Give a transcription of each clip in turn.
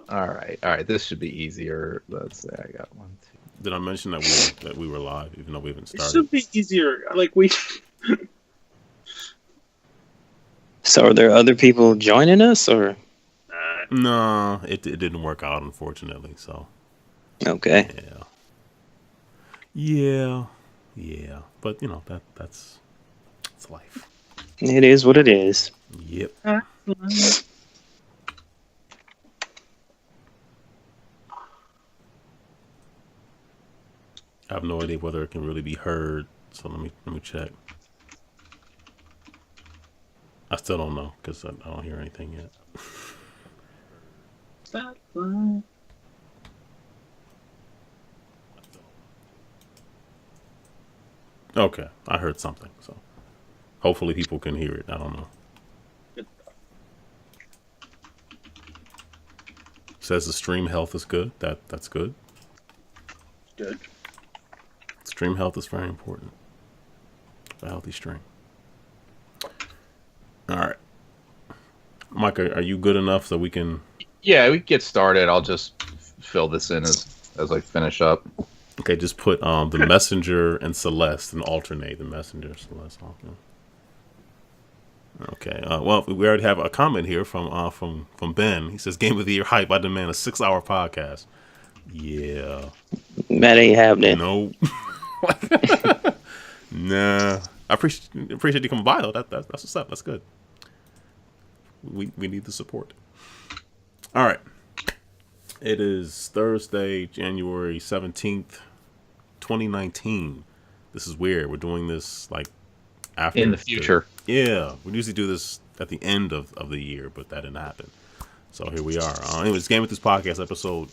All right. This should be easier. Let's say I got one, two. Did I mention that we were live, even though we haven't It started? should be easier. Like we. So are there other people joining us, or? No, it didn't work out, unfortunately. So. Okay. Yeah. But that's life. It is what it is. Yep. Uh, I have no idea whether it can really be heard, so let me check. I still don't know because I don't hear anything yet. Okay, I heard something, so hopefully people can hear it. I don't know. Says the stream health is good. That's good. Good. Stream health is very important. A healthy stream. All right, Mike, are you good enough so we can? Yeah, we can get started. I'll just fill this in as I finish up. Okay, just put the messenger and Celeste and alternate the messenger Celeste. Okay. Well, we already have a comment here from Ben. He says, "Game of the Year hype. I demand a 6-hour podcast." Yeah. That ain't happening. No. Nah. I appreciate you coming by though. That's what's up. That's good. We need the support. All right. It is Thursday, January 17th, 2019. This is weird. We're doing this like after In the future. Yeah. We usually do this at the end of the year, but that didn't happen. So here we are. Anyways, GameEnthus podcast episode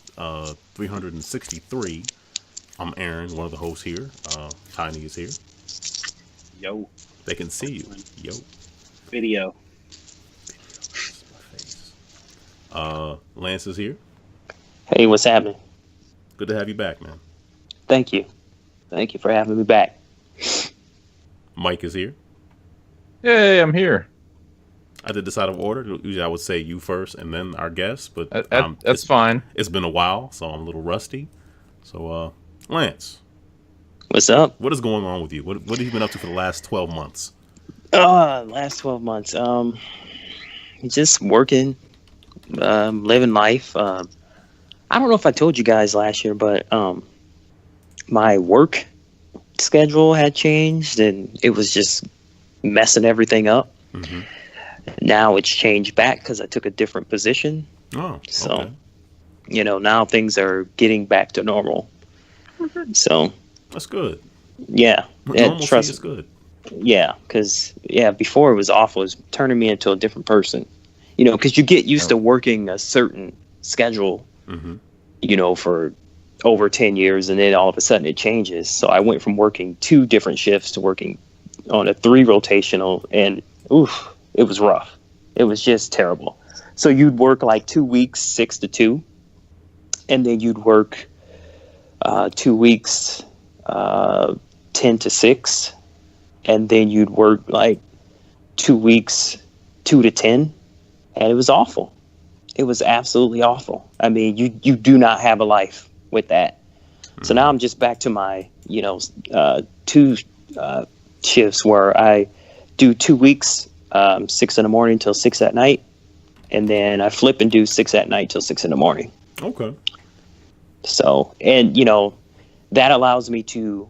363. I'm Aaron, one of the hosts here. Tiny is here. Yo. They can see you. Yo. Video. Lance is here. Hey, what's happening? Good to have you back, man. Thank you. Thank you for having me back. Mike is here. Yay, I'm here. I did this out of order. Usually I would say you first and then our guest, but That's fine. It's been a while, so I'm a little rusty. So, Lance, What's up? what is going on with you? What have you been up to for the last 12 months? Last 12 months. Just working, living life. I don't know if I told you guys last year, but my work schedule had changed and it was just messing everything up. Mm-hmm. Now it's changed back because I took a different position. Oh, So, okay. now things are getting back to normal. So, That's good. yeah. Normalcy Trust is good. Yeah, because before it was awful. It was turning me into a different person. Because you get used to working a certain schedule, Mm-hmm. for over 10 years, and then all of a sudden it changes. So I went from working 2 different shifts to working on a 3 rotational, and it was rough. It was just terrible. So you'd work like 2 weeks, 6 to 2, and then you'd work 2 weeks, 10 to 6, and then you'd work like 2 weeks, 2 to 10, and it was awful. It was absolutely awful. I mean, you do not have a life with that. So now I'm just back to my, 2 shifts where I do 2 weeks, 6 in the morning till 6 at night, and then I flip and do 6 at night till 6 in the morning. Okay. So, and that allows me to,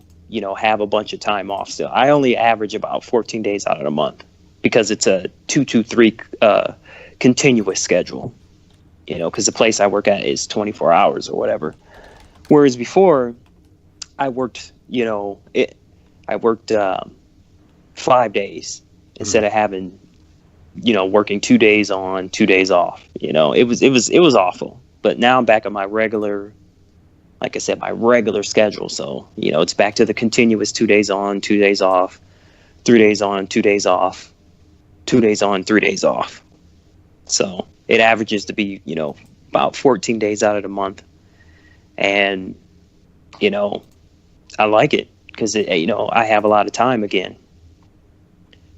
have a bunch of time off still. I only average about 14 days out of the month because it's a 2-2-3 continuous schedule, because the place I work at is 24 hours or whatever. Whereas before I worked, I worked 5 days instead of having, working 2 days on, 2 days off. It was awful. But now I'm back on my regular, like I said, my regular schedule. So, it's back to the continuous 2 days on, 2 days off, 3 days on, 2 days off, 2 days on, 3 days off. So it averages to be, about 14 days out of the month. And, I like it because, I have a lot of time again.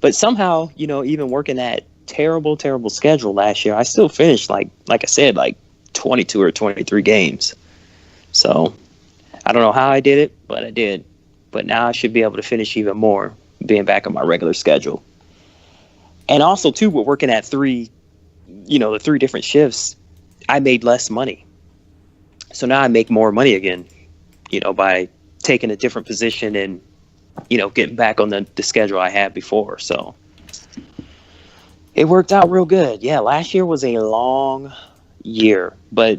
But somehow, even working that terrible, terrible schedule last year, I still finished, like I said, like 22 or 23 games. So I don't know how I did it, but I did. But now I should be able to finish even more, being back on my regular schedule. And also, too, we're working at the 3 different shifts. I made less money. So now I make more money again, by taking a different position and, getting back on the schedule I had before. So it worked out real good. Yeah, last year was a long year. But,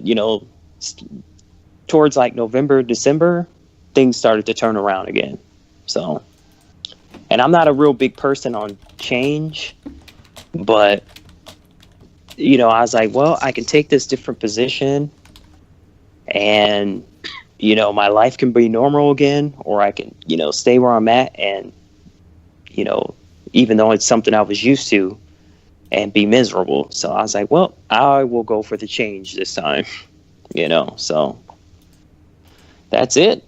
towards like November, December, things started to turn around again. So, and I'm not a real big person on change, but, I was like, well, I can take this different position and, my life can be normal again, or I can, stay where I'm at and, even though it's something I was used to, and be miserable. So I was like, well, I will go for the change this time, so that's it.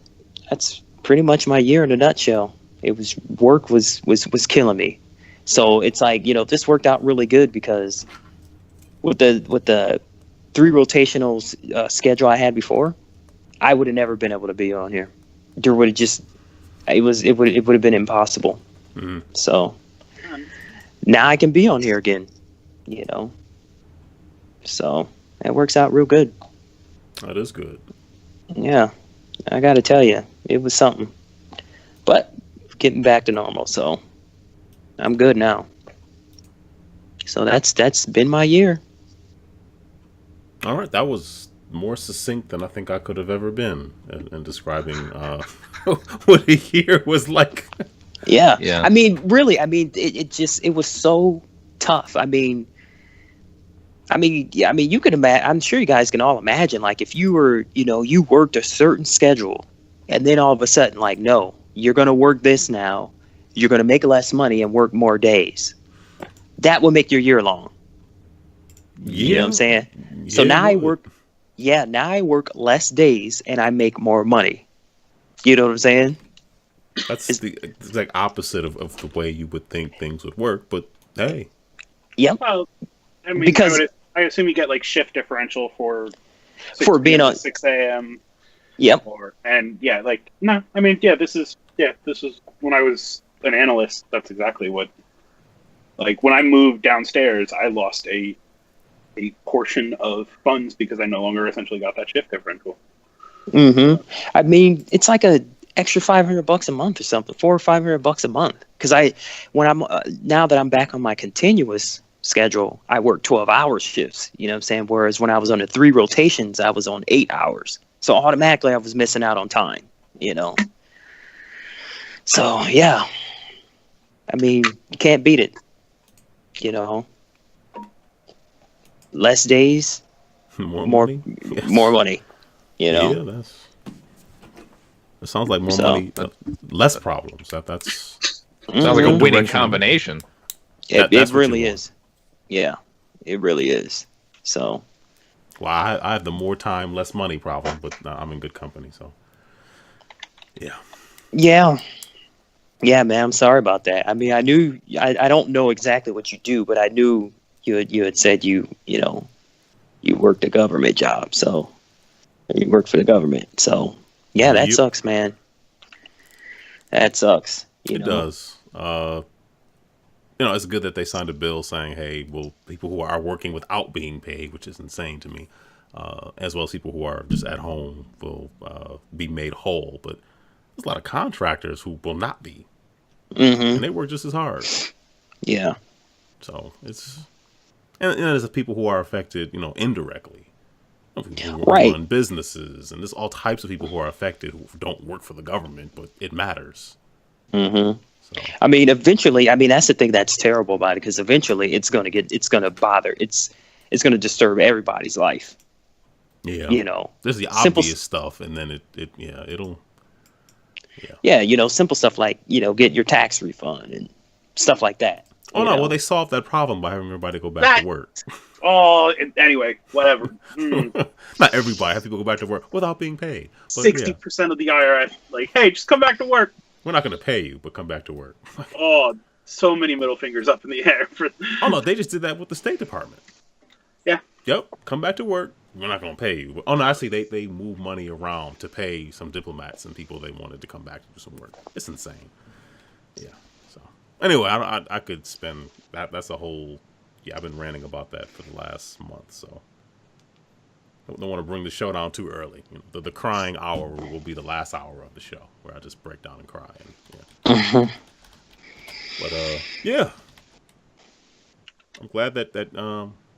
That's pretty much my year in a nutshell. It was work was killing me. So it's like, this worked out really good because with the 3 rotational schedule I had before, I would have never been able to be on here. There would have just it would have been impossible. Mm-hmm. So now I can be on here again, So it works out real good. That is good. Yeah, I got to tell you, it was something. But getting back to normal, so I'm good now. So that's been my year. All right, that was more succinct than I think I could have ever been in describing what a year was like. Yeah. I mean, really, it was so tough. I mean, you could imagine, I'm sure you guys can all imagine, like, if you were, you worked a certain schedule and then all of a sudden, like, no, you're going to work this now. You're going to make less money and work more days. That will make your year long. Yeah. You know what I'm saying? Yeah, so now I work less days and I make more money. You know what I'm saying? That's the exact opposite of the way you would think things would work, but hey. Yep. Well, I mean, because I assume you get like shift differential for being on 6 a.m. Yep. This is when I was an analyst. That's exactly what. Like when I moved downstairs, I lost a portion of funds because I no longer essentially got that shift differential. Mm-hmm. I mean, it's like a extra $500 a month or something, $400 or $500 a month. Because now that I'm back on my continuous schedule, I work 12-hour shifts. You know what I'm saying? Whereas when I was on the 3 rotations, I was on 8 hours. So automatically, I was missing out on time. So yeah, I mean, you can't beat it. Less days, more money. Yes. More money. Yeah, it sounds like more money, less problems. That's sounds like a winning combination. It really is. Yeah, it really is. So, well, I have the more time, less money problem, but I'm in good company. So, yeah, man. I'm sorry about that. I mean, I knew I don't know exactly what you do, but I knew you had said you worked a government job, so you work for the government. So yeah, that sucks, man. That sucks. It does. It's good that they signed a bill saying, hey, well, people who are working without being paid, which is insane to me, as well as people who are just at home will be made whole. But there's a lot of contractors who will not be. Mm-hmm. And they work just as hard. Yeah. So it's... And there's people who are affected, indirectly. People who run businesses, and there's all types of people who are affected who don't work for the government, but it matters. Mm-hmm. So. I mean, eventually, that's the thing that's terrible about it, because eventually it's going to disturb everybody's life. Yeah. There's the obvious stuff, and then it'll. Yeah, simple stuff like, get your tax refund and stuff like that. Oh, no, well, they solved that problem by having everybody go back to work. Anyway, whatever. Not everybody. I have people go back to work without being paid. 60% of the IRS, like, hey, just come back to work. We're not going to pay you, but come back to work. So many middle fingers up in the air. Oh, no, they just did that with the State Department. Yeah. Yep, come back to work. we're not going to pay you. Oh no, actually they move money around to pay some diplomats and people they wanted to come back to do some work. It's insane. Yeah. So anyway, I could spend that. That's a whole. Yeah, I've been ranting about that for the last month. So I don't want to bring the show down too early. You know, the crying hour will be the last hour of the show where I just break down and cry. And, yeah. But yeah, I'm glad that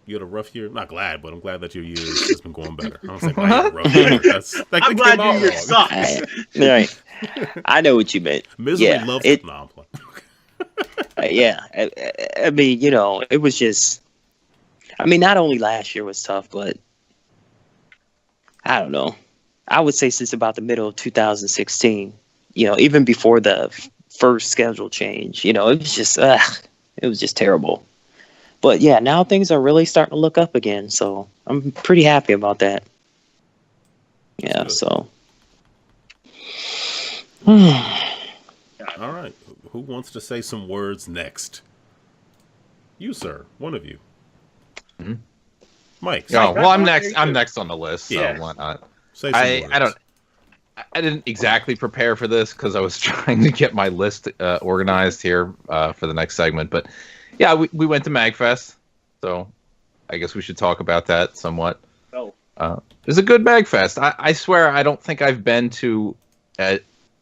you had a rough year. Not glad, but I'm glad that your year has been going better. I don't say glad you had a rough year. I'm glad your year sucks. Right. I know what you meant. Misery loves it. No, I'm playing. Yeah. I mean, you know, it was just. I mean, not only last year was tough, but I don't know. I would say since about the middle of 2016, you know, even before the first schedule change, you know, it was just terrible. But yeah, now things are really starting to look up again, so I'm pretty happy about that. Yeah, so. All right, who wants to say some words next? You, sir, one of you. Mm-hmm. Mike. Oh, well, I'm next. I'm next on the list, so why not? Say some words. I didn't exactly prepare for this because I was trying to get my list organized here for the next segment. But yeah, we went to Magfest, so I guess we should talk about that somewhat. Oh. It was a good Magfest. I swear I don't think I've been to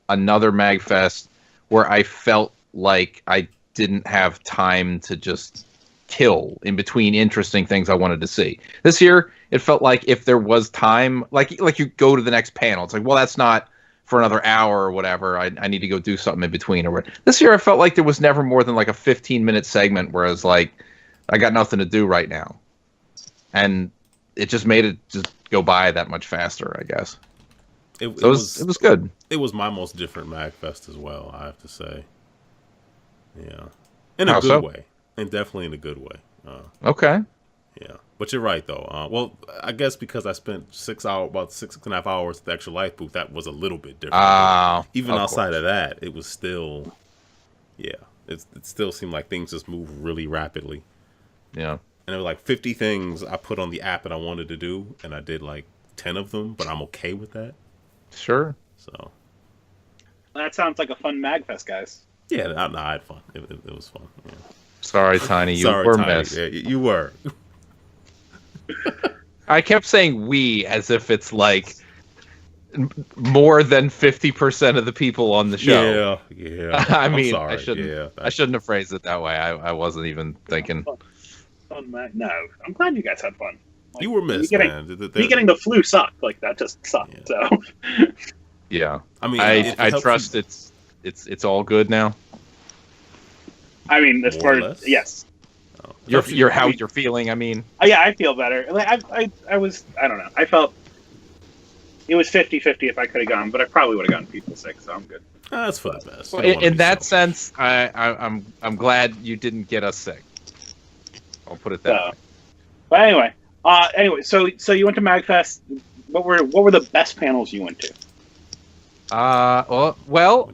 another Magfest where I felt like I didn't have time to just kill in between interesting things I wanted to see. This year, it felt like if there was time, like you go to the next panel, it's like, well, that's not for another hour or whatever. I need to go do something in between or what. This year, I felt like there was never more than like a 15-minute segment where I was like, I got nothing to do right now, and it just made it just go by that much faster, I guess. It was good. It was my most different Magfest as well, I have to say. Yeah, in a good way. And definitely in a good way. Okay. Yeah. But you're right, though. Well, I guess because I spent about 6.5 hours at the Extra Life booth, that was a little bit different. Even outside of that, it was still, yeah, it still seemed like things just moved really rapidly. Yeah. And there were like 50 things I put on the app that I wanted to do, and I did like 10 of them, but I'm okay with that. Sure. So. That sounds like a fun Magfest, guys. Yeah, I had fun. It was fun. Yeah. Sorry, Tiny. You were missed. Yeah, you were. I kept saying we as if it's like more than 50% of the people on the show. Yeah. I mean, sorry. I shouldn't have phrased it that way. I wasn't even thinking. No, I'm glad you guys had fun. Like, you were missed, man. Me getting the flu sucked. Like that just sucked. Yeah. So. Yeah. I mean, I trust it's all good now. I mean, as far as yes, you're how you're feeling. I mean, yeah, I feel better. Like I was, I don't know. I felt it was 50-50 if I could have gone, but I probably would have gotten people sick, so I'm good. That's for the best. Well, in that sense, I'm glad you didn't get us sick. I'll put it that way. But anyway, so you went to Magfest. What were the best panels you went to? Well,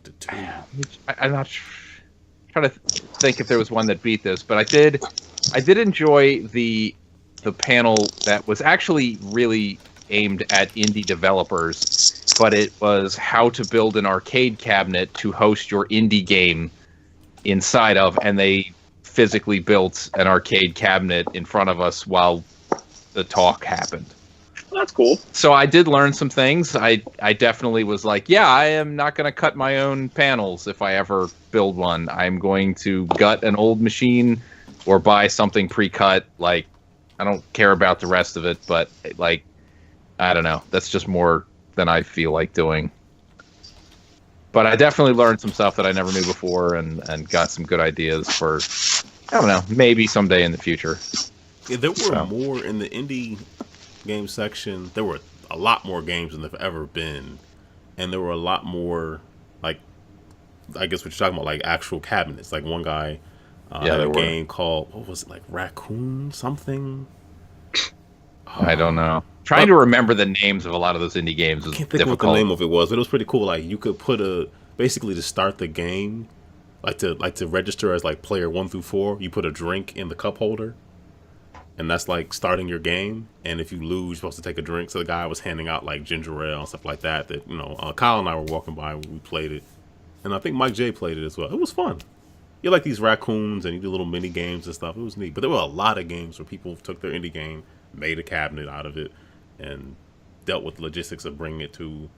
I'm not sure. Trying to think if there was one that beat this, but I did enjoy the panel that was actually really aimed at indie developers, but it was how to build an arcade cabinet to host your indie game inside of, and they physically built an arcade cabinet in front of us while the talk happened. Well, that's cool. So I did learn some things. I definitely was like, yeah, I am not going to cut my own panels if I ever build one. I'm going to gut an old machine or buy something pre-cut. Like, I don't care about the rest of it, but like, I don't know. That's just more than I feel like doing. But I definitely learned some stuff that I never knew before and got some good ideas for, I don't know, maybe someday in the future. Yeah, there were more in the indie game section. There were a lot more games than there've ever been, and there were a lot more, like, I guess what you're talking about, like actual cabinets. Like one guy had a game called, what was it, like Raccoon something? I don't know. Trying to remember the names of a lot of those indie games was difficult. I can't think what the name of it was, but it was pretty cool. Like you could put basically to start the game, like to register as like player 1 through 4, you put a drink in the cup holder. and that's like starting your game. And if you lose, you're supposed to take a drink. So the guy was handing out like ginger ale and stuff like that. That Kyle and I were walking by when we played it, and I think Mike J played it as well. It was fun. You like these raccoons and you do little mini games and stuff. It was neat. But there were a lot of games where people took their indie game, made a cabinet out of it, and dealt with logistics of bringing it to,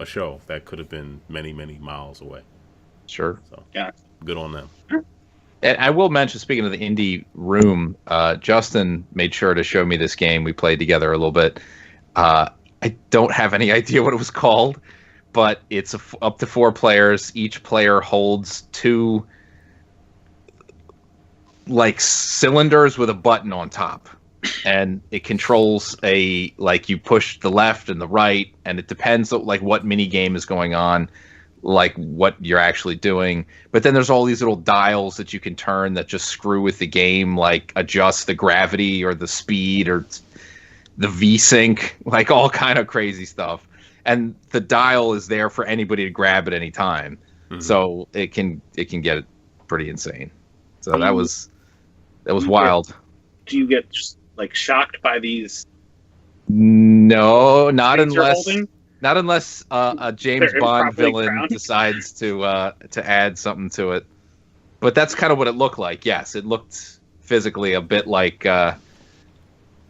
a show that could have been many, many miles away. Sure. So Yeah. good on them. And I will mention, speaking of the indie room, Justin made sure to show me this game. We played together a little bit. I don't have any idea what it was called, but it's up to 4 players. Each player holds 2 like cylinders with a button on top, and it controls you push the left and the right, and it depends like what mini game is going on, like what you're actually doing. But then there's all these little dials that you can turn that just screw with the game, like adjust the gravity or the speed or the V-Sync, like all kind of crazy stuff. And the dial is there for anybody to grab at any time. Mm-hmm. So it can get pretty insane. So that was wild. Do you get like shocked by these? No, not unless a James Bond villain crowned. decides to add something to it. But that's kind of what it looked like. Yes, it looked physically a bit like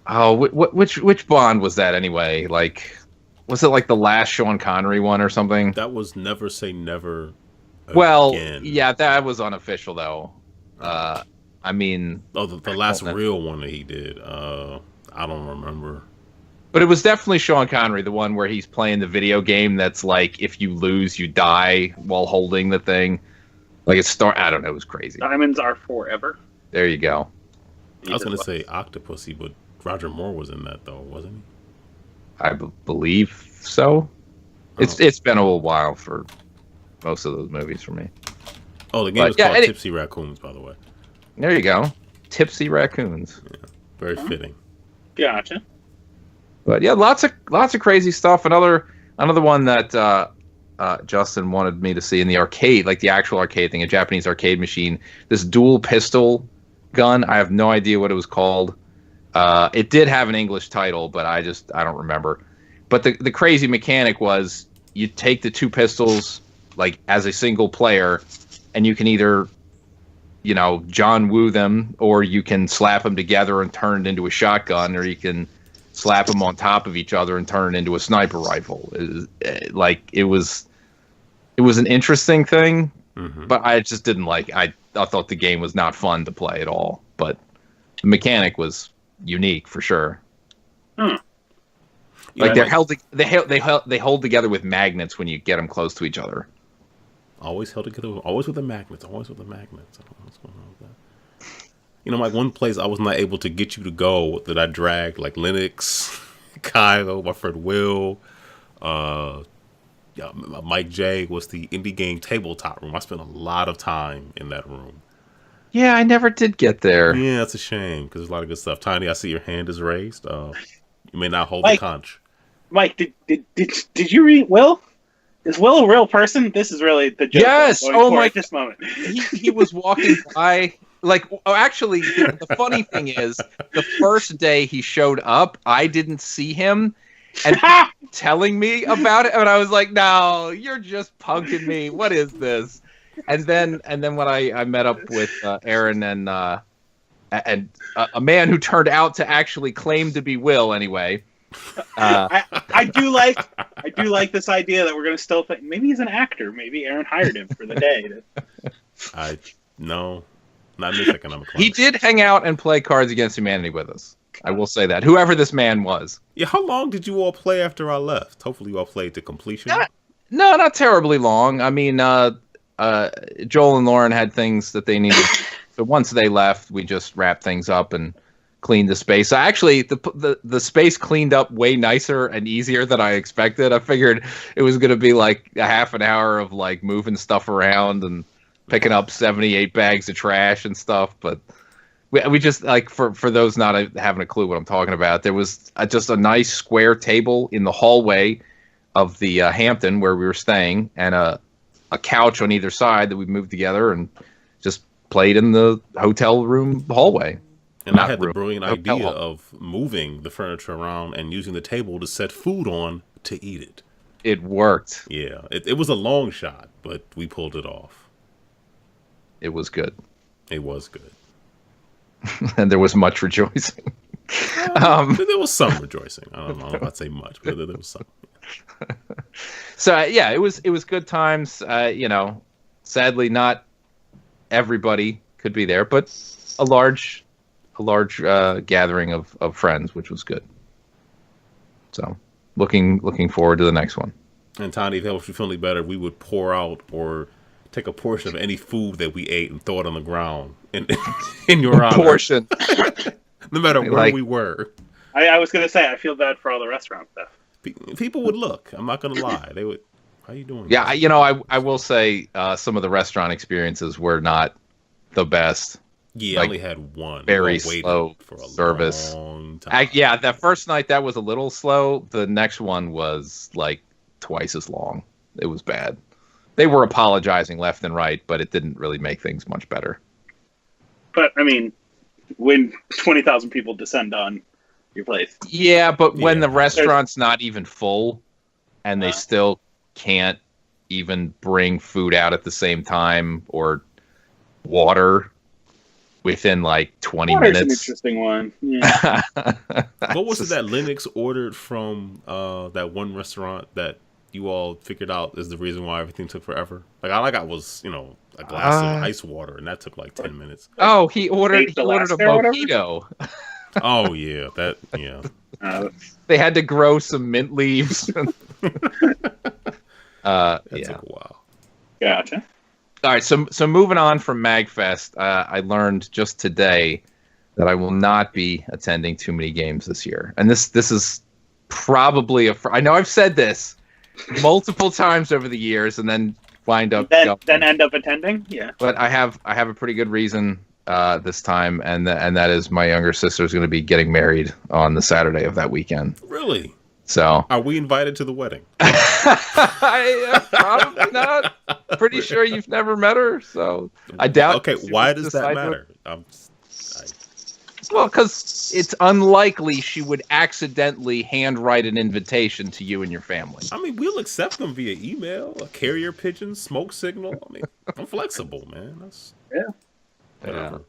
which Bond was that anyway? Like, was it like the last Sean Connery one or something? That was Never Say Never. Well, again. Yeah, that was unofficial though. I mean, the last real one that he did. I don't remember. But it was definitely Sean Connery, the one where he's playing the video game that's like, if you lose, you die while holding the thing. Like I don't know, it was crazy. Diamonds are forever. There you go. I was going to say Octopussy, but Roger Moore was in that though, wasn't he? I believe so. It's been a little while for most of those movies for me. Oh, the game is called Tipsy Raccoons, by the way. There you go. Tipsy Raccoons. Yeah, very fitting. Gotcha. But yeah, lots of crazy stuff. Another one that Justin wanted me to see in the arcade, like the actual arcade thing, a Japanese arcade machine. This dual pistol gun. I have no idea what it was called. It did have an English title, but I don't remember. But the crazy mechanic was you take the 2 pistols like as a single player, and you can either John Woo them, or you can slap them together and turn it into a shotgun, or you can slap them on top of each other and turn it into a sniper rifle. It was an interesting thing, but I just didn't like. I thought the game was not fun to play at all. But the mechanic was unique for sure. Like they hold together with magnets when you get them close to each other. Always held together. Always with the magnets. Always with the magnets. I don't know what's going on with that. Like one place I was not able to get you to go that I dragged, like Linux, Kylo, my friend Will, Mike J, was the indie game tabletop room. I spent a lot of time in that room. Yeah, I never did get there. Yeah, that's a shame because there's a lot of good stuff. Tiny, I see your hand is raised. You may not hold the conch. Mike, did you read Will? Is Will a real person? This is really the joke. Yes. Oh my! At this moment, he was walking by. Like, actually, the funny thing is, the first day he showed up, I didn't see him, and telling me about it, and I was like, "No, you're just punking me. What is this?" And then when I met up with Aaron and a man who turned out to actually claim to be Will anyway. I do like this idea that we're going to still think maybe he's an actor. Maybe Aaron hired him for the day. No, not in this economic climate. He did hang out and play Cards Against Humanity with us. I will say that. Whoever this man was. Yeah, how long did you all play after I left? Hopefully you all played to completion. No, not terribly long. I mean, Joel and Lauren had things that they needed. So once they left, we just wrapped things up and cleaned the space. So actually, the space cleaned up way nicer and easier than I expected. I figured it was going to be like a half an hour of like moving stuff around and picking up 78 bags of trash and stuff. But we just, like, for those not having a clue what I'm talking about, there was just a nice square table in the hallway of the Hampton where we were staying, and a couch on either side that we moved together and just played in the hotel room hallway. And I had the brilliant idea of moving the furniture around and using the table to set food on to eat it. It worked. Yeah, it was a long shot, but we pulled it off. It was good. It was good. And there was much rejoicing. There was some rejoicing. I don't know if I'd say much, but there was some. So yeah, it was good times. Sadly, not everybody could be there, but a large gathering of friends, which was good. So looking forward to the next one. And Tiny, if that was you feeling better, we would pour out or take a portion of any food that we ate and throw it on the ground in your honor. Portion. No matter where we were. I was going to say, I feel bad for all the restaurant stuff. People would look. I'm not going to lie. They would. How you doing? Yeah, I will say some of the restaurant experiences were not the best. Yeah, I only had one. Very slow for a service. Long time. That first night that was a little slow. The next one was like twice as long. It was bad. They were apologizing left and right, but it didn't really make things much better. But I mean, when 20,000 people descend on your place. Yeah, but when the restaurant's not even full and they still can't even bring food out at the same time or water within like 20 minutes. An interesting one. Yeah. What was it that Linux ordered from that one restaurant that you all figured out is the reason why everything took forever? Like all I got was, a glass of ice water, and that took like 10 minutes. Oh, he ordered a mojito. Oh yeah, They had to grow some mint leaves. That took a while. Gotcha. All right, so moving on from Magfest, I learned just today that I will not be attending too many games this year, and this is probably I know I've said this multiple times over the years, and then wind up then end up attending. Yeah, but I have a pretty good reason this time, and that is my younger sister is going to be getting married on the Saturday of that weekend. Really? So are we invited to the wedding? Probably not. Pretty sure you've never met her, so I doubt. Okay, why does that matter? Well, because it's unlikely she would accidentally handwrite an invitation to you and your family. I mean, we'll accept them via email, a carrier pigeon, smoke signal. I mean, I'm flexible, man. Yeah.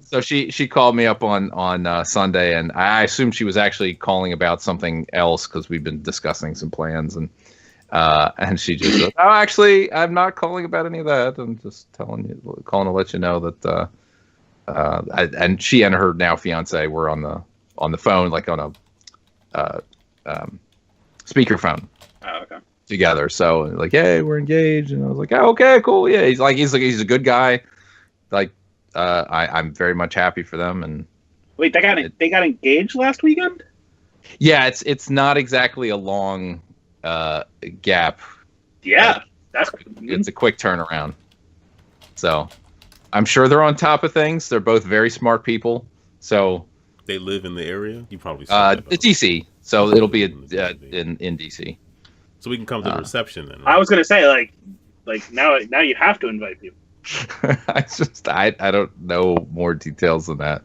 So she called me up on Sunday, and I assumed she was actually calling about something else because we've been discussing some plans, and she just said, "Oh, actually, I'm not calling about any of that. I'm just calling to let you know that." And she and her now fiance were on the phone, like on a speakerphone. Oh, okay. Together. So like, hey, we're engaged, and I was like, oh, okay, cool. Yeah, he's a good guy. Like, I'm very much happy for them. And wait, they got engaged last weekend? Yeah, it's not exactly a long gap. Yeah, it's a quick turnaround. So. I'm sure they're on top of things. They're both very smart people. So they live in the area. You probably saw that. It's DC, so it'll be in DC. So we can come to the reception then. Right? I was gonna say like now you have to invite people. I don't know more details than that.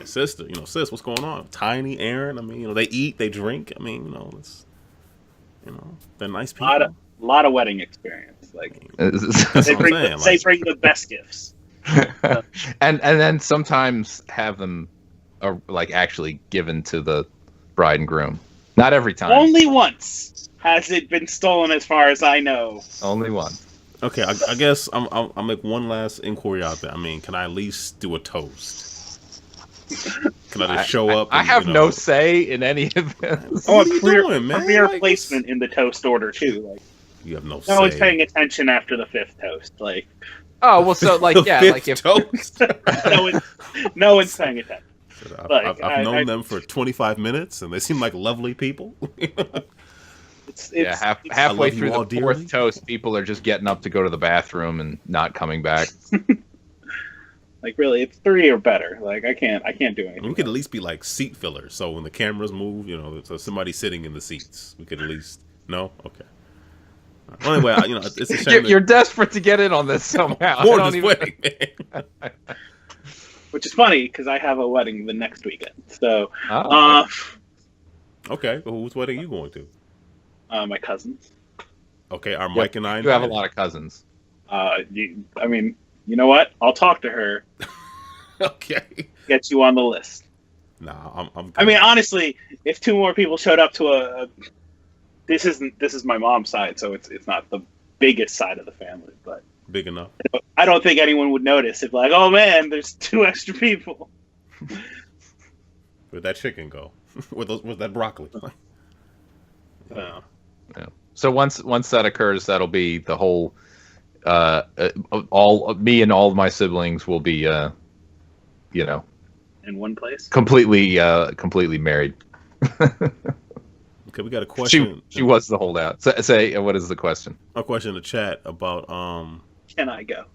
Sis, what's going on? Tiny, Aaron. I mean, they eat, they drink. I mean, they're nice people. A lot of wedding experience. Like they bring the best gifts, and then sometimes have them like actually given to the bride and groom. Not every time. Only once has it been stolen, as far as I know. Only once. Okay, I guess I'll make one last inquiry out there. I mean, can I at least do a toast? Can I just show up? I have no say in any of this. What are you doing, man? Premier placement in the toast order too. Like. You have no say. No one's paying attention after the fifth toast. Like, oh well, so like like if toast. no one's paying attention. I've known them for 25 minutes, and they seem like lovely people. Halfway through the fourth toast, people are just getting up to go to the bathroom and not coming back. Like really, it's 3 or better. Like I can't do anything. We could at least be like seat fillers. So when the cameras move, so somebody's sitting in the seats. We could at least okay. Well, anyway, it's a shame. You're desperate to get in on this somehow. More just waiting, man. which is funny because I have a wedding the next weekend. So, okay, well, whose wedding are you going to? My cousins. Okay, are Mike and I You have a invited? lot of cousins. I mean, you know what? I'll talk to her. Okay. Get you on the list. Nah, I'm I mean, honestly, if 2 more people showed up to this is my mom's side, so it's not the biggest side of the family, but big enough. I don't think anyone would notice if, like, oh man, there's 2 extra people. Where'd that chicken go? with that broccoli? So, Yeah. So once that occurs, that'll be the whole. All me and all of my siblings will be, in one place. completely married. Okay, we got a question. She was the holdout. Say what is the question? A question in the chat about Can I go?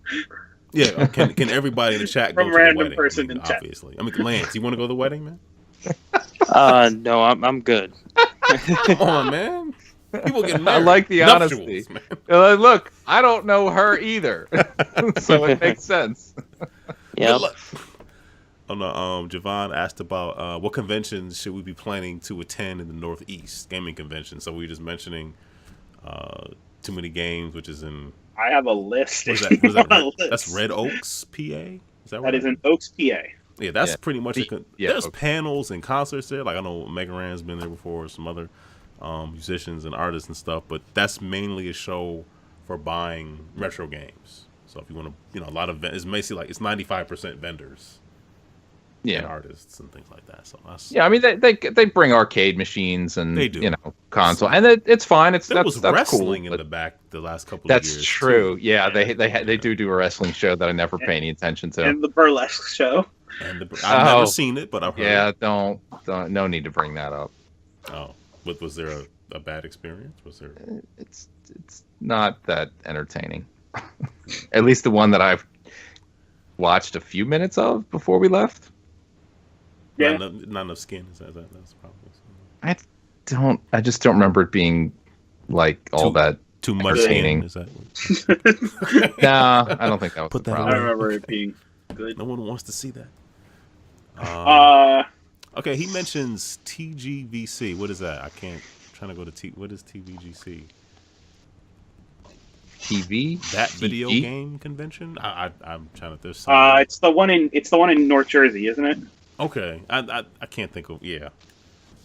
Yeah, can everybody in the chat go From to the random wedding? person I mean, in chat. obviously. I mean, Lance, you want to go to the wedding, man? No, I'm good. Come on, man. People get married. I like the Nuptials, honesty. man. Look, I don't know her either, so it makes sense. Yeah. Oh no, Javon asked about what conventions should we be planning to attend in the Northeast gaming convention. So we were just mentioning Too Many Games, which is in. I have a list. What is that? That's Red Oaks, PA. Is that right? That is in Oaks, PA. Yeah, that's pretty much. There's okay. panels and concerts there. Like I know Mega Ran's been there before, some other musicians and artists and stuff. But that's mainly a show for buying retro games. So if you want to, a lot of it's basically like it's 95% vendors. And artists and things like that. So that's, I mean they bring arcade machines and they do. console, and it's fine. That's wrestling cool, in the back the last couple of years. That's true. Too. Yeah, they do a wrestling show that I never pay any attention to. And the burlesque show. And I've never seen it, but I've heard. Yeah, don't no need to bring that up. Oh, was there a bad experience? Was there? It's not that entertaining. At least the one that I've watched a few minutes of before we left. Yeah. Not enough skin. That's probably. I just don't remember it being like all that too much entertaining. Is that? No, I don't think that was Put the that problem. I remember it being good. No one wants to see that. Okay, he mentions TGVC. What is that? I'm trying to go to What is TVGC? TV? That video game convention? I'm trying to. There's it's the one in North Jersey, isn't it? Okay, I can't think of. Yeah,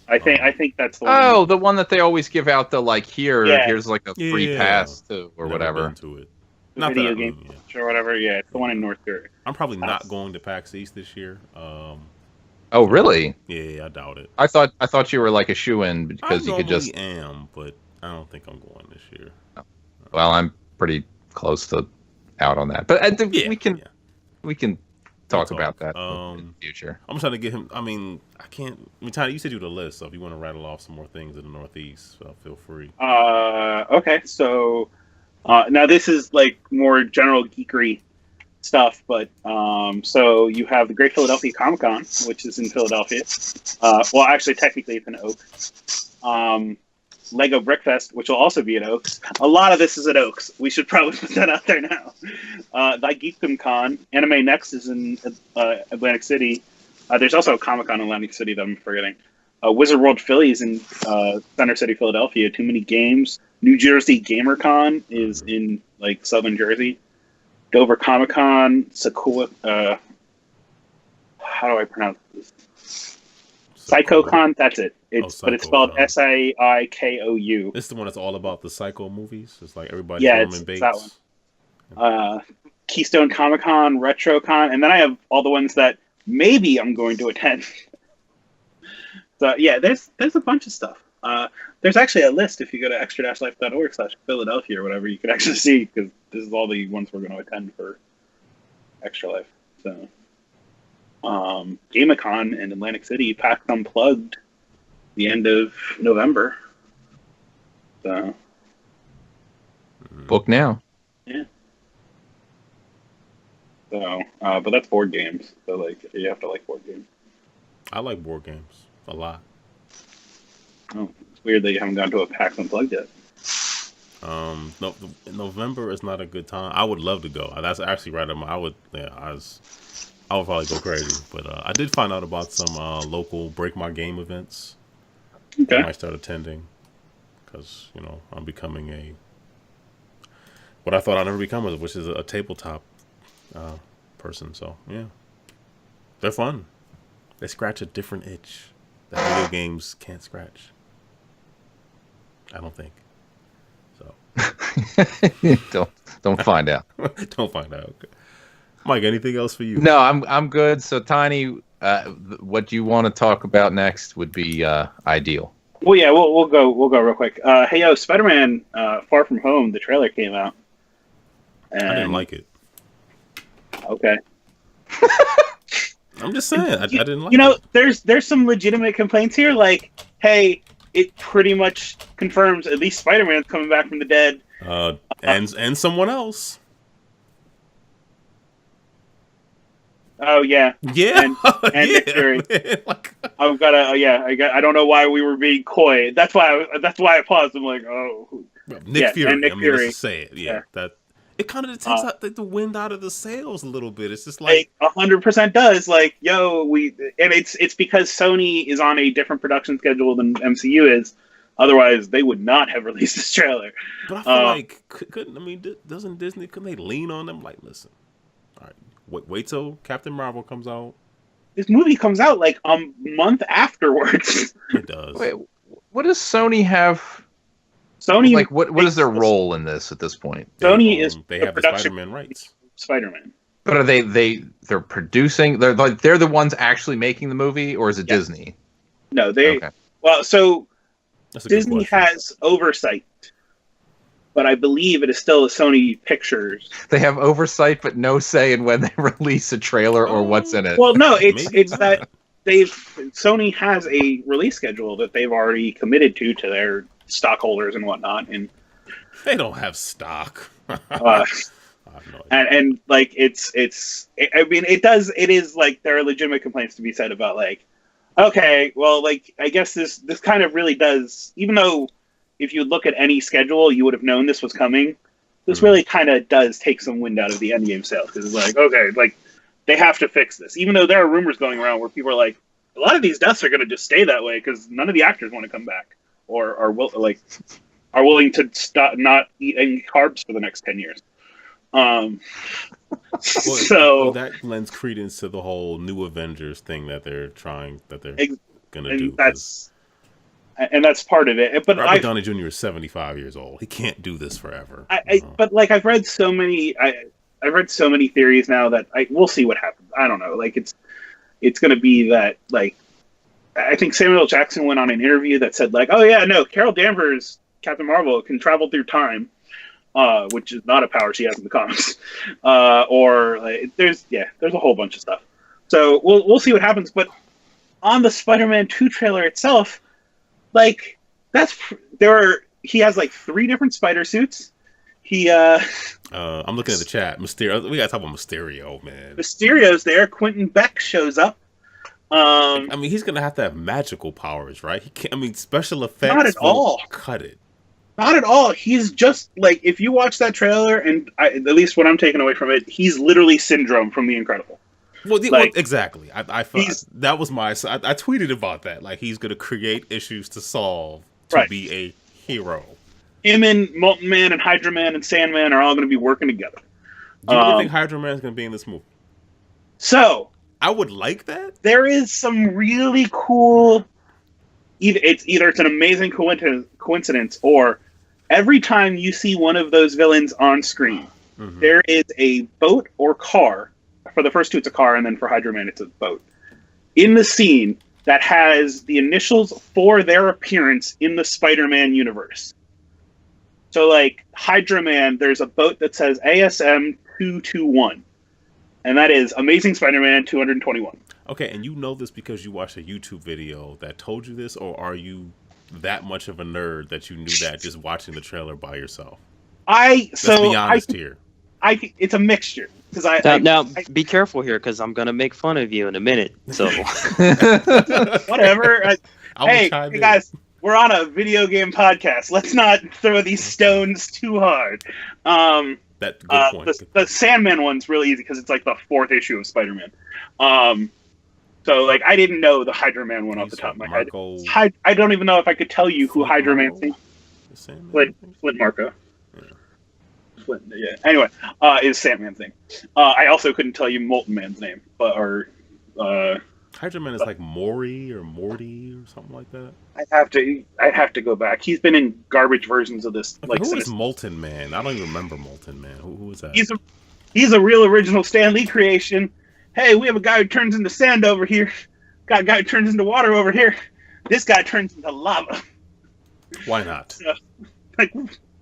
I think that's the one. Oh, the one that they always give out the here's like a free Yeah. pass to or Never whatever. been to it. The Not video that, game or whatever. Yeah, it's the one in North Jersey. I'm probably not going to PAX East this year. Oh, really? Yeah, I doubt it. I thought you were like a shoe-in because you could just. I am, but I don't think I'm going this year. Well, I'm pretty close to out on that, but we can talk about that in the future. I'm trying to get him. I mean, I can't. I mean, Tiny, you said you had a list, so if you want to rattle off some more things in the Northeast, feel free. Okay, so now this is like more general geekery stuff, but so you have the Great Philadelphia Comic Con, which is in Philadelphia. Well, actually, technically it's in Oaks. Lego Brickfest, which will also be at Oaks. A lot of this is at Oaks. We should probably put that out there now. The Geekdom Con, Anime Next is in Atlantic City. There's also a Comic Con in Atlantic City that I'm forgetting. Wizard World Philly is in Center City, Philadelphia. Too Many Games. New Jersey Gamer Con is in Southern Jersey. Dover Comic Con, Sequoia. How do I pronounce this? PsychoCon, that's it. But it's spelled SAIKOU. This is the one that's all about the Psycho movies. It's like everybody. Yeah, it's that one. Keystone Comic Con, RetroCon, and then I have all the ones that maybe I'm going to attend. So yeah, there's a bunch of stuff. There's actually a list if you go to extra-life.org/Philadelphia or whatever. You can actually see because this is all the ones we're going to attend for Extra Life. So. GameCon in Atlantic City, PAX Unplugged, the end of November. So, book now. Yeah. So, but that's board games. So, you have to like board games. I like board games a lot. Oh, it's weird that you haven't gone to a PAX Unplugged yet. No, November is not a good time. I would love to go. That's actually right on my. I would probably go crazy. But I did find out about some local Break My Game events. Okay. I might start attending because I'm becoming what I thought I'd never become, which is a tabletop person. So yeah, they're fun. They scratch a different itch that video games can't scratch. I don't think so. don't find out. Don't find out. Okay. Mike, anything else for you? No, I'm good. So Tiny, what you want to talk about next would be ideal. Well, yeah, we'll go real quick. Hey, yo, Spider-Man: Far From Home. The trailer came out. And... I didn't like it. Okay. I'm just saying, I didn't like it. There's some legitimate complaints here. Like, hey, it pretty much confirms at least Spider-Man's coming back from the dead. And someone else. Oh yeah, yeah, and Nick Fury. I don't know why we were being coy. That's why I paused. I'm like, oh, Nick Fury. And Nick Fury. Let's just say it. Yeah, that it kind of takes the wind out of the sails a little bit. It's just like 100% does. Like, yo, it's because Sony is on a different production schedule than MCU is. Otherwise, they would not have released this trailer. But I feel like doesn't Disney? Couldn't they lean on them? Like, listen, all right. Wait till Captain Marvel comes out. This movie comes out like a month afterwards. It does. Wait, what does Sony have? Sony, like, what is their role in this at this point? Sony they have the Spider-Man rights. Spider-Man. But are they're producing? They're the ones actually making the movie, or is it Disney? No, they. Okay. Well, so Disney has oversight. But I believe it is still a Sony Pictures. They have oversight, but no say in when they release a trailer or what's in it. Well, no, it's that Sony has a release schedule that they've already committed to their stockholders and whatnot, and they don't have stock. and like it is like there are legitimate complaints to be said about like, okay, well, like I guess this kind of really does, even though. If you look at any schedule, you would have known this was coming. This really kind of does take some wind out of the Endgame sales because it's like, okay, like they have to fix this. Even though there are rumors going around where people are like, a lot of these deaths are going to just stay that way because none of the actors want to come back or are willing to stop not eat any carbs for the next 10 years. So that lends credence to the whole new Avengers thing that they're going to do. And that's part of it. But Robert Downey Jr. is 75 years old. He can't do this forever. But like I've read so many theories now that we'll see what happens. I don't know. Like it's going to be that like I think Samuel L. Jackson went on an interview that said like, oh yeah, no, Carol Danvers, Captain Marvel, can travel through time, which is not a power she has in the comics. Or like, there's a whole bunch of stuff. So we'll see what happens. But on the Spider-Man 2 trailer itself. Like he has like 3 different spider suits. I'm looking at the chat. Mysterio. We gotta talk about Mysterio, man. Mysterio's there. Quentin Beck shows up. I mean, he's gonna have to have magical powers, right? He can't. I mean, special effects. Not at all. Cut it. Not at all. He's just like if you watch that trailer, and at least what I'm taking away from it, he's literally Syndrome from The Incredible. Well, exactly. I that was I tweeted about that. Like he's going to create issues to solve to be a hero. Him and Molten Man and Hydra Man and Sandman are all going to be working together. Do you really think Hydra Man is going to be in this movie? So I would like that. There is some really cool. It's an amazing coincidence, or every time you see one of those villains on screen, there is a boat or car. For the first 2, it's a car, and then for Hydra Man, it's a boat. In the scene that has the initials for their appearance in the Spider-Man universe. So, like, Hydra Man, there's a boat that says ASM 221. And that is Amazing Spider-Man 221. Okay, and you know this because you watched a YouTube video that told you this, or are you that much of a nerd that you knew that just watching the trailer by yourself? Let's be honest here. It's a mixture. Now, be careful here because I'm gonna make fun of you in a minute. So whatever. Hey guys, we're on a video game podcast. Let's not throw these stones too hard. That good point. The Sandman one's really easy because it's like the 4th issue of Spider-Man. So like I didn't know the Hydra Man one off the top of my head. I don't even know if I could tell you who Hydra Man's name. Flint Marco. Yeah. Anyway, is Sandman's name. I also couldn't tell you Molten Man's name, Hydra Man is like Maury or Morty or something like that. I'd have to go back. He's been in garbage versions of this. Okay, who is Molten Man? I don't even remember Molten Man. Who is that? He's a real original Stan Lee creation. Hey, we have a guy who turns into sand over here. Got a guy who turns into water over here. This guy turns into lava. Why not?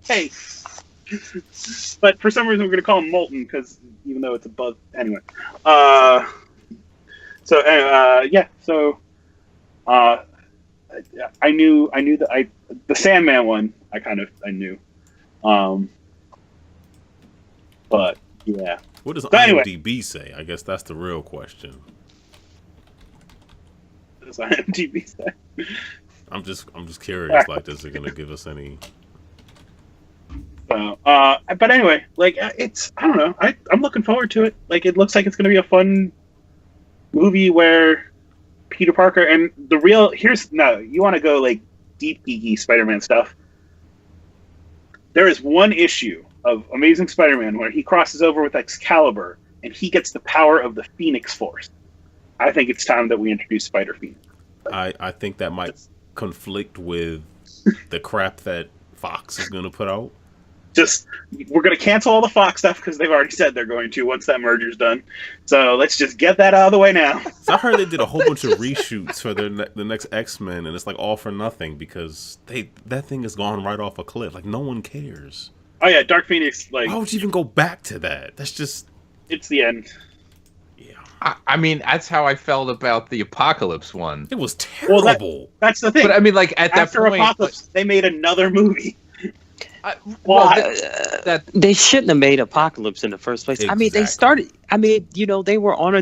Hey. But for some reason we're going to call him Molten because even though it's above anyway. I knew that the Sandman one I knew. But yeah. What does IMDb say? I guess that's the real question. What does IMDb say? I'm just curious. Like, is it going to give us any? But anyway, like it's I don't know. I'm looking forward to it. Like it looks like it's going to be a fun movie where Peter Parker and you want to go like deep geeky Spider-Man stuff. There is one issue of Amazing Spider-Man where he crosses over with Excalibur and he gets the power of the Phoenix Force. I think it's time that we introduce Spider-Phoenix. I think that might conflict with the crap that Fox is going to put out. We're going to cancel all the Fox stuff because they've already said they're going to once that merger's done. So let's just get that out of the way now. So I heard they did a whole bunch of reshoots for the next XMen, and it's like all for nothing because that thing has gone right off a cliff. Like no one cares. Oh yeah, Dark Phoenix. Like, why would you even go back to that? That's just. It's the end. Yeah. I mean, that's how I felt about the Apocalypse one. It was terrible. Well, that's the thing. But I mean, like at after that point, Apocalypse, they made another movie. They shouldn't have made Apocalypse in the first place. Exactly. I mean, they started. I mean, they were on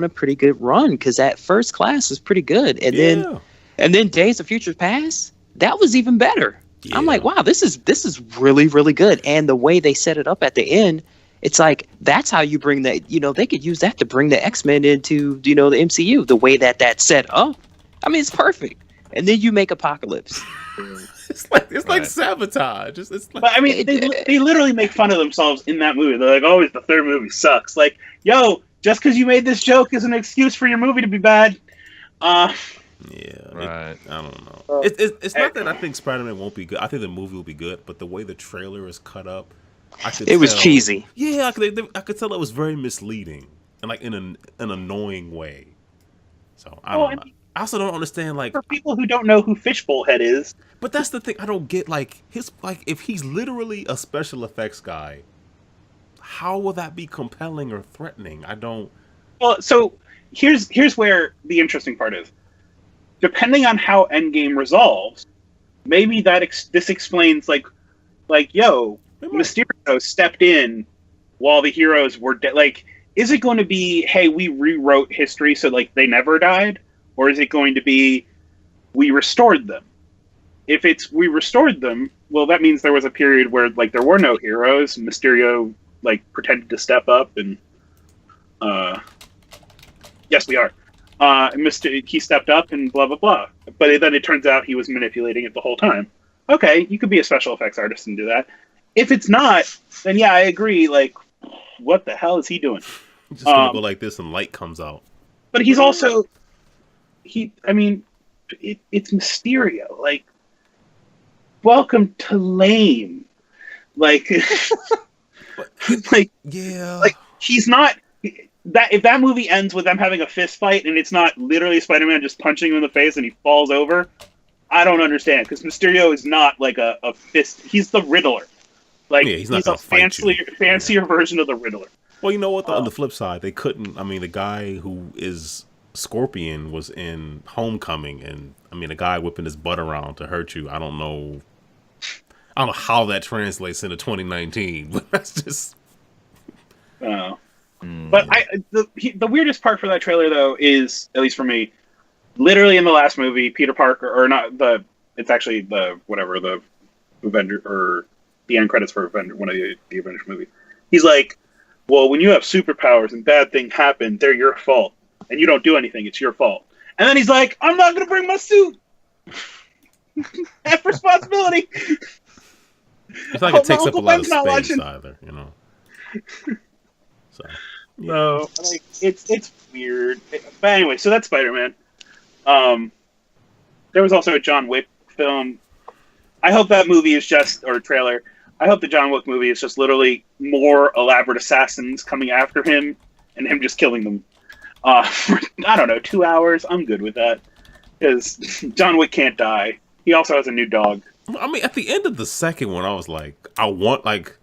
a pretty good run because that First Class was pretty good, and then Days of Future Past that was even better. Yeah. I'm like, wow, this is really really good, and the way they set it up at the end, it's like that's how you bring that. They could use that to bring the X-Men into the MCU. The way that's set up, I mean, it's perfect. And then you make Apocalypse. It's like sabotage. It's like, but I mean, they literally make fun of themselves in that movie. They're like, "Oh, the third movie sucks." Like, yo, just because you made this joke is an excuse for your movie to be bad. Yeah, right. I don't know. It's not that I think Spider-Man won't be good. I think the movie will be good, but the way the trailer is cut up, it was cheesy. Yeah, I could tell it was very misleading and like in an annoying way. So I don't know. I also don't understand, like, for people who don't know who Fishbowl Head is. But that's the thing I don't get. Like if he's literally a special effects guy, how will that be compelling or threatening? I don't. Well, so here's where the interesting part is. Depending on how Endgame resolves, maybe this explains like yo, Mysterio stepped in while the heroes were dead. Like, is it going to be, hey, we rewrote history so like they never died? Or is it going to be, we restored them? If it's, we restored them, well, that means there was a period where, like, there were no heroes. Mysterio, like, pretended to step up and, yes, we are. He stepped up and blah, blah, blah. But then it turns out he was manipulating it the whole time. Okay, you could be a special effects artist and do that. If it's not, then yeah, I agree. Like, what the hell is he doing? Just gonna go like this and light comes out. But he's also... it's Mysterio. Like, welcome to lame. Like, yeah. Like, he's not that. If that movie ends with them having a fist fight and it's not literally Spider-Man just punching him in the face and he falls over, I don't understand because Mysterio is not like a fist. He's the Riddler. Like, yeah, he's a fancier version of the Riddler. Well, you know what? On the flip side, they couldn't. I mean, the guy who is Scorpion was in Homecoming, and I mean, a guy whipping his butt around to hurt you. I don't know how that translates into 2019, but that's just. But the weirdest part for that trailer, though, is, at least for me, literally in the last movie, Peter Parker, or not the. It's actually the Avenger, or the end credits for Avenger, one of the Avengers movies. He's like, well, when you have superpowers and bad things happen, they're your fault. And you don't do anything, it's your fault. And then he's like, I'm not going to bring my suit. Have responsibility. It's like it takes up a lot of space either, you know. So, yeah. So like, it's weird. But anyway, so that's Spider-Man. There was also a John Wick film. I hope that movie is just, or trailer. I hope the John Wick movie is just literally more elaborate assassins coming after him and him just killing them. For, I don't know, 2 hours. I'm good with that because John Wick can't die. He also has a new dog. I mean, at the end of the second one, I was like,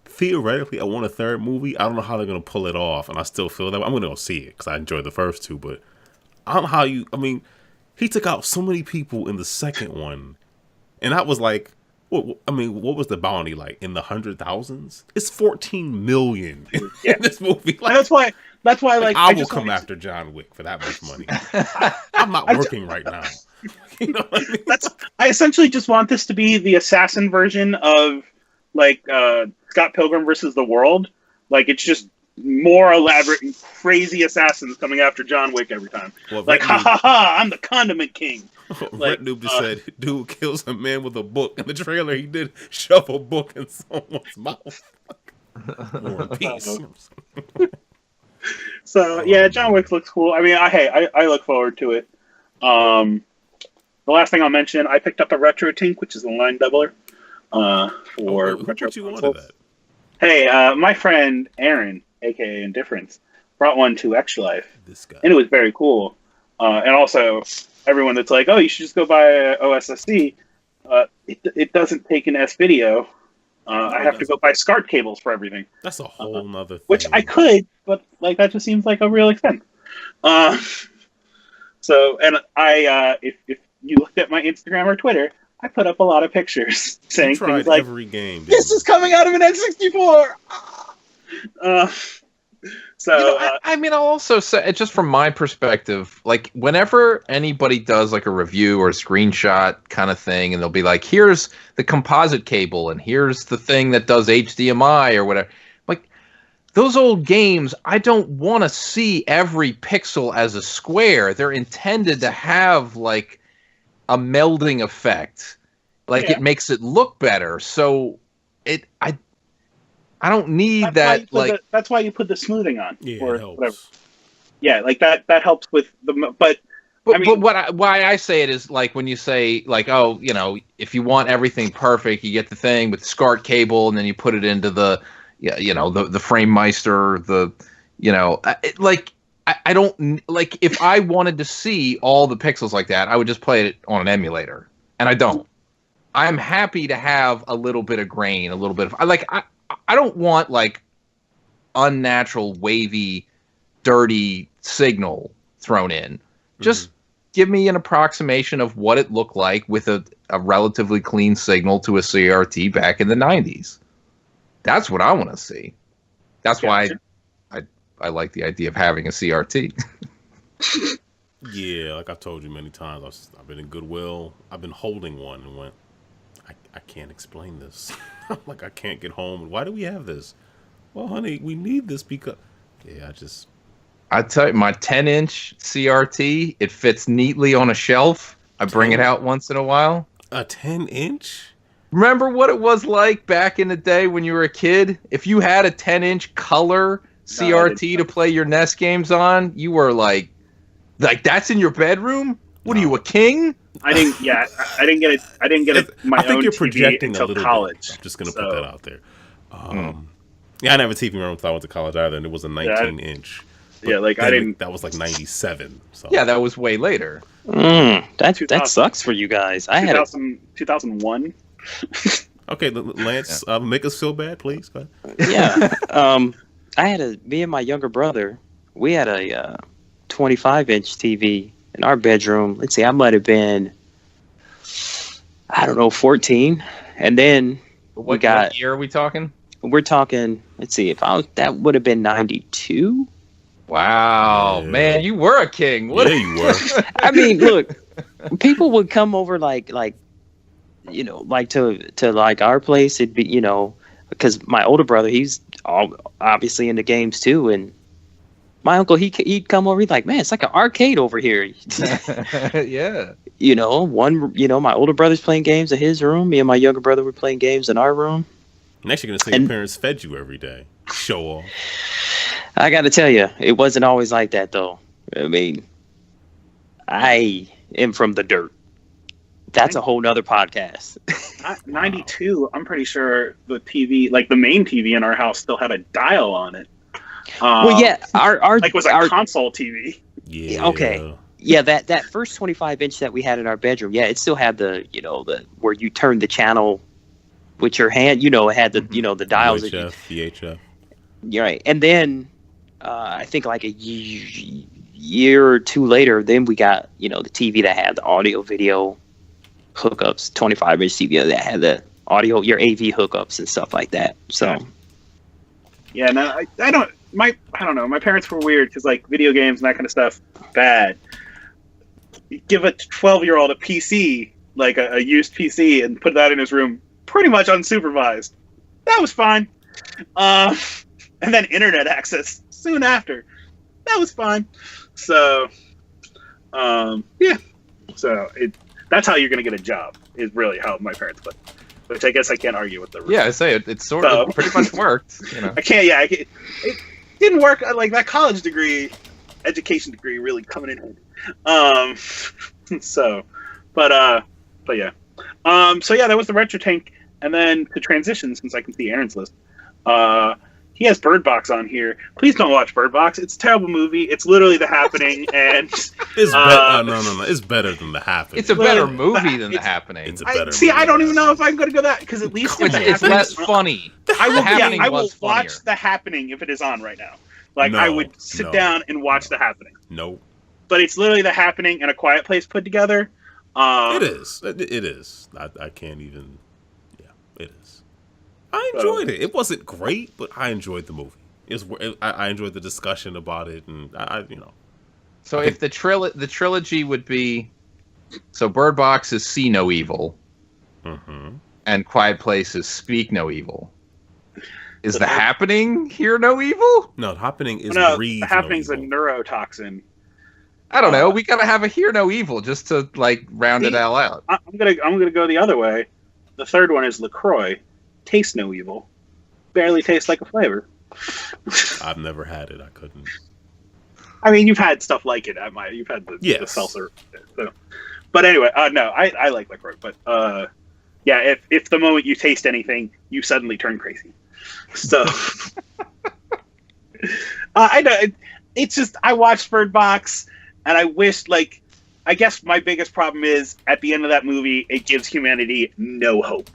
theoretically, I want a third movie. I don't know how they're going to pull it off, and I still feel that way. I'm going to go see it because I enjoyed the first two, but I don't know how he took out so many people in the second one, and I was like, what was the bounty like in the 100,000s? It's 14 million in this movie. Like, that's why, like I will come after John Wick for that much money. I'm not working right now. You know what I mean? I essentially just want this to be the assassin version of like Scott Pilgrim versus the World. Like it's just more elaborate and crazy assassins coming after John Wick every time. Well, like I'm the Condiment King. Like, Noob just said, dude kills a man with a book. In the trailer, he did shove a book in someone's mouth. War and peace. So yeah, John Wick looks cool. I mean, I look forward to it. The last thing I'll mention, I picked up a Retro Tink, which is a line doubler for retro consoles. Hey, my friend Aaron, aka Indifference, brought one to X Life, and it was very cool. And also, everyone that's like, "Oh, you should just go buy a OSSC," it doesn't take an S video. I have to go buy SCART cables for everything. That's a whole nother thing. Which I could, but like that just seems like a real expense. So, and if you looked at my Instagram or Twitter, I put up a lot of pictures saying things like, every game, "This is coming out of an N64." So, you know, I mean, I'll also say, just from my perspective, like whenever anybody does like a review or a screenshot kind of thing, and they'll be like, "Here's the composite cable, and here's the thing that does HDMI or whatever." Like those old games, I don't want to see every pixel as a square. They're intended to have like a melding effect, like it makes it look better. So I don't need that. That's why you put the smoothing on, or helps. whatever. Yeah, like that helps with the. But I mean, why I say it is like when you say like, oh, you know, if you want everything perfect, you get the thing with the SCART cable, and then you put it into the, the Frame Meister, I don't like if I wanted to see all the pixels like that, I would just play it on an emulator, and I don't. I'm happy to have a little bit of grain, a little bit of I don't want like unnatural, wavy, dirty signal thrown in. Just give me an approximation of what it looked like with a relatively clean signal to a CRT back in the 90s. That's what I want to see. That's why I like the idea of having a CRT. Yeah, like I've told you many times, I've been in Goodwill. I've been holding one and went, I can't explain this. Like, I can't get home. Why do we have this? Well, honey, we need this because... Yeah, I tell you, my 10-inch CRT, it fits neatly on a shelf. I bring it out once in a while. A 10-inch? Remember what it was like back in the day when you were a kid? If you had a 10-inch color CRT to play your NES games on, you were like that's in your bedroom? What are you, a king? I didn't get it. I didn't get it. I think you're projecting a little college. Bit. I'm just gonna put that out there. Yeah, I didn't have a TV room until I went to college either, and it was a 19-inch. Yeah, like I didn't. That was like 97. So. Yeah, that was way later. That sucks for you guys. I had 2001. Okay, Lance, make us feel bad, please. Yeah, I had me and my younger brother. We had a 25-inch TV in our bedroom. Let's see, I might have been, I don't know, 14, and then what year are we talking? We're talking. Let's see, that would have been 92. Wow, man, you were a king. Yeah, you were. I mean, look, people would come over like to like our place. It'd be, because my older brother, he's obviously into games too, and my uncle, he'd come over, he'd like, man, it's like an arcade over here. Yeah. You know, my older brother's playing games in his room. Me and my younger brother were playing games in our room. Next, you're gonna say your parents fed you every day. Show off. I got to tell you, it wasn't always like that, though. I mean, I am from the dirt. That's a whole nother podcast. 92, I'm pretty sure the TV, like the main TV in our house, still had a dial on it. Well, yeah, our like was a console TV. Yeah. Okay. Yeah, that first 25-inch that we had in our bedroom, yeah, it still had the where you turn the channel with your hand. You know, it had the the dials. UHF, VHF. You're right. And then I think like a year or two later, then we got the TV that had the audio video hookups, 25-inch TV that had the audio, your AV hookups and stuff like that. So yeah, no, I don't know. My parents were weird because like video games and that kind of stuff, bad. You give a 12-year-old a PC, like a used PC, and put that in his room, pretty much unsupervised. That was fine. And then internet access soon after. That was fine. So, yeah. So that's how you're going to get a job, is really how my parents put it. Which I guess I can't argue with the Yeah, I say it sort of pretty much worked. I can't, it didn't work. Like that college degree, education degree really coming in handy. So yeah. So yeah, that was the Retro Tank. And then to transition, since I can see Aaron's list, he has Bird Box on here. Please don't watch Bird Box. It's a terrible movie. It's literally The Happening, and it's no. It's better than The Happening. It's a better movie than The Happening. It's a better see, movie I don't even know if I'm going to go that, because at least it's less funny. I will watch The Happening if it is on right now. Like I would sit down and watch The Happening. No. But it's literally The Happening and A Quiet Place put together. It is. It is. I can't even. Yeah, it is. I enjoyed it. It wasn't great, but I enjoyed the movie. I enjoyed the discussion about it, and So if the trilogy would be, so Bird Box is See No Evil, and Quiet Place is Speak No Evil. Is The Happening Hear No Evil? No, The Happening is Breathe The Happening's No a Evil. neurotoxin. I don't know. We gotta have a Hear No Evil just to like round it all out. I'm gonna go the other way. The third one is LaCroix. Taste No Evil. Barely tastes like a flavor. I've never had it. I couldn't. I mean, you've had stuff like it. You've had the seltzer. So. But anyway, no, I like LaCroix. But yeah, if the moment you taste anything, you suddenly turn crazy. So I know it's just I watched Bird Box, and I wish I guess my biggest problem is at the end of that movie, it gives humanity no hope.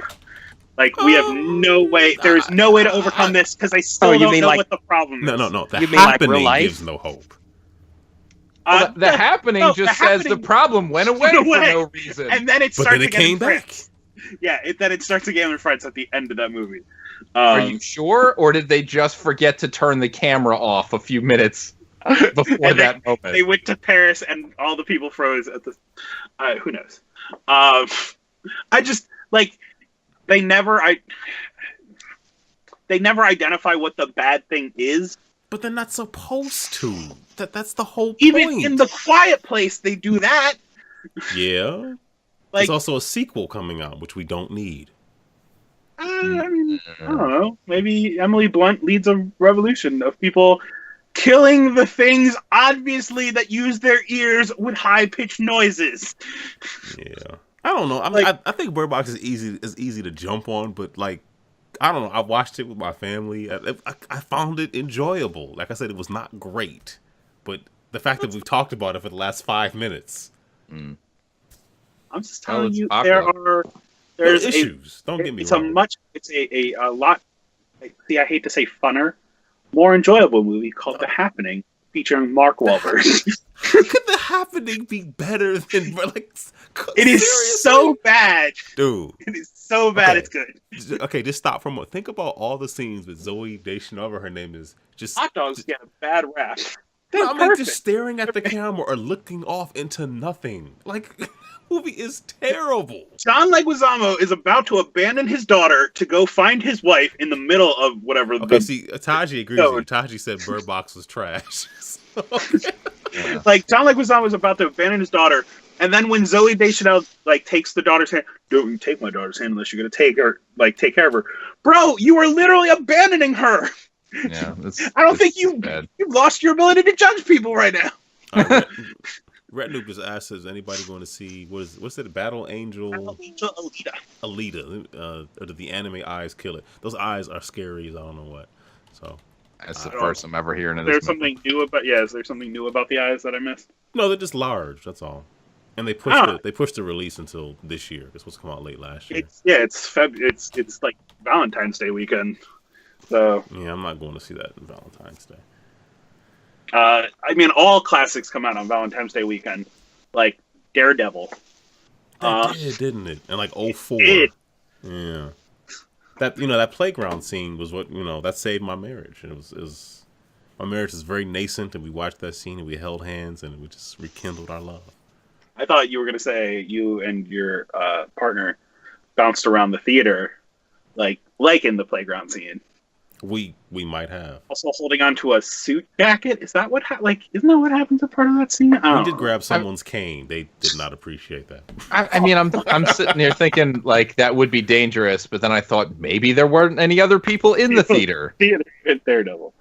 Like, we have no way. There's no way to overcome this because I still don't know what the problem is. No. The Happening gives no hope. The Happening says the problem went away for no reason. And then it starts again came back. Yeah, then it starts again in France at the end of that movie. Are you sure? Or did they just forget to turn the camera off a few minutes before that moment? They went to Paris and all the people froze at the... who knows? I just, They never identify what the bad thing is. But they're not supposed to. That's the whole point. Even in The Quiet Place, they do that. Yeah. There's also a sequel coming out, which we don't need. I don't know. Maybe Emily Blunt leads a revolution of people killing the things, obviously, that use their ears with high-pitched noises. Yeah. I don't know. I think Bird Box is easy to jump on, but I don't know. I watched it with my family. I found it enjoyable. Like I said, it was not great, but the fact that we've talked about it for the last 5 minutes. I'm just telling you, there's issues. Don't get me wrong. It's a lot. See, I hate to say funner, more enjoyable movie called The Happening, featuring Mark Wahlberg. How could The Happening be better than It is so bad, dude. It is so bad. It's good. Okay, just stop for a moment. Think about all the scenes with Zoe Deschanel, whatever her name is. Just hot dogs get a bad rap. Just staring at the camera or looking off into nothing. movie is terrible. John Leguizamo is about to abandon his daughter to go find his wife in the middle of whatever. Okay, see, Taji agrees with you. Taji said Bird Box was trash. Yeah. Like, John Leguizamo is about to abandon his daughter, and then when Zoe Deschanel like takes the daughter's hand, don't take my daughter's hand unless you're gonna take care of her. Bro, you are literally abandoning her. Yeah, I don't think you've lost your ability to judge people right now. Red Noob just asked, is anybody going to see what's it? Battle Angel Alita. Or did the anime eyes kill it? Those eyes are scary as I don't know what. So that's the first I'm ever hearing of this. Is there something new about the eyes that I missed? No, they're just large. That's all. And they pushed the release until this year. This was come out late last year. It's like Valentine's Day weekend. So yeah, I'm not going to see that on Valentine's Day. I mean, all classics come out on Valentine's Day weekend, like Daredevil. That didn't it? And like 04. Yeah. That playground scene was what, that saved my marriage. It was my marriage is very nascent, and we watched that scene and we held hands and we just rekindled our love. I thought you were going to say you and your partner bounced around the theater, like in the playground scene. We might have. Also holding onto a suit jacket. Is that what isn't that what happens as part of that scene? We did grab someone's cane. They did not appreciate that. I mean, I'm sitting here thinking like that would be dangerous, but then I thought maybe there weren't any other people in the theater. Daredevil.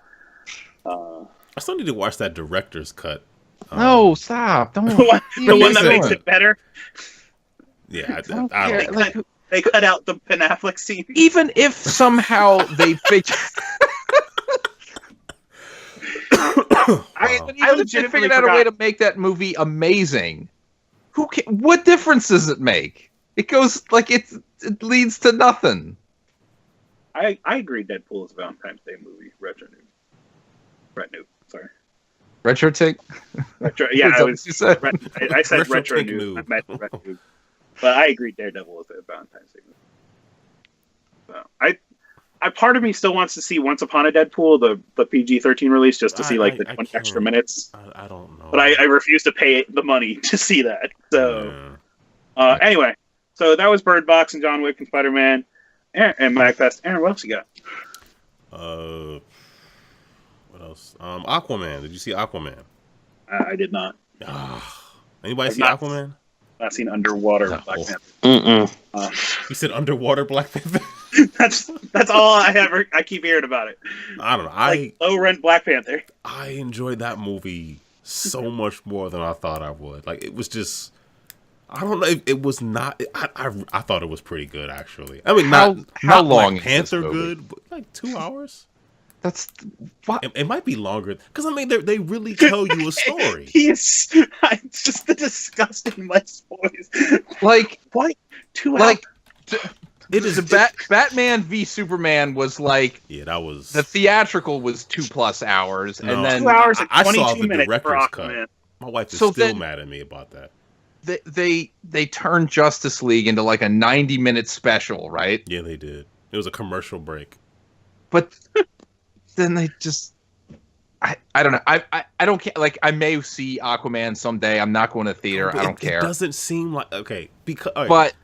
I still need to watch that director's cut. No, stop! Don't. The one that makes it better. Yeah, I don't care. They cut out the Ben Affleck scene. Even if somehow they figured, I legitimately figured out a way to make that movie amazing. What difference does it make? It goes like it leads to nothing. I agree. Deadpool is a Valentine's Day movie. Retro noob. Sorry. Retro tick. Retro. Yeah, I said retro noob. I meant retro noob. But I agree, Daredevil is a Valentine's Day movie. So I part of me still wants to see Once Upon a Deadpool, the PG-13 release, just to see like the 20 extra minutes. I don't know. But I refuse to pay the money to see that. So anyway, so that was Bird Box and John Wick and Spiderman and Magfest. Aaron, what else you got? What else? Aquaman. Did you see Aquaman? I did not. Anybody see Aquaman? Not seen Underwater Black Panther. You said Underwater Black Panther? That's all I keep hearing about it. I don't know. Low rent Black Panther. I enjoyed that movie so much more than I thought I would. Like, it was just, I don't know. It was not. I thought it was pretty good, actually. I mean, how not long Black Panther good, but like 2 hours. That's what it might be longer because I mean they really tell you a story. It's just the disgusting Let's Boys. Like what? 2 hours. Like it is Batman v Superman was like that was the theatrical was 2+ hours and then 2 hours and 22 I saw the minutes director's for cut. Aquaman. My wife is still mad at me about that. They turned Justice League into like a 90-minute special, right? Yeah, they did. It was a commercial break. But then they just I don't know. I don't care. Like, I may see Aquaman someday. I'm not going to theater. I don't care. It doesn't seem like because but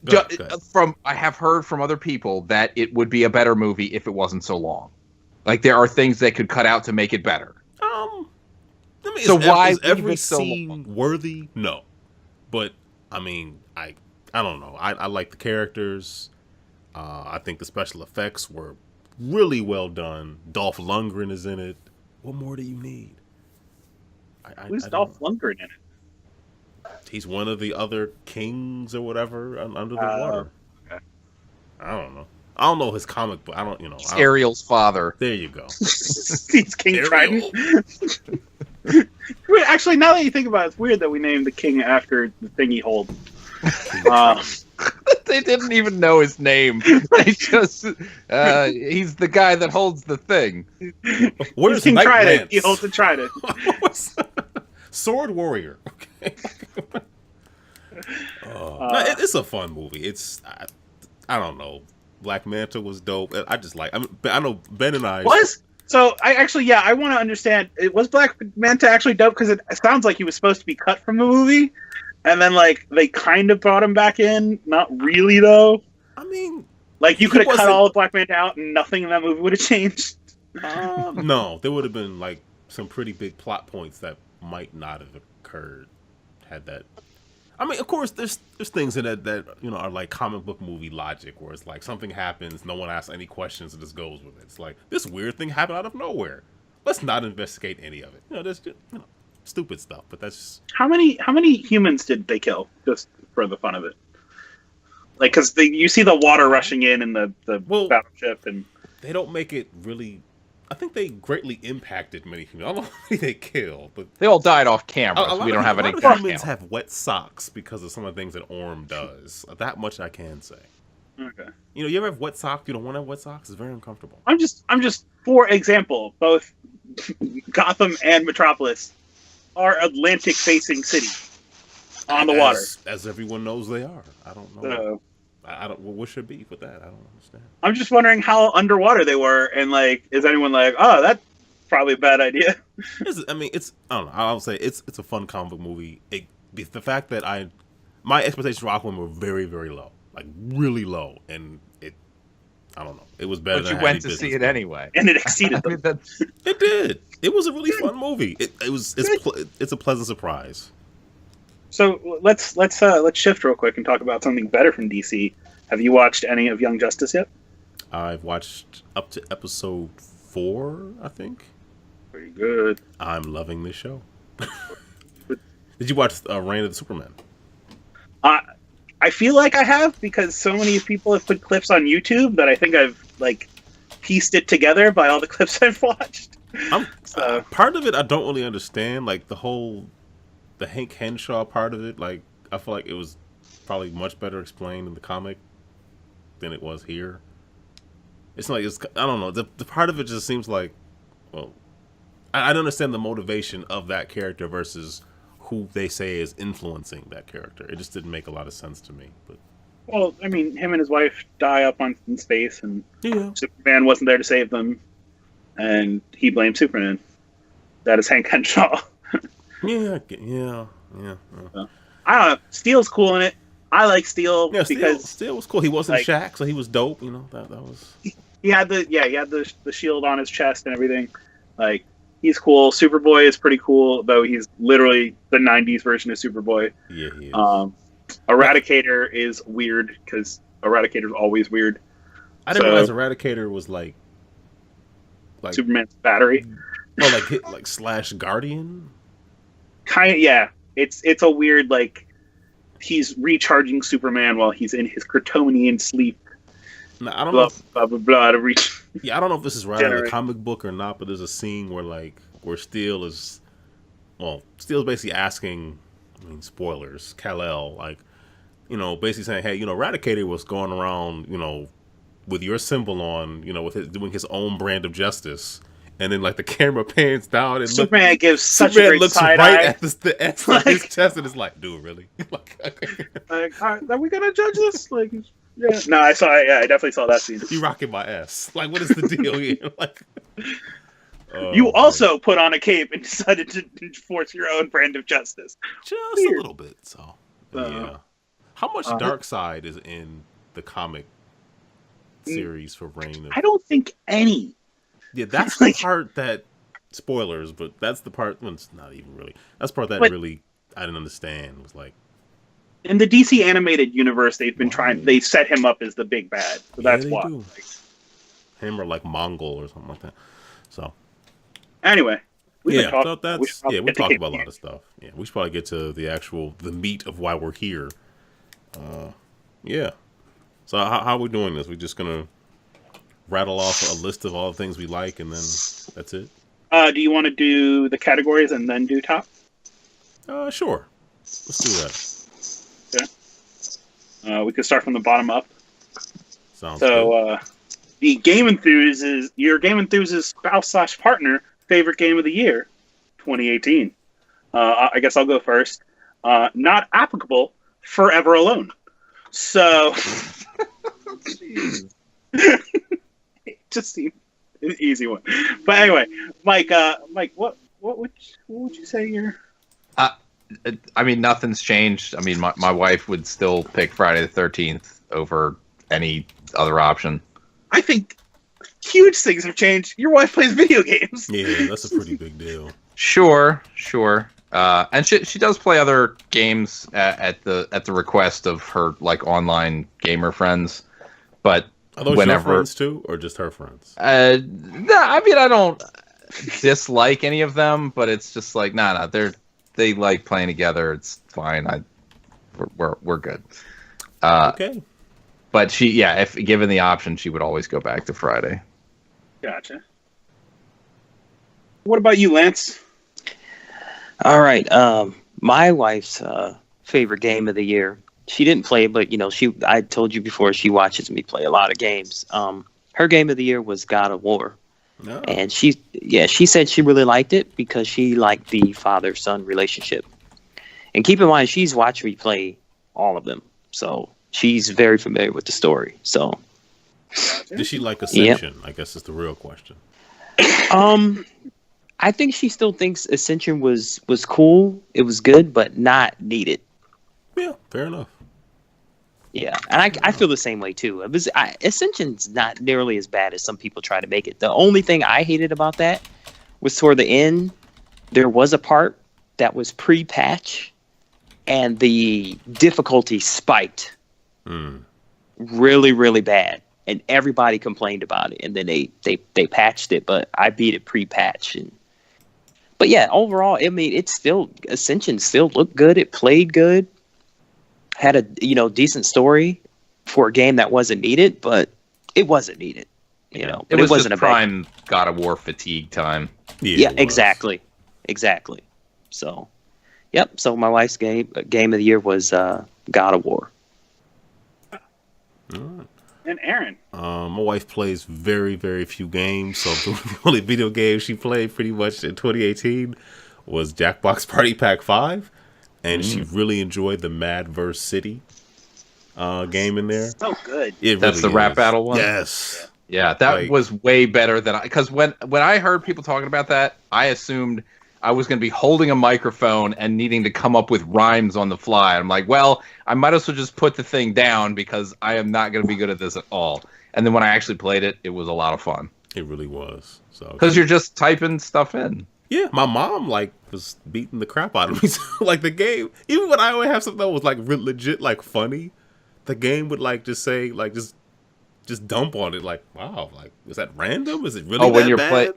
go ahead. I have heard from other people that it would be a better movie if it wasn't so long. Like, there are things they could cut out to make it better. I mean, so why is every scene worthy? No, but I mean, I don't know. I like the characters. I think the special effects were really well done. Dolph Lundgren is in it. What more do you need? Who's Dolph Lundgren in it? He's one of the other kings or whatever under the water. Okay. I don't know. I don't know his comic book. I don't. He's Ariel's father. There you go. He's King Trident. Actually, now that you think about it, it's weird that we named the king after the thing he holds. They didn't even know his name. They just he's the guy that holds the thing. Where's King Knight Trident? Lance? He holds the trident. Sword Warrior. Okay. It's a fun movie. It's I don't know. Black Manta was dope. I just like. I know Ben and I was. So I want to understand. Was Black Manta actually dope? Because it sounds like he was supposed to be cut from the movie, and then like they kind of brought him back in, not really though. I mean, like you could have cut wasn't- all of Black Manta out, and nothing in that movie would have changed. No, there would have been like some pretty big plot points that might not have occurred had that. I mean, of course, there's things in it that you know are like comic book movie logic, where it's like something happens, no one asks any questions, and just goes with it. It's like this weird thing happened out of nowhere. Let's not investigate any of it. You know, there's just, stupid stuff, but that's just... How many humans did they kill just for the fun of it? Like, because you see the water rushing in the battleship, and they don't make it really. I think they greatly impacted many humans. I don't know how many they killed, but They all died off camera, so we don't have any A lot of death humans count. have wet socks because of some of the things that Orm does. That much I can say. okay. You know, you ever have wet socks? You don't want to have wet socks? It's very uncomfortable. I'm just for example, both Gotham and Metropolis are Atlantic-facing cities on the water. As everyone knows they are. I don't know. So I don't. What should be with that? I don't understand. I'm just wondering how underwater they were, and like, is anyone like, oh, that's probably a bad idea? I mean, it's. I don't know. I'll say it's a fun comic book movie. The fact that my expectations for Aquaman were very, very low, like really low, and I don't know. It was better. But than you went to see it anyway. And it exceeded I mean, them. It did. It was a really fun movie. It's a pleasant surprise. So let's shift real quick and talk about something better from DC. Have you watched any of Young Justice yet? I've watched up to episode 4, I think. Pretty good. I'm loving this show. Did you watch Reign of the Superman? I feel like I have, because so many people have put clips on YouTube that I think I've like pieced it together by all the clips I've watched. Part of it I don't really understand, like the Hank Henshaw part of it. Like I feel like it was probably much better explained in the comic than it was here. It's like I don't know. The part of it just seems like, well, I don't understand the motivation of that character versus who they say is influencing that character. It just didn't make a lot of sense to me. But Well, I mean, him and his wife die up in space, and Superman wasn't there to save them, and he blamed Superman. That is Hank Henshaw. Yeah. I don't know. Steel's cool in it. I like Steel because Steel was cool. He wasn't like, Shaq, so he was dope. You know that was. He had the shield on his chest and everything. Like, he's cool. Superboy is pretty cool, though he's literally the '90s version of Superboy. Yeah, he is. Eradicator is weird because Eradicator's always weird. I didn't realize Eradicator was like Superman's battery. Oh, like Slash Guardian. Kind of, yeah. It's a weird, like, he's recharging Superman while he's in his Kryptonian sleep. No, I don't know. Blah blah blah. To reach. Yeah, I don't know if this is right in the comic book or not, but there's a scene where Steel is basically asking, I mean, spoilers, Kal-El, like, you know, basically saying, hey, you know, Eradicator was going around, you know, with your symbol on, you know, doing his own brand of justice. And then, like, the camera pans down and Superman gives such a great looks side right eye. at the S on his chest and is like, dude, really? Like, are we gonna judge this? Like, yeah. No, I definitely saw that scene. You rocking my S? Like, what is the deal here? Like, you also put on a cape and decided to force your own brand of justice. Just Weird. a little bit. So, yeah. How much Darkseid is in the comic series for Reign? I don't think any. Yeah, that's the part that spoilers, but that's the part. Well, it's not even really. That's the part that really I didn't understand. Was like in the DC animated universe, they've been trying. They set him up as the big bad, so that's why. Like, him or like Mongol or something like that. So anyway, we talked about a lot of stuff. Yeah, we should probably get to the meat of why we're here. Yeah. So how are we doing this? We're just gonna rattle off a list of all the things we like, and then that's it? Do you want to do the categories and then do top? Sure. Let's do that. Okay. We could start from the bottom up. Sounds good. The GameEnthus is your GameEnthus' spouse/partner favorite game of the year, 2018. I guess I'll go first. Not applicable, Forever Alone. So... just seemed an easy one, but anyway, Mike, what would you say here? I mean, nothing's changed. I mean, my wife would still pick Friday the 13th over any other option. I think huge things have changed. Your wife plays video games. Yeah, that's a pretty big deal. Sure. And she does play other games at the request of her like online gamer friends, but are those your friends too, or just her friends? No, I mean I don't dislike any of them, but it's just like nah, they like playing together. It's fine. We're good. Okay. But if given the option, she would always go back to Friday. Gotcha. What about you, Lance? All right. My wife's favorite game of the year. She didn't play, but I told you before she watches me play a lot of games. Her game of the year was God of War, and she said she really liked it because she liked the father-son relationship. And keep in mind, she's watched me play all of them, so she's very familiar with the story. So, did she like Ascension? Yep. I guess is the real question. I think she still thinks Ascension was cool. It was good, but not needed. Yeah, fair enough. Yeah, and I feel the same way too. Ascension's not nearly as bad as some people try to make it. The only thing I hated about that was toward the end, there was a part that was pre-patch, and the difficulty spiked really, really bad, and everybody complained about it. And then they patched it, but I beat it pre-patch. But yeah, overall, I mean, Ascension still looked good. It played good. Had a decent story for a game that wasn't needed, but it wasn't needed. It wasn't just prime God of War fatigue time. Yeah, exactly. So, yep. So my wife's game of the year was God of War. All right. And Aaron. My wife plays very, very few games, so the only video game she played pretty much in 2018 was Jackbox Party Pack 5, and she really enjoyed the Madverse City game in there. So good. That's the rap battle one? Yes. Yeah, that was way better than because when I heard people talking about that, I assumed I was going to be holding a microphone and needing to come up with rhymes on the fly. I'm like, well, I might as well just put the thing down because I am not going to be good at this at all. And then when I actually played it, it was a lot of fun. It really was. So because you're just typing stuff in. Yeah, my mom was beating the crap out of me. Like the game, even when I would have something that was like legit funny, the game would just say just dump on it. Like, wow, is that random? Is it really? Oh, when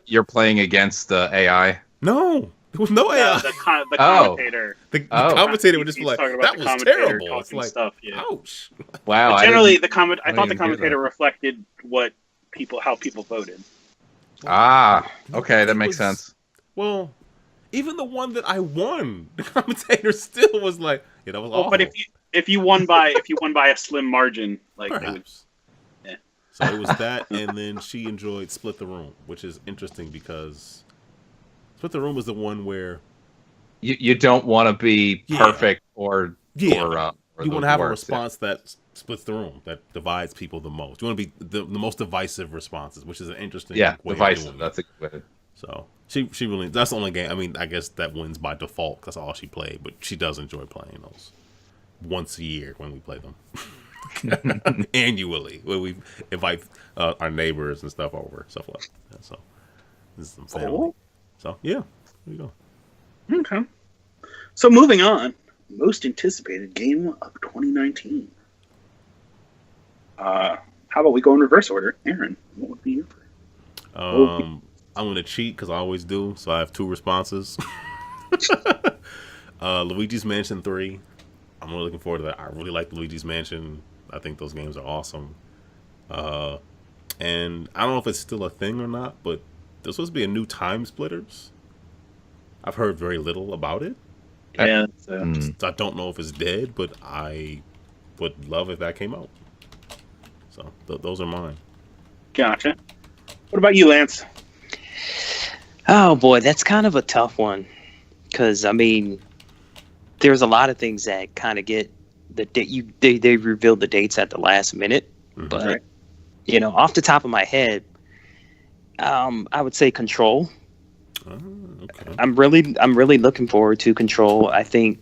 you're playing against the AI. No, there was no AI. The commentator. The commentator would just be like, "That was terrible." It's like, stuff, yeah. Ouch. Wow. But generally, I thought the commentator reflected how people voted. Ah, okay, that makes sense. Well, even the one that I won, the commentator still was like, "Yeah, that was awful." But if you won by a slim margin, perhaps. Yeah. So it was that, and then she enjoyed Split the Room, which is interesting because Split the Room was the one where you don't want to be perfect or you want to have a response that splits the room, that divides people the most. You want to be the most divisive responses, which is an interesting way divisive. Of doing that's it. a good. So she really, that's the only game. I mean, I guess that wins by default. That's all she played, but she does enjoy playing those once a year when we play them. Annually, when we invite our neighbors and stuff over, stuff like that. So this is some family. So yeah, there you go. Okay. So moving on, most anticipated game of 2019. How about we go in reverse order? Aaron, what would be your first? I'm going to cheat because I always do, so I have two responses. Luigi's Mansion 3. I'm really looking forward to that. I really like Luigi's Mansion. I think those games are awesome. And I don't know if it's still a thing or not, but there's supposed to be a new Time Splitters. I've heard very little about it. Yeah. I don't know if it's dead, but I would love if that came out. So those are mine. Gotcha. What about you, Lance? Oh boy, that's kind of a tough one because I mean, there's a lot of things that kind of get the date. They reveal the dates at the last minute, but off the top of my head, I would say Control. Oh, okay. I'm really looking forward to Control. I think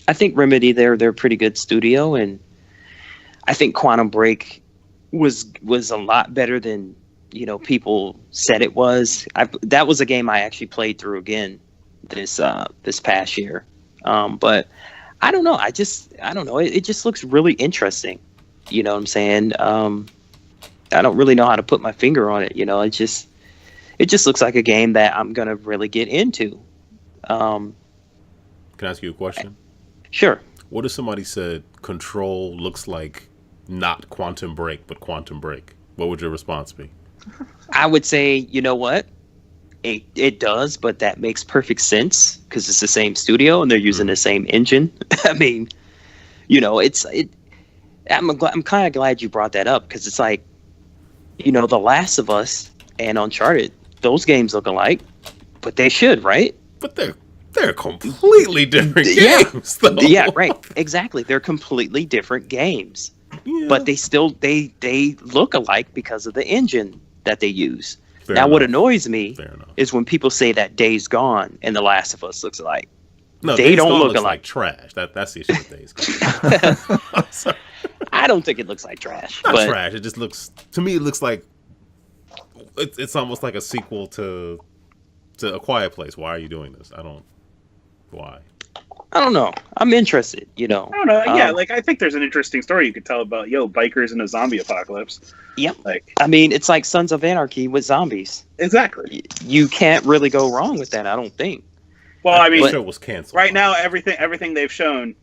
I think Remedy, they're a pretty good studio, and I think Quantum Break was a lot better than people said it was. That was a game I actually played through again this past year, but I don't know. I don't know. It just looks really interesting. You know what I'm saying? I don't really know how to put my finger on it. It just looks like a game that I'm gonna really get into. Can I ask you a question? Sure. What if somebody said Control looks like not Quantum Break, but Quantum Break? What would your response be? I would say, you know what? It does, but that makes perfect sense because it's the same studio and they're using the same engine. I mean, I'm kind of glad you brought that up because it's like, The Last of Us and Uncharted, those games look alike, but they should, right? But they're completely different games, though. Yeah, right. Exactly. They're completely different games. Yeah. But they still they look alike because of the engine that they use. Fair enough. What annoys me is when people say that Days Gone and The Last of Us looks alike. No, they don't look alike. Like trash. That's the issue with Days Gone. I don't think it looks like trash. Not trash. It just looks, to me, it looks like it's almost like a sequel to A Quiet Place. Why are you doing this? Why? I don't know. I'm interested, I don't know. Yeah, I think there's an interesting story you could tell about, bikers in a zombie apocalypse. Yep. It's like Sons of Anarchy with zombies. Exactly. You can't really go wrong with that, I don't think. Well, the show was canceled. Right now, everything they've shown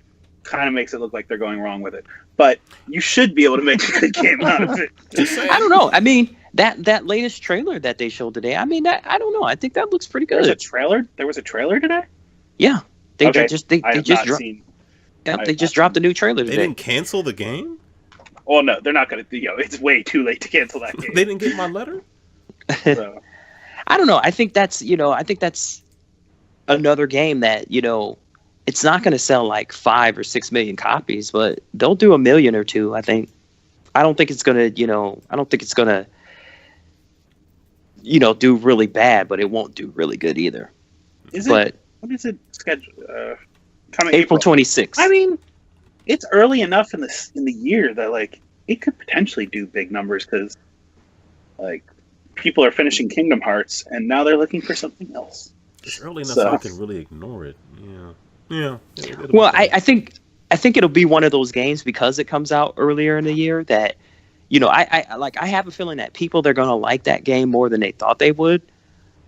kind of makes it look like they're going wrong with it. But you should be able to make a good game out of it. I don't know. I mean, that latest trailer that they showed today, I don't know. I think that looks pretty good. There was a trailer today? Yeah. They just dropped a new trailer today. They didn't cancel the game? Well, no, they're not going to. It's way too late to cancel that game. They didn't get my letter? So. I don't know. I think that's another game that, it's not going to sell like 5 or 6 million copies, but they'll do 1 million or 2, I think. I don't think it's going to, do really bad, but it won't do really good either. What is it scheduled? Coming April 26th. I mean, it's early enough in the year that it could potentially do big numbers because people are finishing Kingdom Hearts and now they're looking for something else. It's early enough so I can really ignore it. Yeah. Well, I think it'll be one of those games because it comes out earlier in the year that I have a feeling that they're going to like that game more than they thought they would,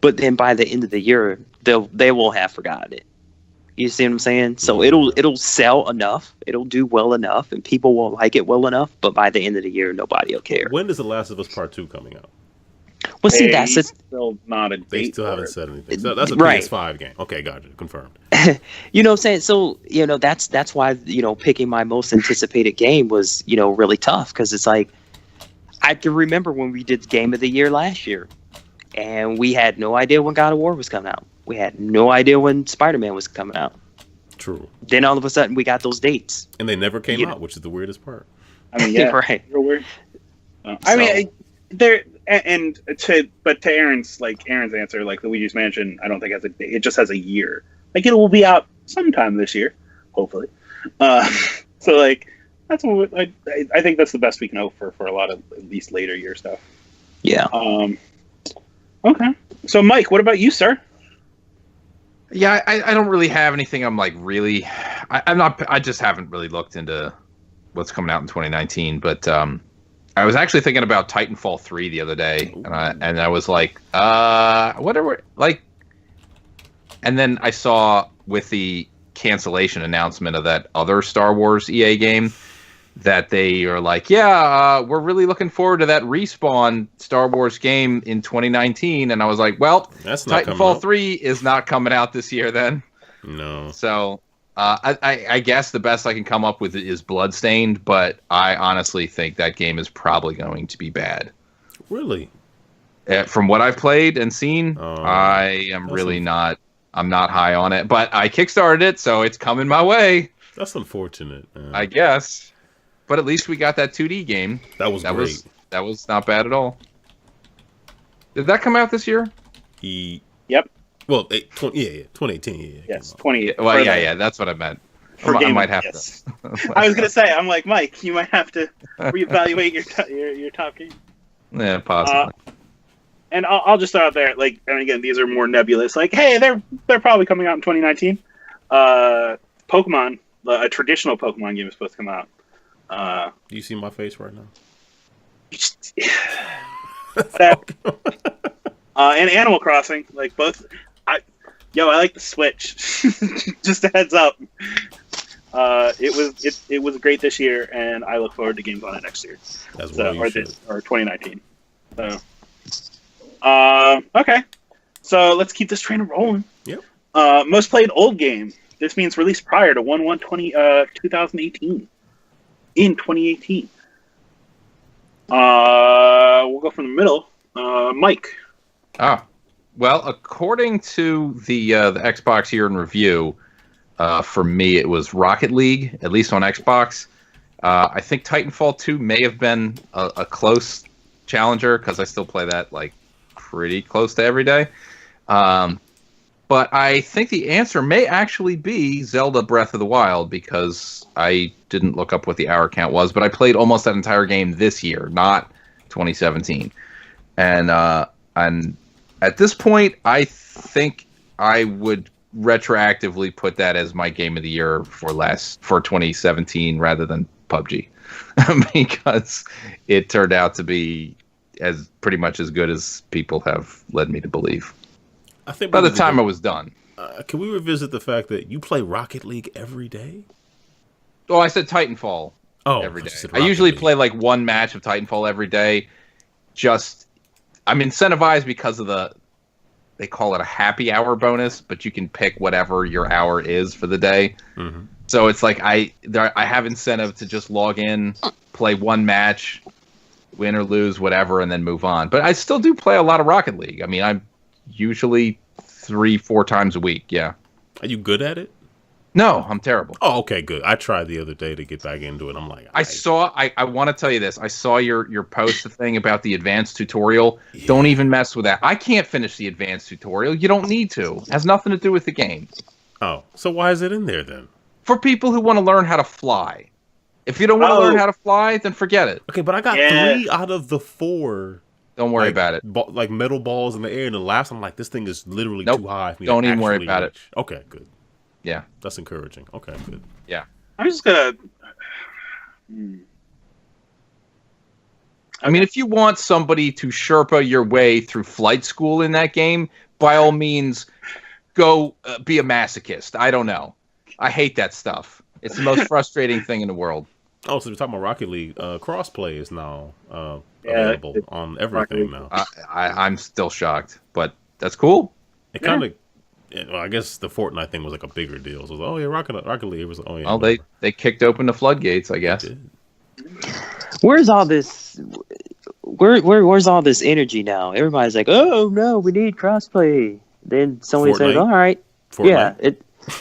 but then by the end of the year they will have forgotten it. You see what I'm saying? So it'll sell enough, it'll do well enough, and people will like it well enough. But by the end of the year, nobody will care. When is The Last of Us Part 2 coming out? Well, see, that's still not a date. They still haven't said anything. So that's a PS5 game. Okay, gotcha. Confirmed. You know what I'm saying? So that's why picking my most anticipated game was really tough because it's like I can remember when we did Game of the Year last year, and we had no idea when God of War was coming out. We had no idea when Spiderman was coming out. True. Then all of a sudden we got those dates, and they never came out, which is the weirdest part. I mean, yeah, right. Real weird. I mean, there and to Aaron's answer, like Luigi's Mansion, I don't think has a date. It just has a year. It will be out sometime this year, hopefully. So that's what I think that's the best we can hope for a lot of at least later year stuff. Yeah. Okay. So Mike, what about you, sir? Yeah, I don't really have anything. I'm really, I just haven't really looked into what's coming out in 2019. But I was actually thinking about Titanfall 3 the other day, and I was like, what are we and then I saw with the cancellation announcement of that other Star Wars EA game that they are like, we're really looking forward to that Respawn Star Wars game in 2019. And I was like, well, that's not Titanfall 3 is not coming out this year then. No. So I guess the best I can come up with is Bloodstained, but I honestly think that game is probably going to be bad. Really? From what I've played and seen, I am really not. I'm not high on it, but I kickstarted it, so it's coming my way. That's unfortunate, man. I guess. But at least we got that 2D game. That was great. That was not bad at all. Did that come out this year? Yep. Well, 2018. Yeah. Yes, 20. Well, yeah, that's what I meant. For I might have yes. to. I was gonna say, I'm like Mike. You might have to reevaluate your top game. Yeah, possibly. And I'll just throw out there, like, and again, these are more nebulous. Like, hey, they're probably coming out in 2019. Pokemon, a traditional Pokemon game is supposed to come out. Do you see my face right now? And Animal Crossing, like both. I like the Switch. Just a heads up. It was great this year, and I look forward to games on it next year. As well, or 2019. So, okay. So let's keep this train rolling. Yep. Most played old game. This means released prior to 1/1/2018. In 2018. We'll go from the middle. Mike. Well, according to the Xbox Year in Review, for me it was Rocket League, at least on Xbox. I think Titanfall 2 may have been a close challenger because I still play that like pretty close to every day. But I think the answer may actually be Zelda Breath of the Wild because I didn't look up what the hour count was, but I played almost that entire game this year, not 2017. And at this point, I think I would retroactively put that as my game of the year for 2017 rather than PUBG because it turned out to be as pretty much as good as people have led me to believe. I think by the time I was done. Can we revisit the fact that you play Rocket League every day? Oh, I said Titanfall every day. I usually play like one match of Titanfall every day. I'm incentivized because of they call it a happy hour bonus, but you can pick whatever your hour is for the day. Mm-hmm. So it's like I have incentive to just log in, play one match, win or lose, whatever, and then move on. But I still do play a lot of Rocket League. I mean, I'm usually 3-4 times a week. Yeah. Are you good at it? No, I'm terrible. Oh, okay, good. I tried the other day to get back into it. I'm like, I want to tell you this. I saw your post thing about the advanced tutorial. Yeah. Don't even mess with that. I can't finish the advanced tutorial. You don't need to. It has nothing to do with the game. Oh, so why is it in there then? For people who want to learn how to fly. If you don't want to learn how to fly, then forget it. Okay, but I got 3 out of the 4. Don't worry about it. Like metal balls in the air, and the last I'm like, this thing is literally too high for me. Don't even worry about it. Okay, good. Yeah, that's encouraging. Okay, good. Yeah, I'm just gonna. I mean, if you want somebody to Sherpa your way through flight school in that game, by all means, go be a masochist. I don't know. I hate that stuff. It's the most frustrating thing in the world. Oh, so we're talking about Rocket League. Crossplay is now available on everything now. I'm still shocked, but that's cool. It kind of. Well, I guess the Fortnite thing was like a bigger deal. So it was, Rocket League was Well, they kicked open the floodgates, I guess. Where's all this? Where's all this energy now? Everybody's like, "Oh no, we need crossplay." Then somebody says, "All right, Fortnite. yeah."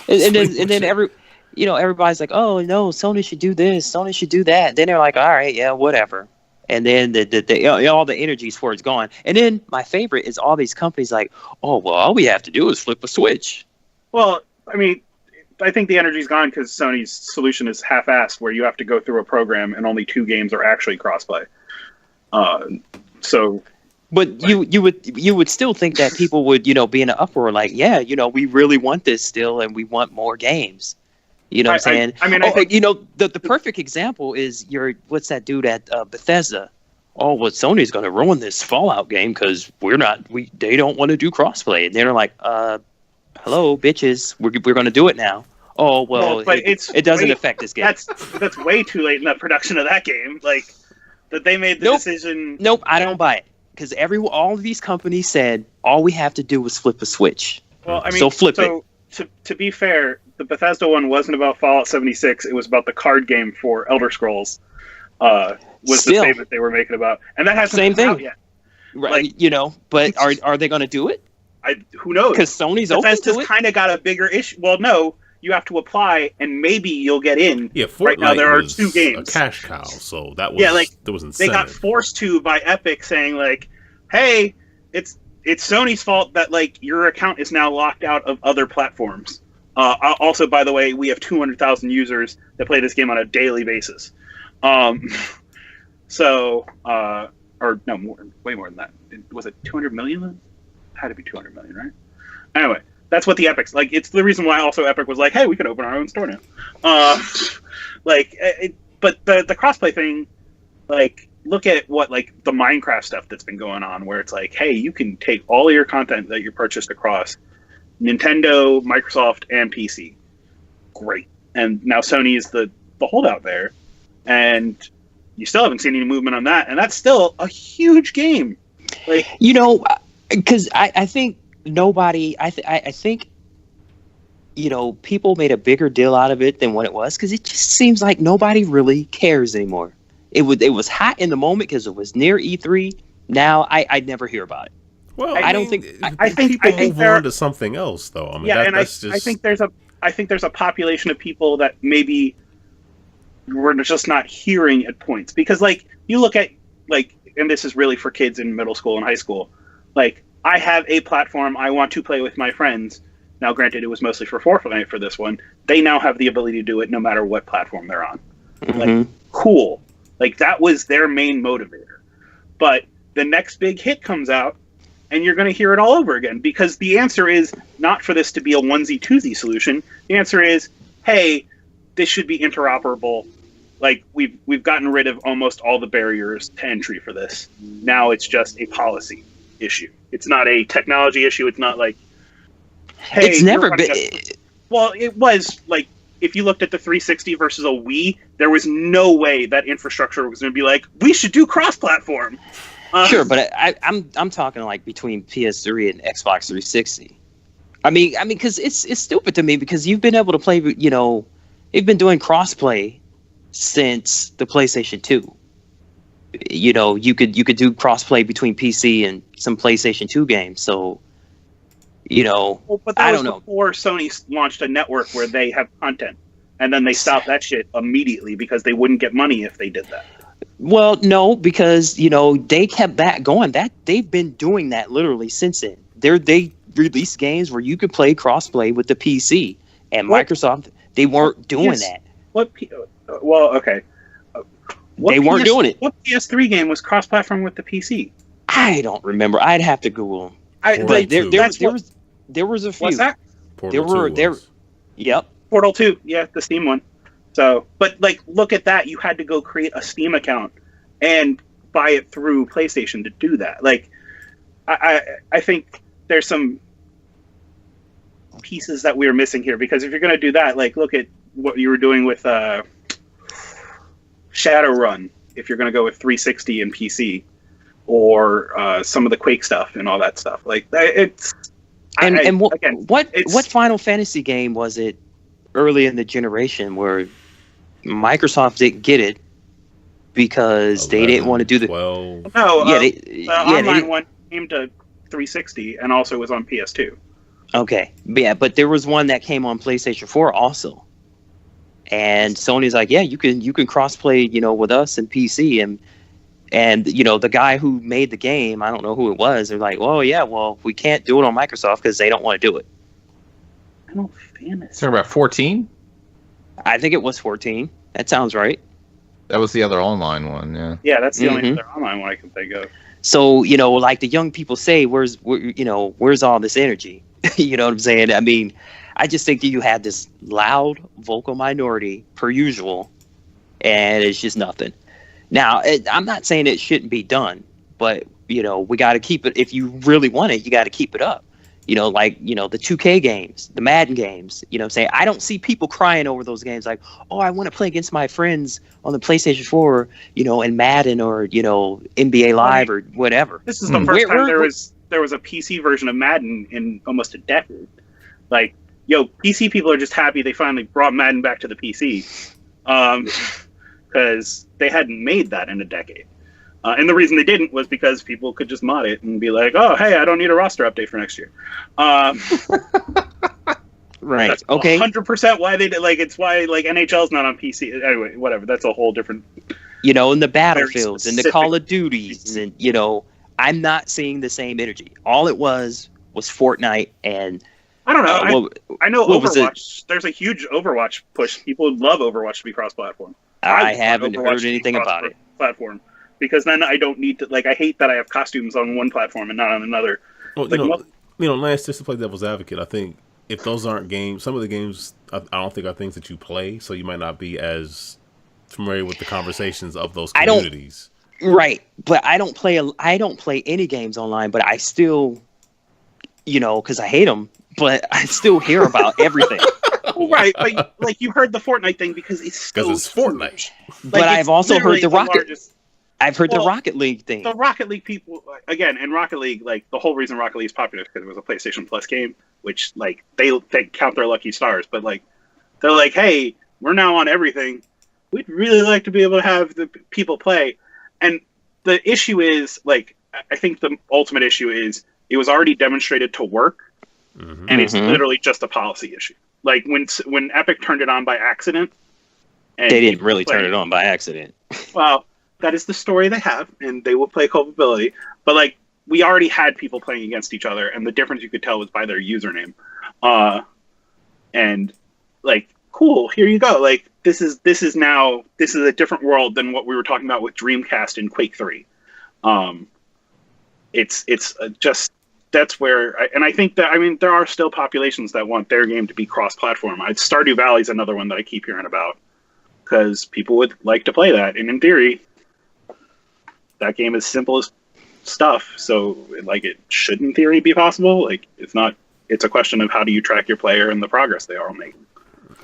And then everybody's like, "Oh no, Sony should do this. Sony should do that." Then they're like, "All right, yeah, whatever." And then all the energy's for it's gone. And then my favorite is all these companies like, oh, well, all we have to do is flip a switch. Well, I mean, I think the energy's gone because Sony's solution is half-assed, where you have to go through a program and only 2 games are actually crossplay. But you would still think that people would, be in an uproar like, yeah, we really want this still and we want more games. You know what I'm saying? I think the perfect example is what's that dude at Bethesda? Oh, well, Sony's going to ruin this Fallout game because they don't want to do crossplay. And they're like, hello, bitches, we're going to do it now. Oh, well, but it doesn't affect this game. That's way too late in the production of that game. Like, that they made the decision. Nope, I don't buy it. Because all of these companies said, all we have to do is flip a switch. Well, I mean, so flip it. To be fair, the Bethesda one wasn't about Fallout 76. It was about the card game for Elder Scrolls. Was the statement they were making about, and that hasn't come out yet. Right? But are they going to do it? Who knows? Because Sony's Bethesda's open to it. Kind of got a bigger issue. Well, no, you have to apply, and maybe you'll get in. Yeah, Fortnite right now there are 2 games. A cash cow, so that was there was incentive. They got forced to by Epic saying like, "Hey, it's Sony's fault that like your account is now locked out of other platforms." Also, by the way, we have 200,000 users that play this game on a daily basis. Or no, way more than that. Was it 200 million? It had to be 200 million, right? Anyway, that's what the Epic's like. It's the reason why also Epic was like, hey, we could open our own store now. But the crossplay thing, like, look at what, like, the Minecraft stuff that's been going on, where it's like, hey, you can take all of your content that you purchased across Nintendo, Microsoft, and PC. Great. And now Sony is the holdout there. And you still haven't seen any movement on that. And that's still a huge game. Like, you know, because I think nobody, I think, you know, people made a bigger deal out of it than what it was, because it just seems like nobody really cares anymore. It was hot in the moment because it was near E3. Now I never hear about it. Well, I don't think people move on to something else, though. I mean, yeah, I think there's a population of people that maybe we're just not hearing at points, because, like, you look at, like, and this is really for kids in middle school and high school, like, I have a platform I want to play with my friends. Now, granted, it was mostly for Fortnite for this one. They now have the ability to do it no matter what platform they're on. Mm-hmm. Like, cool. Like, that was their main motivator. But the next big hit comes out, and you're going to hear it all over again, because the answer is not for this to be a onesie-twosie solution. The answer is, hey, this should be interoperable. Like, we've gotten rid of almost all the barriers to entry for this. Now it's just a policy issue. It's not a technology issue. It's not like, hey, it's never been. Well, it was like, if you looked at the 360 versus a Wii, there was no way that infrastructure was going to be like, we should do cross-platform. Sure, but I'm talking like between PS3 and Xbox 360. I mean, because it's stupid to me, because you've been able to play, you know, you've been doing crossplay since the PlayStation 2. You know, you could do crossplay between PC and some PlayStation 2 games. So, you know, well, but that was before Sony launched a network where they have content, and then they stopped that shit immediately because they wouldn't get money if they did that. Well, no, because, you know, they kept that going. That they've been doing that literally since then. They released games where you could play crossplay with the PC, and Microsoft, they weren't doing that. Well, okay. They weren't doing it. What PS3 game was cross-platform with the PC? I don't remember. I'd have to Google. There was a few. What's that? Yep. Portal 2, yeah, the Steam one. So, but, like, look at that. You had to go create a Steam account and buy it through PlayStation to do that. Like, I think there's some pieces that we're missing here, because if you're going to do that, like, look at what you were doing with Shadowrun, if you're going to go with 360 and PC, or some of the Quake stuff and all that stuff. Like, it's... What Final Fantasy game was it early in the generation where Microsoft didn't get it because 11, they didn't want to do the 12. No, the online one came to 360 and also was on PS2. Okay, yeah, but there was one that came on PlayStation 4 also, and Sony's like, yeah, you can crossplay, you know, with us and PC, and you know, the guy who made the game, I don't know who it was, they're like, oh yeah, well, we can't do it on Microsoft because they don't want to do it. Final Fantasy. Talking about 14? I think it was 14. That sounds right. That was the other online one, yeah. Yeah, that's the only other online one I can think of. So, you know, like the young people say, where's all this energy? You know what I'm saying? I mean, I just think that you had this loud vocal minority per usual, and it's just nothing. Now, I'm not saying it shouldn't be done, but, you know, we got to keep it. If you really want it, you got to keep it up. You know, like, you know, the 2K games, the Madden games, you know what I'm saying? I don't see people crying over those games like, oh, I want to play against my friends on the PlayStation 4, you know, in Madden or, you know, NBA Live or whatever. This is the first time there was a PC version of Madden in almost a decade. Like, yo, PC people are just happy they finally brought Madden back to the PC. Because they hadn't made that in a decade. And the reason they didn't was because people could just mod it and be like, oh, hey, I don't need a roster update for next year. Right. That's okay. 100% why they did. Like, it's why, like, NHL's not on PC. Anyway, whatever. That's a whole different... You know, in the Battlefields and the Call of Duties, and, you know, I'm not seeing the same energy. All it was Fortnite, and I don't know. I know what was Overwatch. There's a huge Overwatch push. People would love Overwatch to be cross-platform. I haven't heard anything about it. Platform, because then I don't need to. Like, I hate that I have costumes on one platform and not on another. Well, like, Lance, just to play devil's advocate, I think if those aren't games, some of the games I don't think are things that you play, so you might not be as familiar with the conversations of those communities. Right, but I don't play any games online, but I still, because I hate them, but I still hear about everything. Right, but like you heard the Fortnite thing because it's Fortnite. But I've also heard the Rocket League thing. The Rocket League people, again, in Rocket League, like the whole reason Rocket League is popular is because it was a PlayStation Plus game, which like they count their lucky stars, but like they're like, hey, we're now on everything. We'd really like to be able to have the people play. And the issue is, like, I think the ultimate issue is it was already demonstrated to work, and it's literally just a policy issue. Like, when Epic turned it on by accident... And they didn't really turn it on by accident. Well, that is the story they have, and they will play culpability. But, like, we already had people playing against each other, and the difference you could tell was by their username. And, like, cool, here you go. Like, this is a different world than what we were talking about with Dreamcast and Quake 3. It's just that's where I think that there are still populations that want their game to be cross-platform. Stardew Valley is another one that I keep hearing about because people would like to play that, and in theory, that game is simple as stuff. So like it should in theory be possible. Like it's not. It's a question of how do you track your player and the progress they are making.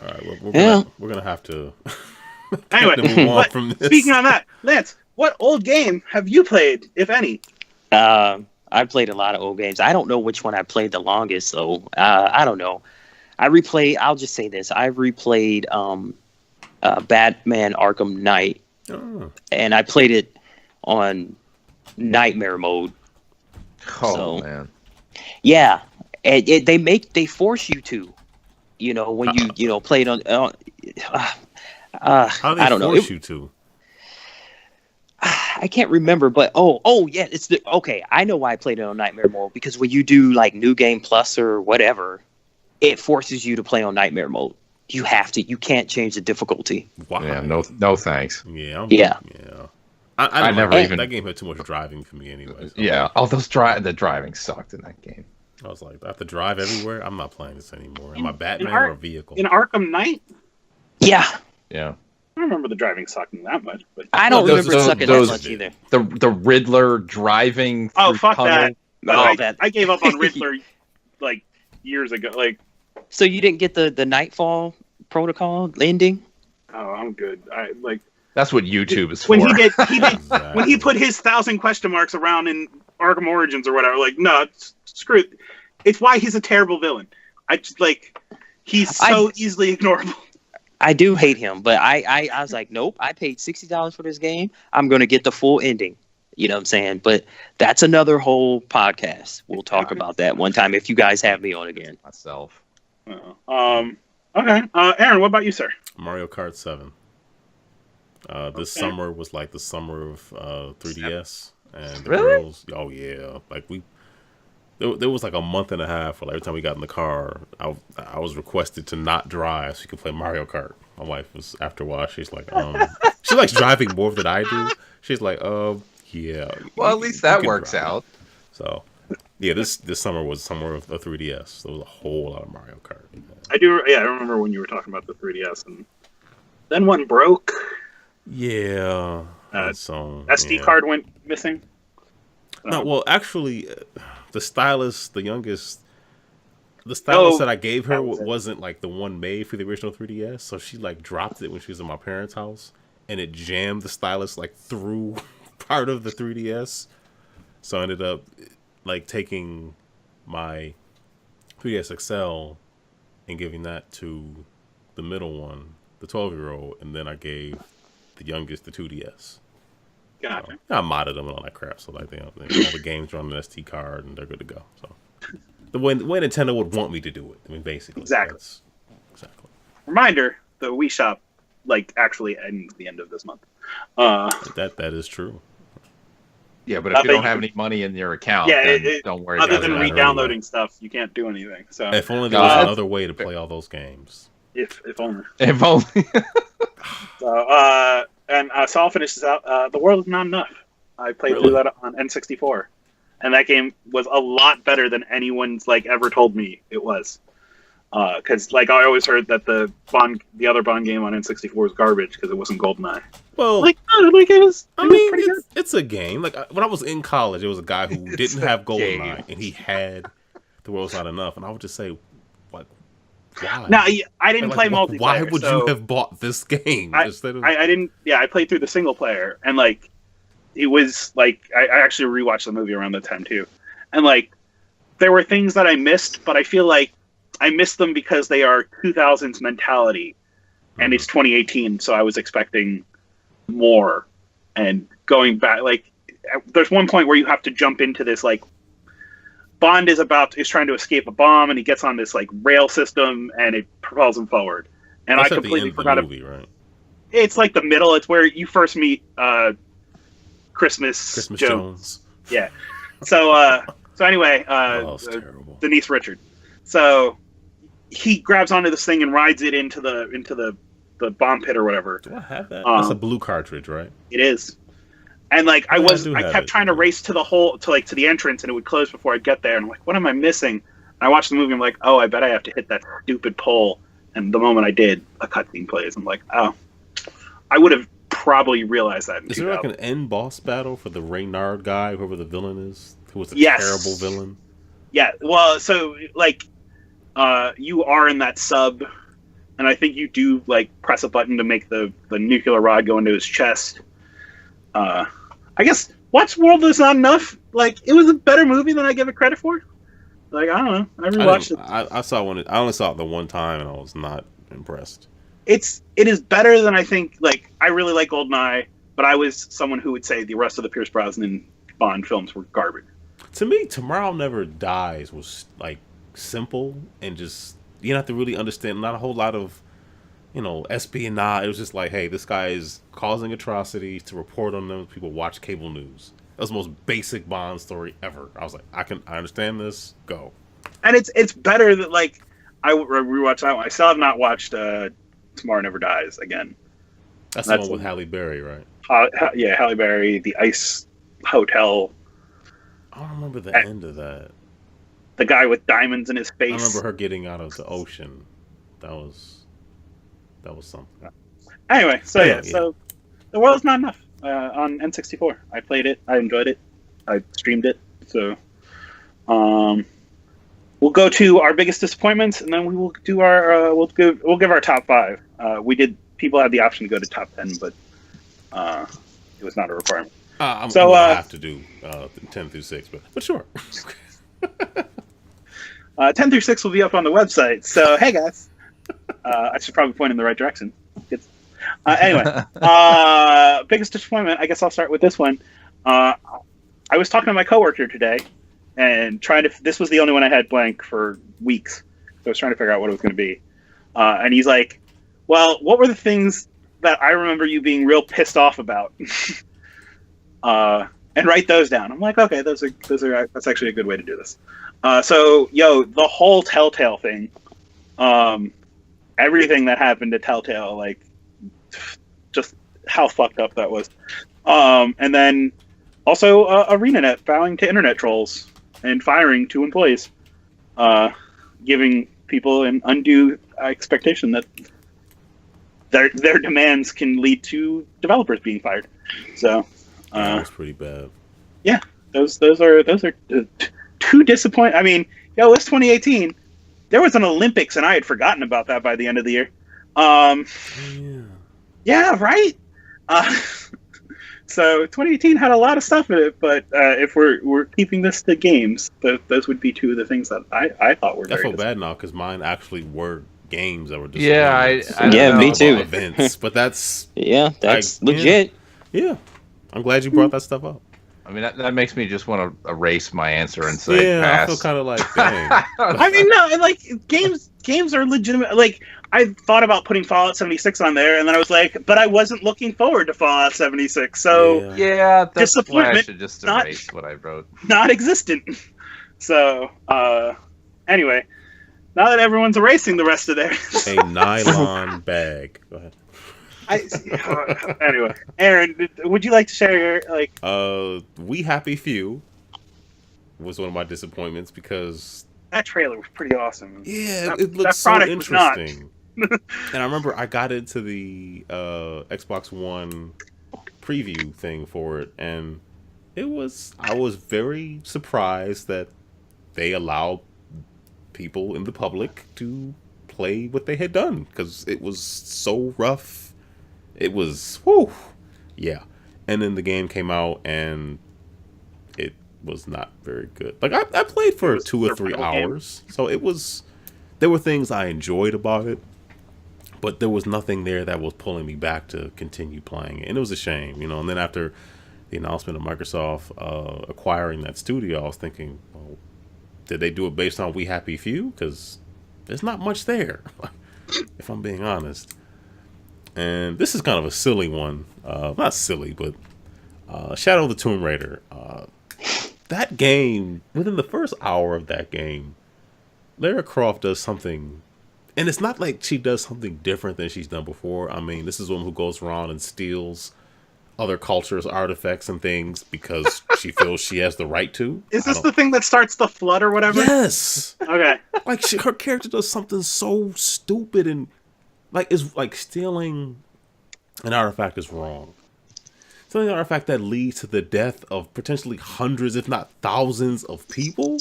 All right, we're gonna have to. Anyway, move on from this. Speaking on that, Lance, what old game have you played, if any? I played a lot of old games. I don't know which one I played the longest, so I don't know. I'll just say this. I replayed Batman Arkham Knight, and I played it on Nightmare mode. Man. Yeah, they force you to, when you play it on. How do they force you to? I can't remember, but yeah, okay. I know why I played it on Nightmare mode, because when you do like New Game Plus or whatever, it forces you to play on Nightmare mode. You have to. You can't change the difficulty. Wow. Yeah, no thanks. Yeah. I never even. That game had too much driving for me, anyway. So. Yeah. Oh, the driving sucked in that game. I was like, I have to drive everywhere. I'm not playing this anymore. Am I Batman or a vehicle? In Arkham Knight? Yeah. Yeah. I don't remember the driving sucking that much, but I don't remember it sucking that much either. The Riddler driving. Oh, fuck tunnel. that! I gave up on Riddler like years ago. Like, so you didn't get the Nightfall Protocol ending? Oh, I'm good. That's what YouTube is when for. When he put his 1,000 question marks around in Arkham Origins or whatever. Like, no, screw it. It's why he's a terrible villain. He's so easily ignorable. I do hate him, but I was like, nope, I paid $60 for this game. I'm going to get the full ending. You know what I'm saying? But that's another whole podcast. We'll talk about that one time if you guys have me on again. Myself. Okay. Aaron, what about you, sir? Mario Kart 7. This summer was like the summer of 3DS. And the girls, oh yeah. Like there was like a month and a half where every time we got in the car, I was requested to not drive so you could play Mario Kart. My wife was, after a while, she's like, she likes driving more than I do. She's like, yeah. Well, at least that works out. So, yeah, this summer was summer of the 3DS. So there was a whole lot of Mario Kart. I remember when you were talking about the 3DS, and then one broke. Yeah. SD card went missing. No, well, actually, the stylus, the stylus that I gave her wasn't like the one made for the original 3DS. So she like dropped it when she was in my parents' house, and it jammed the stylus like through part of the 3DS. So I ended up like taking my 3DS XL and giving that to the middle one, the 12-year-old, and then I gave the youngest the 2DS. Gotcha. I modded them and all that crap, so like all the games are on an SD card and they're good to go. So the way Nintendo would want me to do it, I mean, basically. Exactly. Reminder: the Wii Shop actually ends the end of this month. That is true. Yeah, but if you don't have any money in your account, then don't worry. Other than re-downloading stuff, you can't do anything. So if only there was another way to play all those games. If only. If only. So I'll finish this out. The World Is Not Enough. I played through that on N64, and that game was a lot better than anyone's ever told me it was. Because I always heard that the other Bond game on N64 was garbage because it wasn't GoldenEye. Well, it was pretty good. It's a game. When I was in college, it was a guy who didn't have GoldenEye, and he had The World's Not Enough, and I would just say, why? No, I didn't play multiplayer. Why would you have bought this game instead of? I didn't. Yeah, I played through the single player, and it was I actually rewatched the movie around that time too, and there were things that I missed, but I feel like I missed them because they are 2000s mentality, and it's 2018, so I was expecting more. And going back, there's one point where you have to jump into this Bond is trying to escape a bomb, and he gets on this rail system, and it propels him forward. And That's I completely forgot the movie, right? It's the middle. It's where you first meet Christmas Jones. Yeah. So anyway, Denise Richard. So he grabs onto this thing and rides it into the bomb pit or whatever. Do I have that? That's a blue cartridge, right? It is. And I kept trying to race to the hole to the entrance, and it would close before I'd get there. And I'm like, what am I missing? And I watched the movie. I'm like, oh, I bet I have to hit that stupid pole. And the moment I did, a cutscene plays. I'm like, oh, I would have probably realized that. Is there an end boss battle for the Reynard guy, whoever the villain is, who was a terrible villain? Yeah. Well, so you are in that sub, and I think you do press a button to make the nuclear rod go into his chest. I guess Watch World Is Not Enough. It was a better movie than I give it credit for. I don't know. I rewatched it. I saw one. I only saw it the one time, and I was not impressed. It is better than I think. I really like GoldenEye, but I was someone who would say the rest of the Pierce Brosnan Bond films were garbage. To me, Tomorrow Never Dies was simple and just you don't have to really understand. Not a whole lot of espionage. It was just hey, this guy is causing atrocities to report on them. People watch cable news. That was the most basic Bond story ever. I was I understand this. Go. And it's better that I rewatched that one. I still have not watched Tomorrow Never Dies again. That's the one with Halle Berry, right? Yeah, Halle Berry, the ice hotel. I don't remember the end of that. The guy with diamonds in his face. I remember her getting out of the ocean. That was something. Anyway, so The World Is Not Enough on N64. I played it. I enjoyed it. I streamed it. So we'll go to our biggest disappointments, and then we will do our we'll give our top 5. People had the option to go to top 10, but it was not a requirement. I'm gonna have to do 10 through 6, but sure. 10 through 6 will be up on the website. So hey guys, I should probably point in the right direction. Anyway, biggest disappointment. I guess I'll start with this one. I was talking to my coworker today, and this was the only one I had blank for weeks. So I was trying to figure out what it was going to be. And he's like, well, what were the things that I remember you being real pissed off about? And write those down. I'm like, okay, that's actually a good way to do this. The whole Telltale thing, everything that happened to Telltale, just how fucked up that was. And then also ArenaNet bowing to internet trolls and firing 2 employees, giving people an undue expectation that their demands can lead to developers being fired. So that was pretty bad. Yeah, those are 2 disappointing. I mean, it's 2018. There was an Olympics, and I had forgotten about that by the end of the year. Yeah, right. So 2018 had a lot of stuff in it, but if we're keeping this to games, those would be 2 of the things that I thought were. I feel bad now because mine actually were games that were just me too. Events, but that's legit. Yeah, I'm glad you brought that stuff up. I mean, that makes me just want to erase my answer and say pass. I feel kind of dang. I mean, no, games are legitimate. I thought about putting Fallout 76 on there, and then I was like, but I wasn't looking forward to Fallout 76, so yeah, that's why I disappointment, should just not- erase what I wrote. not existent. So, anyway, now that everyone's erasing the rest of theirs, A nylon bag. Go ahead. anyway, Aaron, would you like to share your We Happy Few was one of my disappointments because that trailer was pretty awesome. yeah, That- it looked that so product was not. interesting. And I remember I got into the Xbox One preview thing for it, and I was very surprised that they allowed people in the public to play what they had done, because it was so rough. It was, whew, yeah. And then the game came out, and it was not very good. Like, I played for 2 or 3 hours, so it was, there were things I enjoyed about it, but there was nothing there that was pulling me back to continue playing it. And it was a shame, you know. And then after the announcement of Microsoft acquiring that studio, I was thinking, well, did they do it based on We Happy Few? Because there's not much there, if I'm being honest. And this is kind of a silly one. Not silly, but Shadow of the Tomb Raider. That game, within the first hour of that game, Lara Croft does something. And it's not like she does something different than she's done before. I mean, this is one who goes around and steals other cultures, artifacts, and things because she feels she has the right to. Is this the thing that starts the flood or whatever? Yes. Okay. Like her character does something so stupid, and like is like stealing an artifact is wrong. Stealing an artifact that leads to the death of potentially hundreds, if not thousands, of people.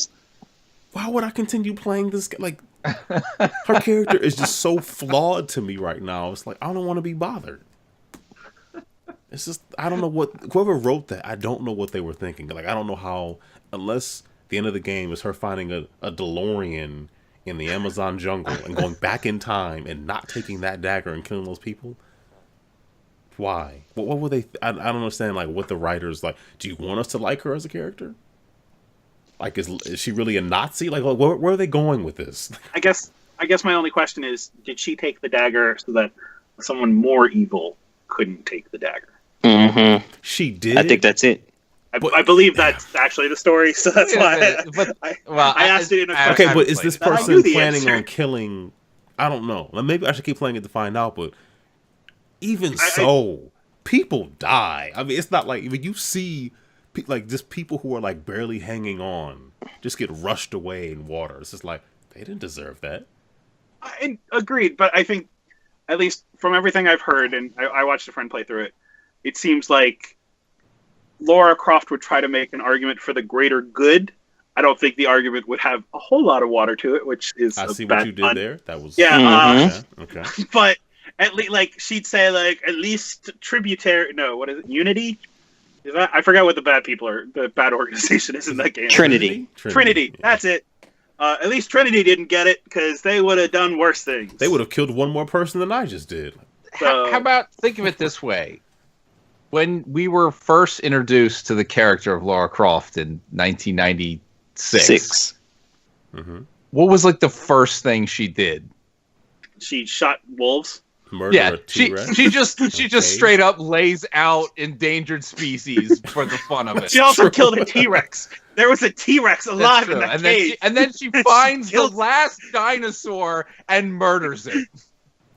Why would I continue playing this? Like, her character is just so flawed to me right now. It's like I don't want to be bothered. It's just, I don't know what, whoever wrote that, I don't know what they were thinking. Like, I don't know how, unless the end of the game is her finding a DeLorean in the Amazon jungle and going back in time and not taking that dagger and killing those people. Why? What were they, I don't understand, like, what the writers, like, do you want us to like her as a character? Like, is she really a Nazi? Like, where are they going with this? I guess my only question is, did she take the dagger so that someone more evil couldn't take the dagger? Mm-hmm. She did. I think that's it. I believe that's actually the story, so that's why I asked it in a question. Okay, but is this I knew person the planning answer. on killing? I don't know. Maybe I should keep playing it to find out, but even so, people die. I mean, it's not like, when you see like just people who are like barely hanging on just get rushed away in water. It's just like, they didn't deserve that. Agreed, but I think, at least from everything I've heard, and I watched a friend play through it, it seems like Lara Croft would try to make an argument for the greater good. I don't think the argument would have a whole lot of water to it, which is I see what you did there. That was okay. But at least, like, she'd say, like, at least tributary. No, what is it? Unity? Is that? I forgot what the bad people are. The bad organization is in that game. Trinity. Trinity. Yeah. That's it. At least Trinity didn't get it, because they would have done worse things. They would have killed one more person than I just did. So, How about, think of it this way. When we were first introduced to the character of Lara Croft in 1996, what was like the first thing she did? she shot wolves? Murder Yeah, a T-Rex? she just straight up lays out endangered species for the fun of it. She also killed a T-Rex. There was a T-Rex alive in that cage. Then she finds the last dinosaur and murders it.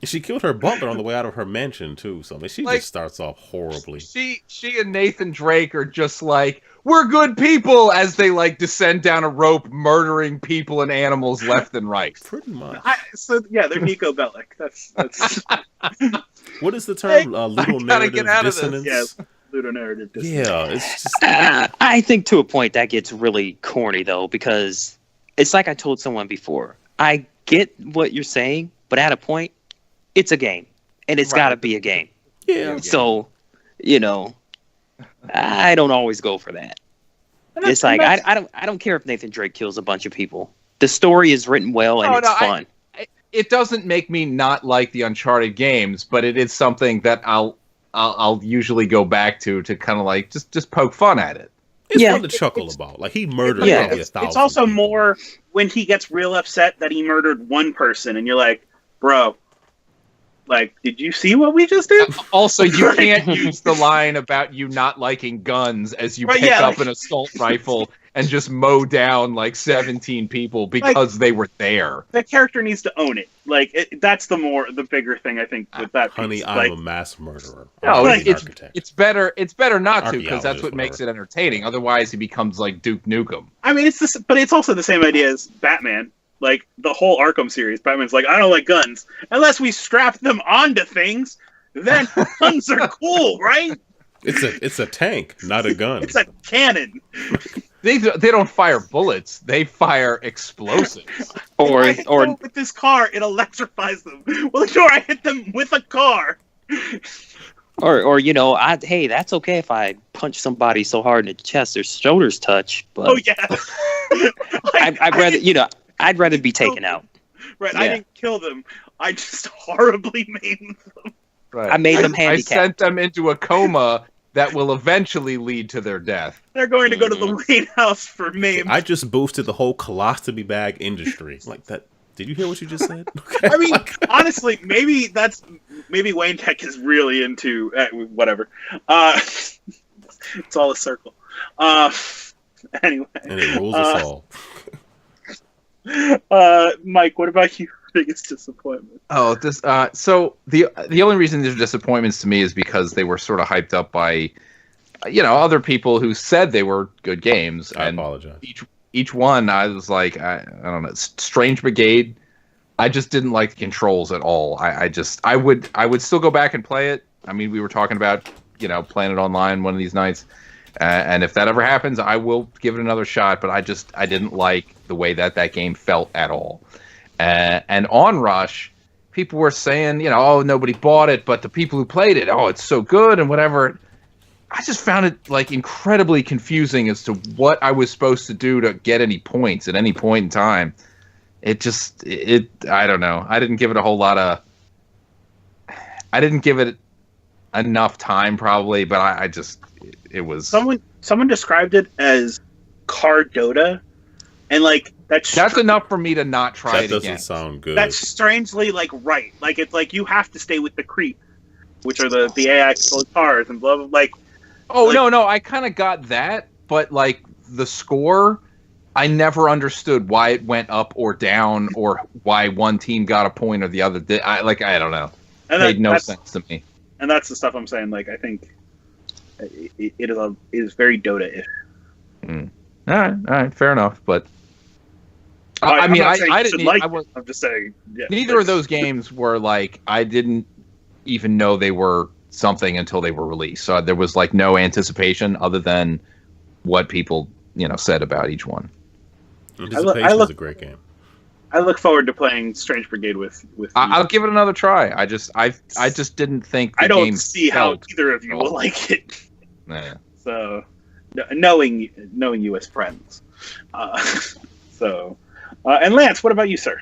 She killed her butler on the way out of her mansion too. So I mean, she Like, just starts off horribly. She and Nathan Drake are just like, we're good people, as they like descend down a rope, murdering people and animals left and right. Pretty much. They're Nico Bellic. That's What is the term? Ludonarrative gotta get out of this. dissonance? yeah, ludonarrative. Yeah, it's just I think to a point that gets really corny, though, because it's like I told someone before. I get what you're saying, but at a point, it's a game, and it's got to be a game. yeah. So, I don't always go for that. It's like I don't care if Nathan Drake kills a bunch of people. The story is written well and it's fun. It doesn't make me not like the Uncharted games, but it is something that I'll usually go back to kind of like just poke fun at it. It's fun to chuckle about. Like, he murdered probably 1,000 It's also people. more when he gets real upset that he murdered one person, and you're like, bro, Like, did you see what we just did? Also, you can't use the line about you not liking guns as you pick up an assault rifle and just mow down like 17 people because they were there. The character needs to own it. Like, that's the bigger thing I think with that. Honey, I'm a mass murderer. No, it's better not to, because that's what makes it entertaining. Otherwise, he becomes like Duke Nukem. I mean, but it's also the same idea as Batman. Like, the whole Arkham series, Batman's like, I don't like guns. Unless we strap them onto things, then guns are cool, right? It's a tank, not a gun. It's a cannon. They don't fire bullets. They fire explosives. Or with this car, it electrifies them. Well, sure, I hit them with a car. Or hey, that's okay if I punch somebody so hard in the chest their shoulders touch. But I'd rather be taken out. Right, yeah. I didn't kill them. I just horribly maimed them. Right. I made them handicapped. I sent them into a coma that will eventually lead to their death. They're going to go to the Wayne house for maimed. I just boosted the whole colostomy bag industry. Like that. Did you hear what you just said? Okay. I mean, honestly, maybe Wayne Tech is really into whatever. It's all a circle. Anyway. And it rules us all. Mike, what about you? Biggest disappointment? Oh, so the only reason these are disappointments to me is because they were sort of hyped up by, other people who said they were good games. I apologize. Each one, I was like, I don't know, Strange Brigade. I just didn't like the controls at all. I would still go back and play it. I mean, we were talking about playing it online one of these nights. And if that ever happens, I will give it another shot. But I didn't like the way that game felt at all. And Onrush, people were saying, oh, nobody bought it, but the people who played it, oh, it's so good and whatever. I just found it like incredibly confusing as to what I was supposed to do to get any points at any point in time. I don't know. I didn't give it a whole lot of. I didn't give it enough time, probably, but it was. Someone described it as car Dota, and like that's enough for me to not try it again. That doesn't sound good. That's strangely right. Like it's like you have to stay with the creep, which are the AI controlled cars and blah blah. Like, no, I kind of got that, but like the score, I never understood why it went up or down, or why one team got a point or the other did. I don't know. It made no sense to me. And that's the stuff I'm saying. Like, I think it is very Dota-ish. All right, fair enough. But I didn't. I'm just saying. Yeah, neither of those games were like, I didn't even know they were something until they were released. So there was like no anticipation other than what people said about each one. Anticipation is a great game. I look forward to playing Strange Brigade with I'll give it another try. I just didn't think the I don't game see how either of you will like it. Yeah. So, knowing you as friends. And Lance, what about you, sir?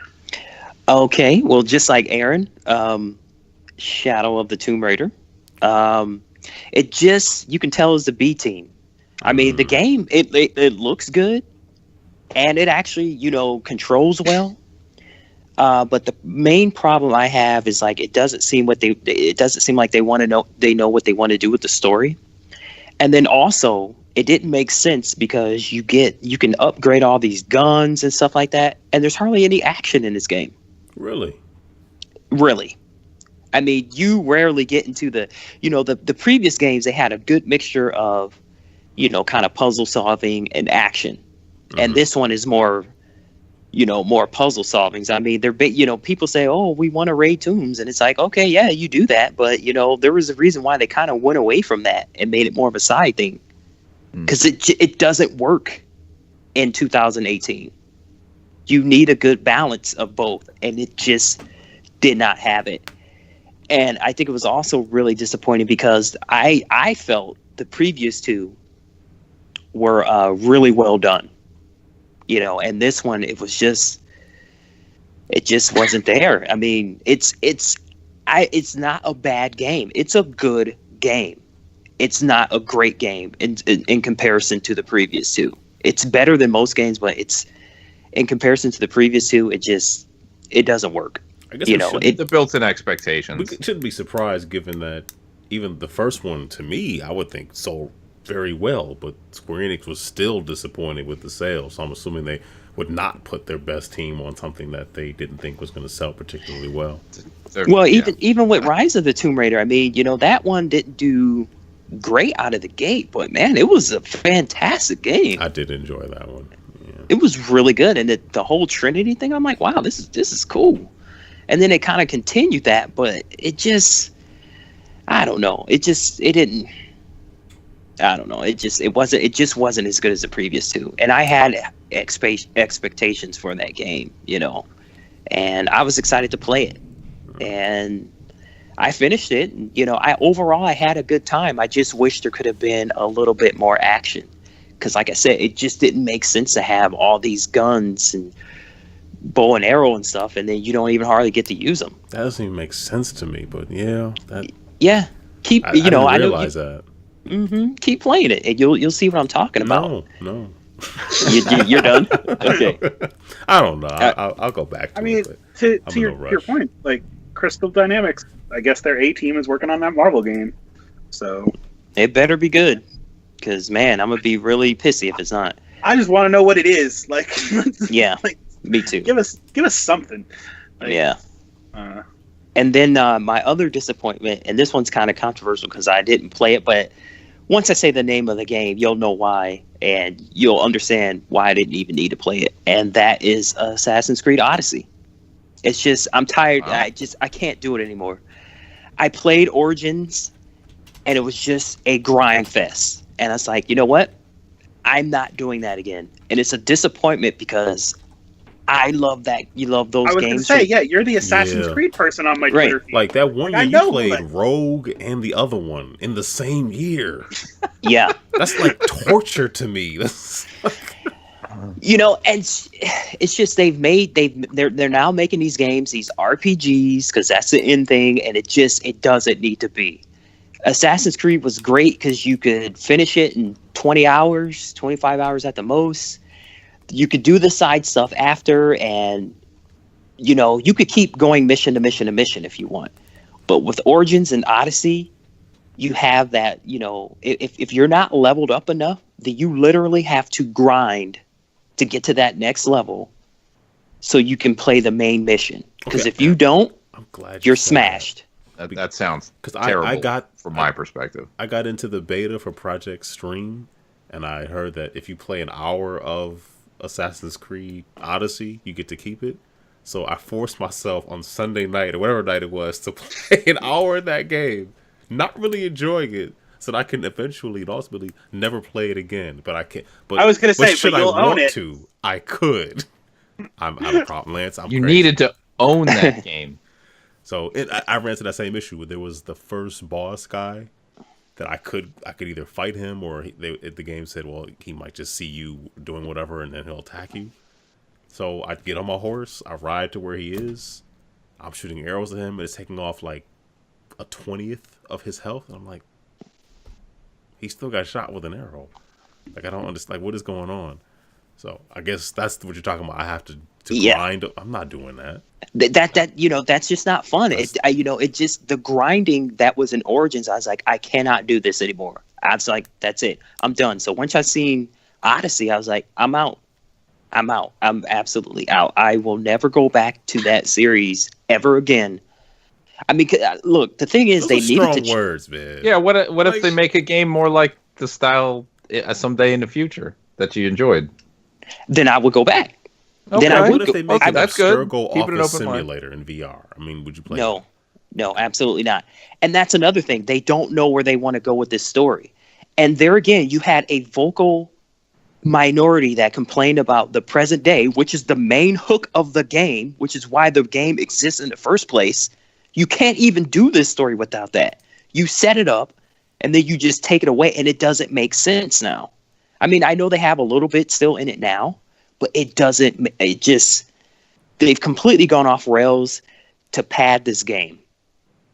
Okay, well, just like Aaron, Shadow of the Tomb Raider. It just, you can tell it's the B team. I mean, the game, it looks good, and it actually, controls well. But the main problem I have is like it doesn't seem like they want to know. They know what they want to do with the story, and then also it didn't make sense because you can upgrade all these guns and stuff like that, and there's hardly any action in this game. Really. I mean, you rarely get into the previous games. They had a good mixture of, kind of puzzle solving and action, and this one is more. More puzzle solvings. I mean, people say, "Oh, we want to raid tombs," and it's like, okay, yeah, you do that, but there was a reason why they kind of went away from that and made it more of a side thing, because it doesn't work in 2018. You need a good balance of both, and it just did not have it. And I think it was also really disappointing because I felt the previous two were really well done. And this one, it just wasn't there. I mean, it's not a bad game. It's a good game. It's not a great game in comparison to the previous two. It's better than most games, but in comparison to the previous two, it doesn't work. I guess You know, it The built-in expectations. we shouldn't be surprised given that even the first one, to me, I would think sold very well, but Square Enix was still disappointed with the sales. So I'm assuming they would not put their best team on something that they didn't think was going to sell particularly well. well, Yeah. even with Rise of the Tomb Raider, I mean, you know, that one didn't do great out of the gate, but man, it was a fantastic game. I did enjoy that one. Yeah. It was really good, and the whole Trinity thing, I'm like, wow, this is cool. And then it kind of continued that, but it just, I don't know, it didn't. I don't know. It just wasn't as good as the previous two, and I had expectations for that game, you know, and I was excited to play it, and I finished it. And, you know, I had a good time. I just wish there could have been a little bit more action, because, like I said, it just didn't make sense to have all these guns and bow and arrow and stuff, and then you don't even hardly get to use them. That doesn't even make sense to me, but yeah, Yeah, I didn't realize that. Keep playing it, and you'll see what I'm talking about. No. You're done. Okay. I don't know. I'll go back to I mean, it. to I'm in no your rush. point, like Crystal Dynamics, I guess their A team is working on that Marvel game. So It better be good, because man, I'm gonna be really pissy if it's not. I just want to know what it is. Like, Yeah, like, me too. give us something. Like, Yeah. Uh, And then my other disappointment, and this one's kind of controversial because I didn't play it, but once I say the name of the game, you'll know why, and you'll understand why I didn't even need to play it. And that is Assassin's Creed Odyssey. It's just, I'm tired. Wow. I can't do it anymore. I played Origins, and it was just a grind fest. And I was like, you know what? I'm not doing that again. And it's a disappointment because I love that. You love those I was games. gonna say, yeah, you're the Assassin's Yeah. Creed person on my Right. Twitter feed. Like that one I year know, you played but- Rogue and the other one in the same year. Yeah. That's like torture to me. That's You know, and it's just they're now making these games, these RPGs, because that's the end thing, and it doesn't need to be. Assassin's Creed was great because you could finish it in 20 hours, 25 hours at the most. You could do the side stuff after, and you know, you could keep going mission to mission to mission if you want. But with Origins and Odyssey, you have that, you know, if you're not leveled up enough, then you literally have to grind to get to that next level so you can play the main mission. Because Okay. if you don't, I'm glad you're said that. smashed. That sounds 'Cause terrible I got from my perspective. I got into the beta for Project Stream, and I heard that if you play an hour of Assassin's Creed Odyssey, you get to keep it. So I forced myself on Sunday night or whatever night it was to play an hour in that game, not really enjoying it, so that I can eventually and ultimately never play it again. But I can't. But I was gonna say, should but you'll I want own it. to? I could. I'm a problem, Lance. I'm You crazy. needed to own that game. So I ran into that same issue where there was the first boss guy that I could either fight him or the game said, well, he might just see you doing whatever and then he'll attack you. So I get on my horse, I ride to where he is, I'm shooting arrows at him, and it's taking off like a 20th of his health. And I'm like, he still got shot with an arrow. Like, I don't understand, like, what is going on? So I guess that's what you're talking about. I have to Yeah. grind. I'm not doing that. That you know, that's just not fun. You know, it just, the grinding that was in Origins, I was like, I cannot do this anymore. I was like, that's it, I'm done. So once I seen Odyssey, I was like, I'm out. I'm absolutely out. I will never go back to that series ever again. I mean, look, the thing is, Those they are needed strong to. words, man. Yeah, what if Like- they make a game more like the style someday in the future that you enjoyed? Then I would go back. Then I Okay. would What if they make okay, an that's good. Abstergo Keep it an office open mind. simulator in VR? I mean, would you play? No, absolutely not. And that's another thing. They don't know where they want to go with this story. And there again, you had a vocal minority that complained about the present day, which is the main hook of the game, which is why the game exists in the first place. You can't even do this story without that. You set it up, and then you just take it away, and it doesn't make sense now. I mean, I know they have a little bit still in it now, but it doesn't. It just, they've completely gone off rails to pad this game.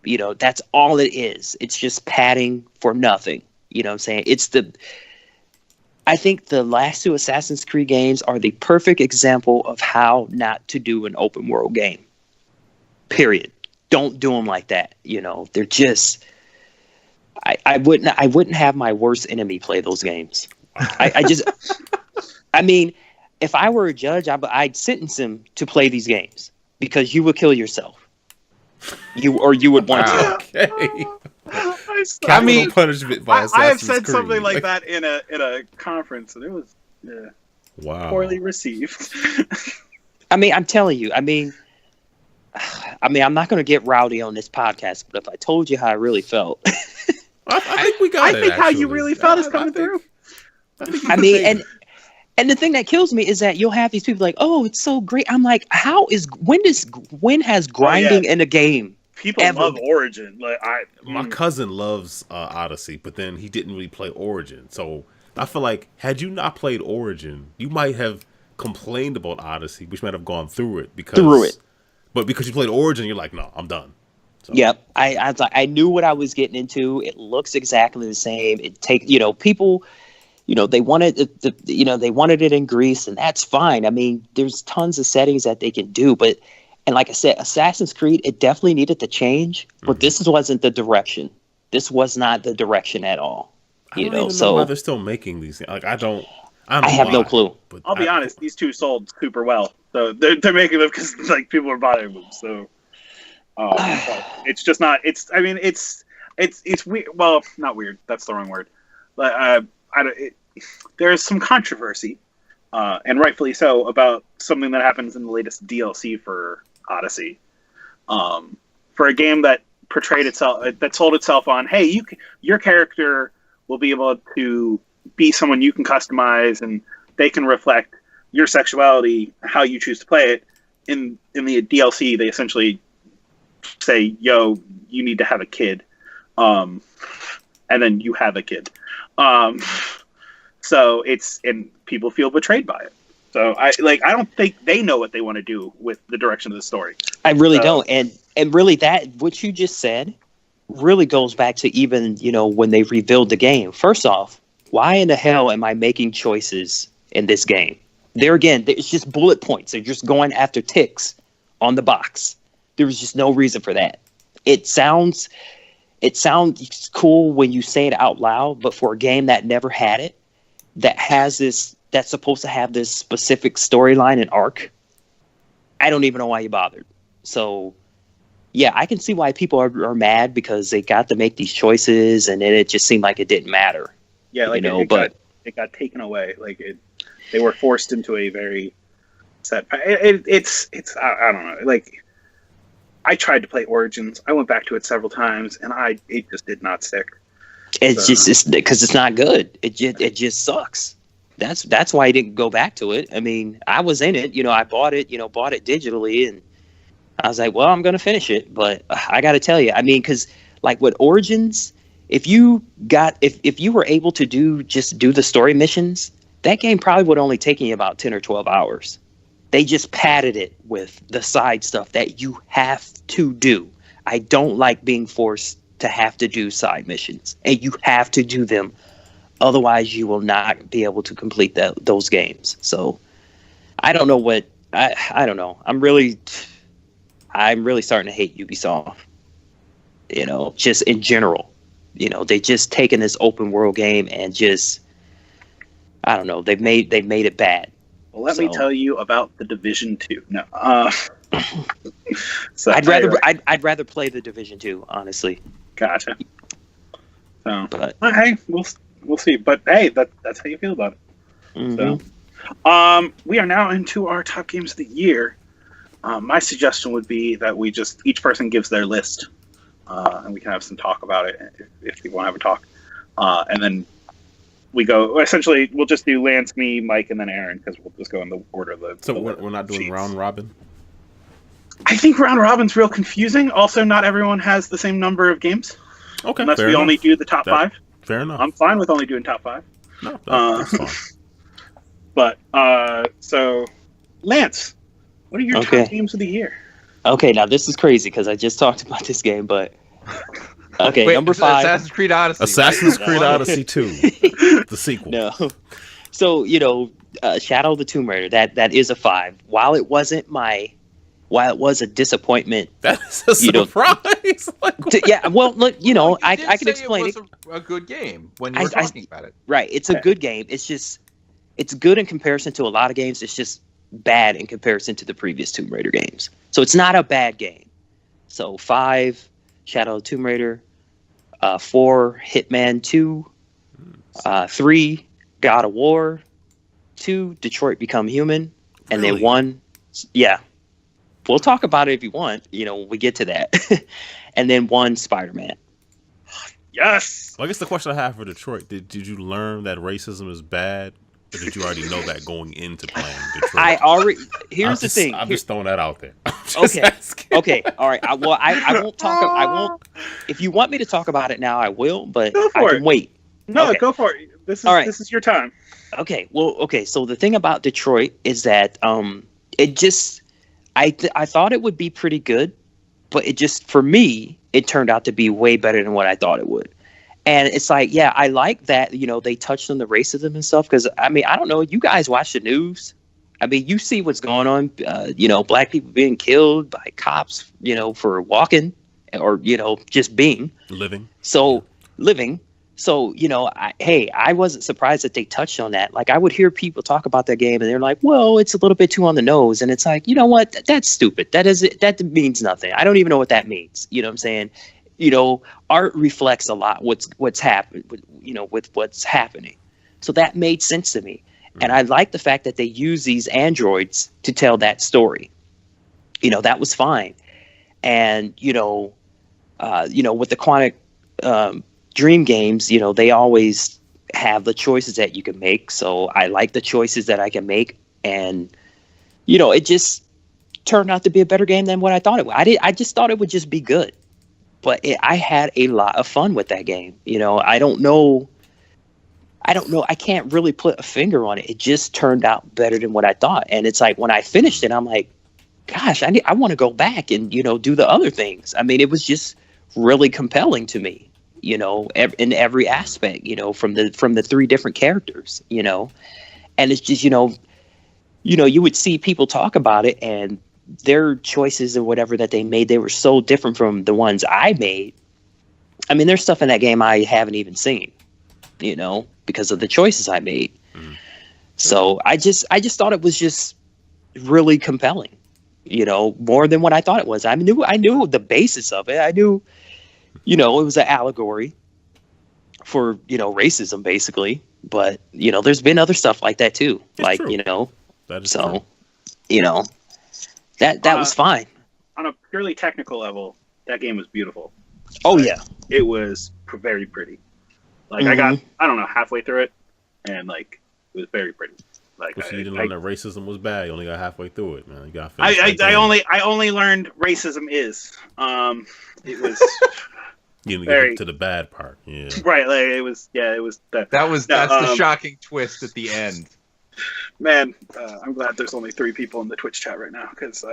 You know, that's all it is. It's just padding for nothing. You know what I'm saying? I think the last two Assassin's Creed games are the perfect example of how not to do an open world game. Period. Don't do them like that. You know, they're just. I wouldn't have my worst enemy play those games. I mean, if I were a judge, I'd sentence him to play these games because you would kill yourself. You would want to. Okay. I mean, punishment by I have Assassin's said Creed. something like that in a conference, and it was poorly received. I mean, I'm telling you. I mean, I'm not going to get rowdy on this podcast, but if I told you how I really felt, I think we got it. I think how you really felt is coming through. I mean, and the thing that kills me is that you'll have these people like, oh, it's so great. I'm like, when has grinding in a game? People love Origin. Like my cousin loves Odyssey, but then he didn't really play Origin. So I feel like had you not played Origin, you might have complained about Odyssey, which might have gone through it. But because you played Origin, you're like, no, I'm done. So. Yep, I was like, I knew what I was getting into. It looks exactly the same. People, they wanted they wanted it in Greece, and that's fine. I mean, there's tons of settings that they can do, but and like I said, Assassin's Creed, it definitely needed to change, but this wasn't the direction. This was not the direction at all. I don't even know why they're still making these. Like, I have no clue. But I'll be honest, these two sold super well, so they're making them because like people are buying them. So it's just not. It's weird. Well, not weird. That's the wrong word. But there's some controversy, and rightfully so, about something that happens in the latest DLC for Odyssey, for a game that portrayed itself, that sold itself on, hey, your character will be able to be someone you can customize, and they can reflect your sexuality, how you choose to play it. In the DLC, they essentially say, yo, you need to have a kid, and then you have a kid. So and people feel betrayed by it. So I don't think they know what they want to do with the direction of the story. I really don't. And really that, what you just said really goes back to even, when they revealed the game. First off, why in the hell am I making choices in this game? There again, it's just bullet points. They're just going after ticks on the box. There was just no reason for that. It sounds cool when you say it out loud, but for a game that never had it, that's supposed to have this specific storyline and arc, I don't even know why you bothered. So, yeah, I can see why people are mad because they got to make these choices, and then it just seemed like it didn't matter. Yeah, like it got taken away. Like they were forced into a very set. It's I don't know. Like, I tried to play Origins. I went back to it several times, and it just did not stick. It's because it's not good. It just sucks. That's why I didn't go back to it. I mean, I was in it. I bought it digitally, and I was like, well, I'm going to finish it. But I got to tell you, I mean, because like with Origins, if you were able to do the story missions, that game probably would only take you about 10 or 12 hours. They just padded it with the side stuff that you have to do. I don't like being forced to have to do side missions, and you have to do them. Otherwise, you will not be able to complete those games. So I don't know what I don't know. I'm really starting to hate Ubisoft. Just in general. They just taken this open world game and just I don't know. They've made it bad. Well, let me tell you about the Division 2. No. So I'd rather play the Division 2, honestly. Gotcha. So, but hey, we'll see. But hey, that's how you feel about it. Mm-hmm. So, we are now into our top games of the year. My suggestion would be that each person gives their list, and we can have some talk about it if we want to have a talk, and then we go. Essentially, we'll just do Lance, me, Mike, and then Aaron because we'll just go in the order of the. So we're not doing round robin. I think round robin's real confusing. Also, not everyone has the same number of games. Okay, unless we only do the top 5. Fair enough. I'm fine with only doing top 5. No, that's fine. But so Lance, what are your top games of the year? Okay, now this is crazy because I just talked about this game, but okay, wait, number 5, Assassin's Creed Odyssey. Assassin's Creed Odyssey 2, the sequel. No, so Shadow of the Tomb Raider that is a 5. While it wasn't my while it was a disappointment, That's a surprise. yeah. Well, look, I did can say explain it. Was a good game when you were talking about it. Right, it's a good game. It's just it's good in comparison to a lot of games. It's just bad in comparison to the previous Tomb Raider games. So it's not a bad game. So 5, Shadow of Tomb Raider, 4, Hitman 2, 3, God of War, 2, Detroit Become Human, and Really? then 1, yeah. We'll talk about it if you want. When we get to that. And then 1, Spider-Man. Yes. Well, I guess the question I have for Detroit: Did you learn that racism is bad, or did you already know that going into playing Detroit? Here's the thing. I'm just throwing that out there. Okay. All right. I won't talk. I won't. If you want me to talk about it now, I will. But I can wait. No, Okay. go for it. This is your time. Okay. Well. Okay. So the thing about Detroit is that it just I thought it would be pretty good, but it just for me it turned out to be way better than what I thought it would. And it's like, yeah, I like that, they touched on the racism and stuff. Because, I mean, I don't know. You guys watch the news. I mean, you see what's going on. Black people being killed by cops, for walking or, just being. Living. So, I wasn't surprised that they touched on that. Like, I would hear people talk about that game and they're like, well, it's a little bit too on the nose. And it's like, you know what? That's stupid. That means nothing. I don't even know what that means. You know what I'm saying? Art reflects a lot what's happened, with what's happening. So that made sense to me. And I like the fact that they use these androids to tell that story. That was fine. And, with the Quantic Dream games, they always have the choices that you can make. So I like the choices that I can make. And, it just turned out to be a better game than what I thought it would. I just thought it would just be good. But I had a lot of fun with that game. I don't know. I can't really put a finger on it. It just turned out better than what I thought. And it's like when I finished it, I'm like, gosh, I want to go back and, do the other things. I mean, it was just really compelling to me, in every aspect, from the 3 different characters, and it's just, you would see people talk about it and their choices or whatever that they made, they were so different from the ones I made. I mean, there's stuff in that game I haven't even seen, because of the choices I made. Mm-hmm. So I just thought it was just really compelling, more than what I thought it was. I knew the basis of it. I knew, it was an allegory for, racism basically, but there's been other stuff like that too. It's like, true. That is so, true. That was fine. On a purely technical level, that game was beautiful. Oh, yeah. It was very pretty. Like, I got, I don't know, halfway through it, and, like, it was very pretty. Like, you didn't learn that racism was bad. You only got halfway through it, man. You got finish I only learned racism is. It was... You didn't get to the bad part. Yeah. Right, like, it was that. That's the shocking twist at the end. Man, I'm glad there's only 3 people in the Twitch chat right now, because,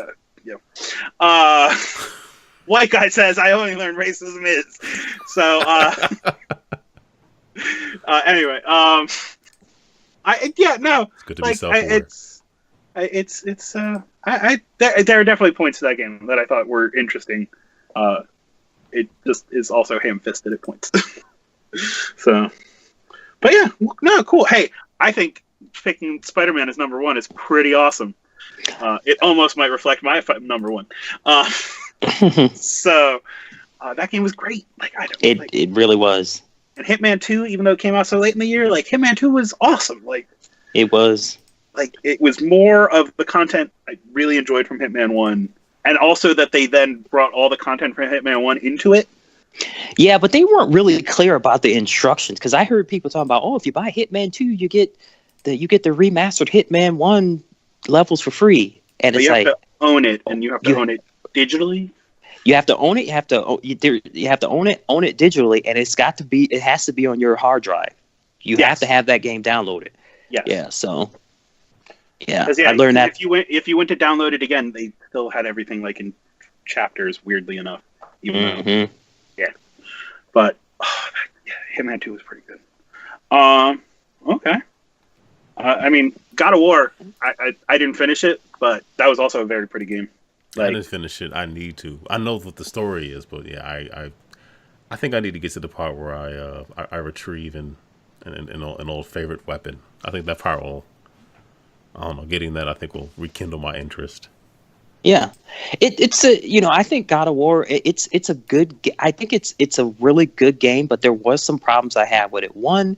White Guy says, I only learned racism is. So, anyway, It's good to be self-aware. There are definitely points to that game that I thought were interesting. It just is also ham-fisted at points. So, but yeah, no, cool. Hey, I think picking Spider-Man as number 1 is pretty awesome. It almost might reflect my number 1. So that game was great. Like it really was. And Hitman 2, even though it came out so late in the year, like Hitman 2 was awesome. Like it was. Like it was more of the content I really enjoyed from Hitman 1, and also that they then brought all the content from Hitman 1 into it. Yeah, but they weren't really clear about the instructions, because I heard people talking about, if you buy Hitman 2, you get the remastered Hitman 1 levels for free, and but it's like you have to own it, and you have to own it digitally. You have to own it. You have to own it digitally, and it has to be on your hard drive. You have to have that game downloaded. Yeah. Yeah. So. Yeah, I learned that. If you went to download it again, they still had everything like in chapters. Weirdly enough, even though, but Hitman 2 was pretty good. Okay. I mean, God of War. I didn't finish it, but that was also a very pretty game. I didn't finish it. I need to. I know what the story is, but yeah, I think I need to get to the part where I retrieve an old favorite weapon. I think that part will, I don't know, getting that I think will rekindle my interest. Yeah, it's a, I think God of War, it's a good. I think it's a really good game, but there was some problems I had with it. One,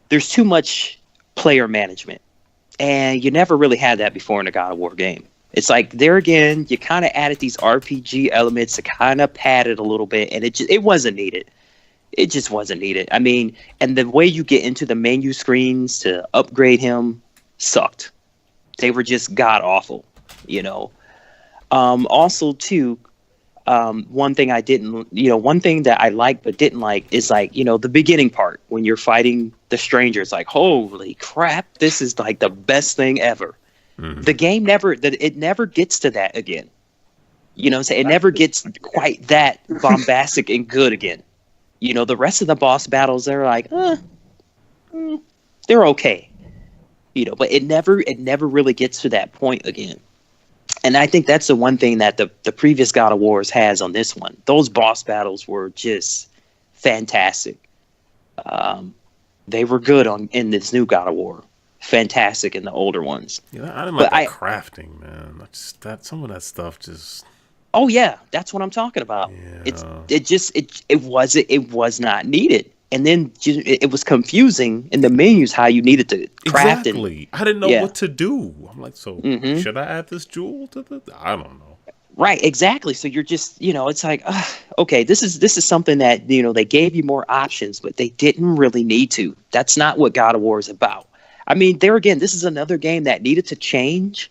there's too much player management, and you never really had that before in a God of War game. It's like, there again, you kind of added these RPG elements to kind of pad it a little bit, and it wasn't needed. It just wasn't needed. I mean, and the way you get into the menu screens to upgrade him sucked. They were just god awful, Also, too, one thing one thing that I liked but didn't like is the beginning part when you're fighting the stranger. It's like, holy crap, this is like the best thing ever. Mm-hmm. The game never gets to that again. It never gets quite that bombastic and good again. The rest of the boss battles, they're like, they're okay. But it never really gets to that point again. And I think that's the one thing that the previous God of Wars has on this one. Those boss battles were just fantastic. They were good in this new God of War. Fantastic in the older ones. Yeah, I didn't like the crafting, man. Some of that stuff just. Oh yeah, that's what I'm talking about. Yeah. It was not needed. And then it was confusing in the menus how you needed to craft it. Exactly. I didn't know what to do. I'm like, should I add this jewel to the? I don't know. Right, exactly. So you're just, it's like, okay, this is something that, they gave you more options, but they didn't really need to. That's not what God of War is about. I mean, there again, this is another game that needed to change,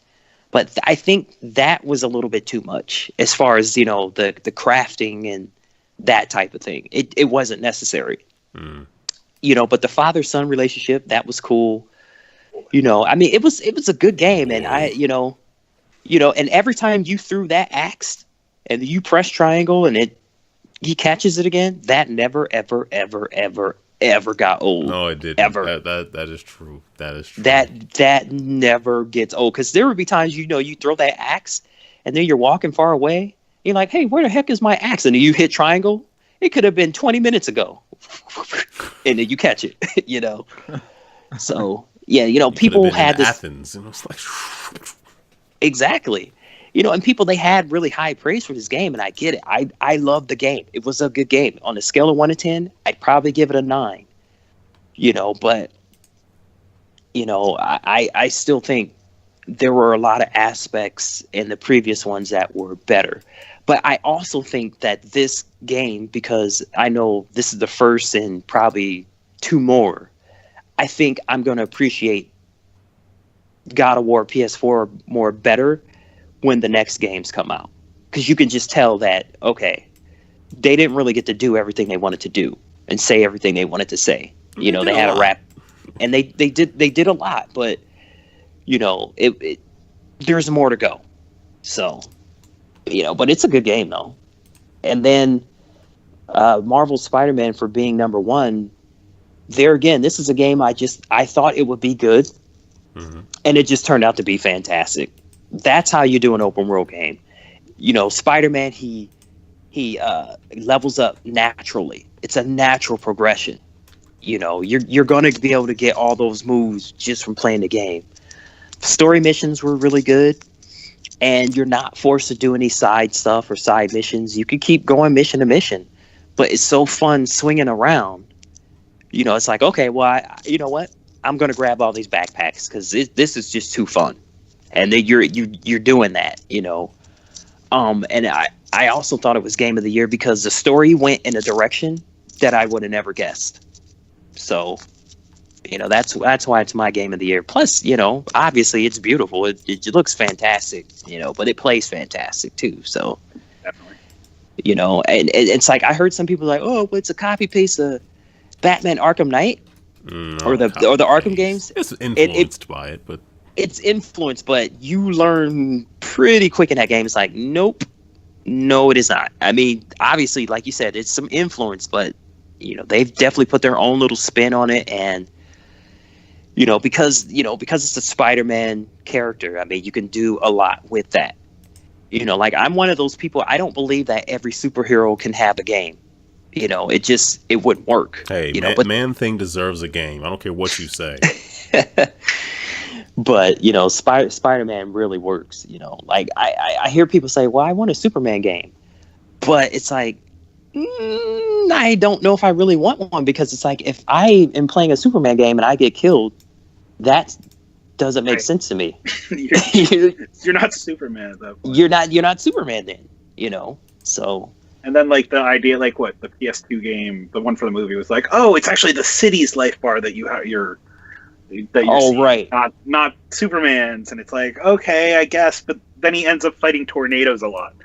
but I think that was a little bit too much as far as, the crafting and that type of thing. It wasn't necessary. Mm. But the father-son relationship, that was cool. I mean, it was a good game, and and every time you threw that axe and you press triangle and he catches it again, that never, ever, ever, ever, ever got old. No, it didn't. Ever. That is true. That is true. That never gets old, because there would be times you throw that axe and then you're walking far away. You're like, hey, where the heck is my axe? And you hit triangle. It could have been 20 minutes ago, and then you catch it. So yeah, people had this. Athens, and it was like exactly. And people, they had really high praise for this game, and I get it. I love the game. It was a good game. On a scale of 1 to 10, I'd probably give it a 9. But I still think there were a lot of aspects in the previous ones that were better. But I also think that this game, because I know this is the first and probably 2 more, I think I'm going to appreciate God of War PS4 more better when the next games come out. Because you can just tell that, okay, they didn't really get to do everything they wanted to do and say everything they wanted to say. They had a rap, and they did a lot, but there's more to go. So, but it's a good game though. And then Marvel's Spider-Man for being number 1. There again, this is a game I thought it would be good, and it just turned out to be fantastic. That's how you do an open world game. Spider-Man, he levels up naturally. It's a natural progression. You're going to be able to get all those moves just from playing the game. Story missions were really good, and you're not forced to do any side stuff or side missions. You can keep going mission to mission, but it's so fun swinging around. It's like, okay, well, you know what? I'm going to grab all these backpacks because this is just too fun. And then you're doing that, And I also thought it was Game of the Year because the story went in a direction that I would have never guessed. So, that's why it's my Game of the Year. Plus, obviously it's beautiful. It looks fantastic, but it plays fantastic too. So, definitely. And it's like I heard some people like, oh, but it's a copy paste of Batman Arkham Knight or the Arkham games. It's influenced by it, but it's influenced, but you learn pretty quick in that game. It's like, nope, no, it is not. I mean, obviously, like you said, it's some influence, but they've definitely put their own little spin on it, and because it's a Spider-Man character. I mean, you can do a lot with that. You know, like I'm one of those people. I don't believe that every superhero can have a game. You know, it wouldn't work. Hey, Man Thing deserves a game. I don't care what you say. But you know, Spider-Man really works. You know, like I hear people say, "Well, I want a Superman game," but it's like, I don't know if I really want one, because it's like if I am playing a Superman game and I get killed, that doesn't make sense to me. You're not Superman at that point. You're not Superman then. You know, so. And then, like, the idea, like, what, the PS2 game, the one for the movie, was like, oh, it's actually the city's life bar that you're seeing, right. not Superman's. And it's like, okay, I guess, but then he ends up fighting tornadoes a lot.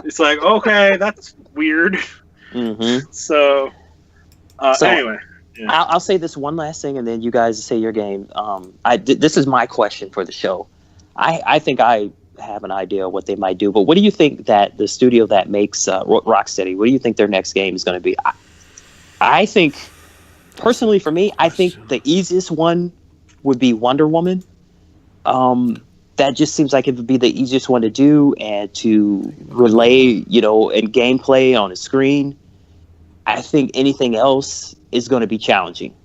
It's like, okay, that's weird. Mm-hmm. So anyway. Yeah. I'll say this one last thing, and then you guys say your game. This is my question for the show. I think I have an idea of what they might do, but what do you think that the studio that makes Rocksteady, what do you think their next game is going to be? I think, personally for me, I think the easiest one would be Wonder Woman. That just seems like it would be the easiest one to do and to relay, you know, and gameplay on a screen. I think anything else is going to be challenging.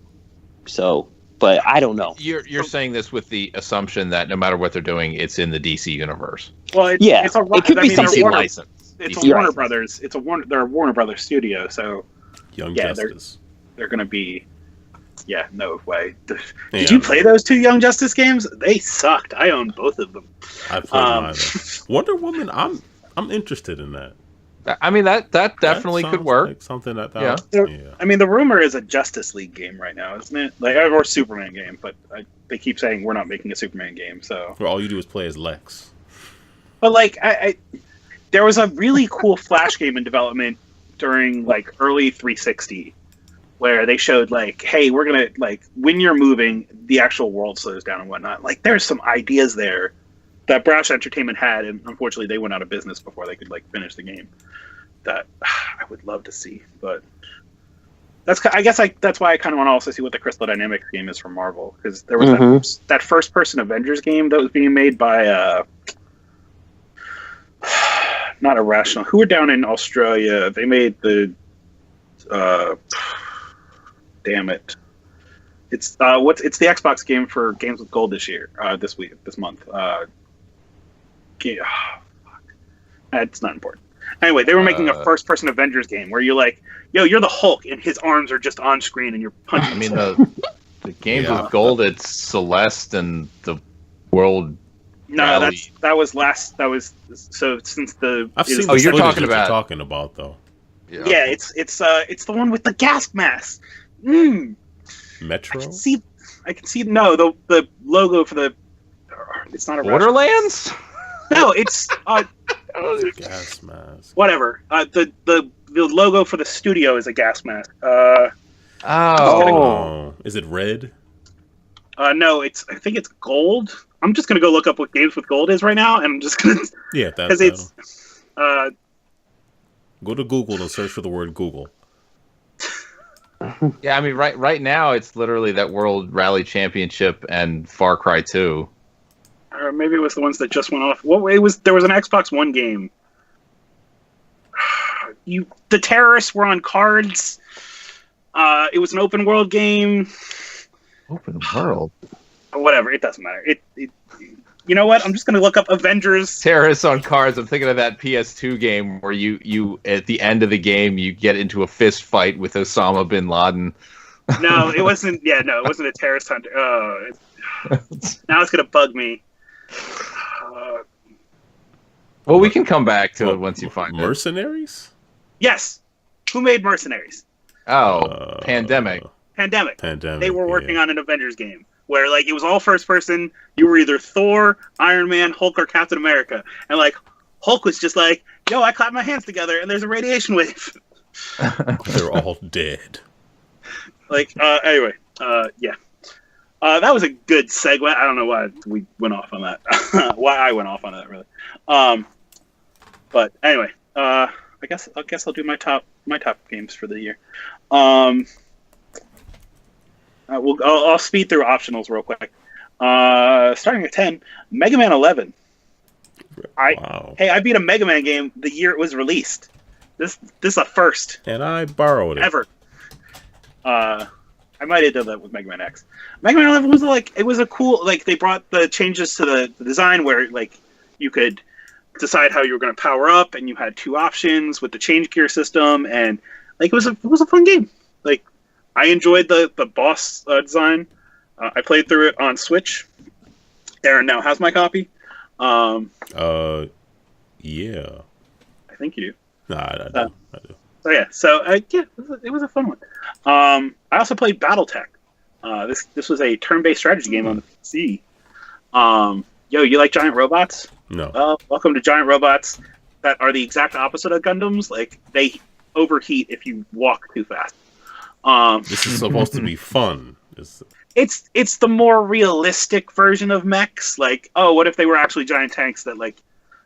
So, but I don't know. You're saying this with the assumption that no matter what they're doing, it's in the DC universe. Well, it could be something licensed. It's a Warner Brothers. They're a Warner Brothers studio, so Young Justice. They're going to be. Yeah, no way. Did you play those two Young Justice games? They sucked. I own both of them. I played neither. Wonder Woman. I'm interested in that. I mean, that definitely could work. Like something that yeah. I mean, the rumor is a Justice League game right now, isn't it? Like, or Superman game, but they keep saying we're not making a Superman game. So where all you do is play as Lex. But like, there was a really cool Flash game in development during like early 360, where they showed like, hey, we're gonna like when you're moving, the actual world slows down and whatnot. Like, there's some ideas there that Brash Entertainment had, and unfortunately they went out of business before they could like finish the game. That I would love to see, but that's why I kind of want to also see what the Crystal Dynamics game is from Marvel, because there was that first-person Avengers game that was being made by not Irrational. Who were down in Australia? They made the damn it. It's it's the Xbox game for Games with Gold this month. It's not important. Anyway, they were making a first-person Avengers game where you're like, yo, you're the Hulk, and his arms are just on screen, and you're punching. I mean, the Games with Gold, it's Celeste and the World. No, that was last. That was so since the. I've seen. You're talking about. Talking about though. Yeah, it's the one with the gas mask. Metro. I can see. No, the logo for the. It's not a Borderlands. No, it's gas mask. Whatever. The logo for the studio is a gas mask. Is it red? No, I think it's gold. I'm just gonna go look up what Games with Gold is right now, and I'm just gonna because it's go to Google and search for the word Google. Yeah, I mean, right now it's literally that World Rally Championship and Far Cry 2. Or maybe it was the ones that just went off. What way was there was an Xbox One game? The terrorists were on cards. It was an open world game. Open world. Whatever, it doesn't matter. You know what? I'm just gonna look up Avengers. Terrorists on cards. I'm thinking of that PS2 game where you at the end of the game you get into a fist fight with Osama bin Laden. No, it wasn't. Yeah, no, it wasn't a terrorist hunter. Now it's gonna bug me. Well, we can come back to it once you find Mercenaries? Yes. Who made Mercenaries? Oh, Pandemic. Pandemic. They were working on an Avengers game where like it was all first person. You were either Thor, Iron Man, Hulk, or Captain America. And like Hulk was just like, yo, I clap my hands together and there's a radiation wave. They're all dead. Like, anyway, yeah. That was a good segue. I don't know why we went off on that. Why I went off on that, really. But anyway, I guess I'll do my top games for the year. I'll speed through optionals real quick. Starting at 10, Mega Man 11. Wow. Hey, I beat a Mega Man game the year it was released. This is a first. And I borrowed it. Ever. I might have done that with Mega Man X. Mega Man 11 was it was a cool, they brought the changes to the design where, you could decide how you were going to power up, and you had 2 options with the change gear system, and, it was a fun game. I enjoyed the boss design. I played through it on Switch. Aaron now has my copy. Yeah. I think you do. Nah, I do. It was a fun one. I also played BattleTech. This was a turn-based strategy game on the PC. You like giant robots? No. Welcome to giant robots that are the exact opposite of Gundams. They overheat if you walk too fast. This is supposed to be fun. It's the more realistic version of mechs. What if they were actually giant tanks that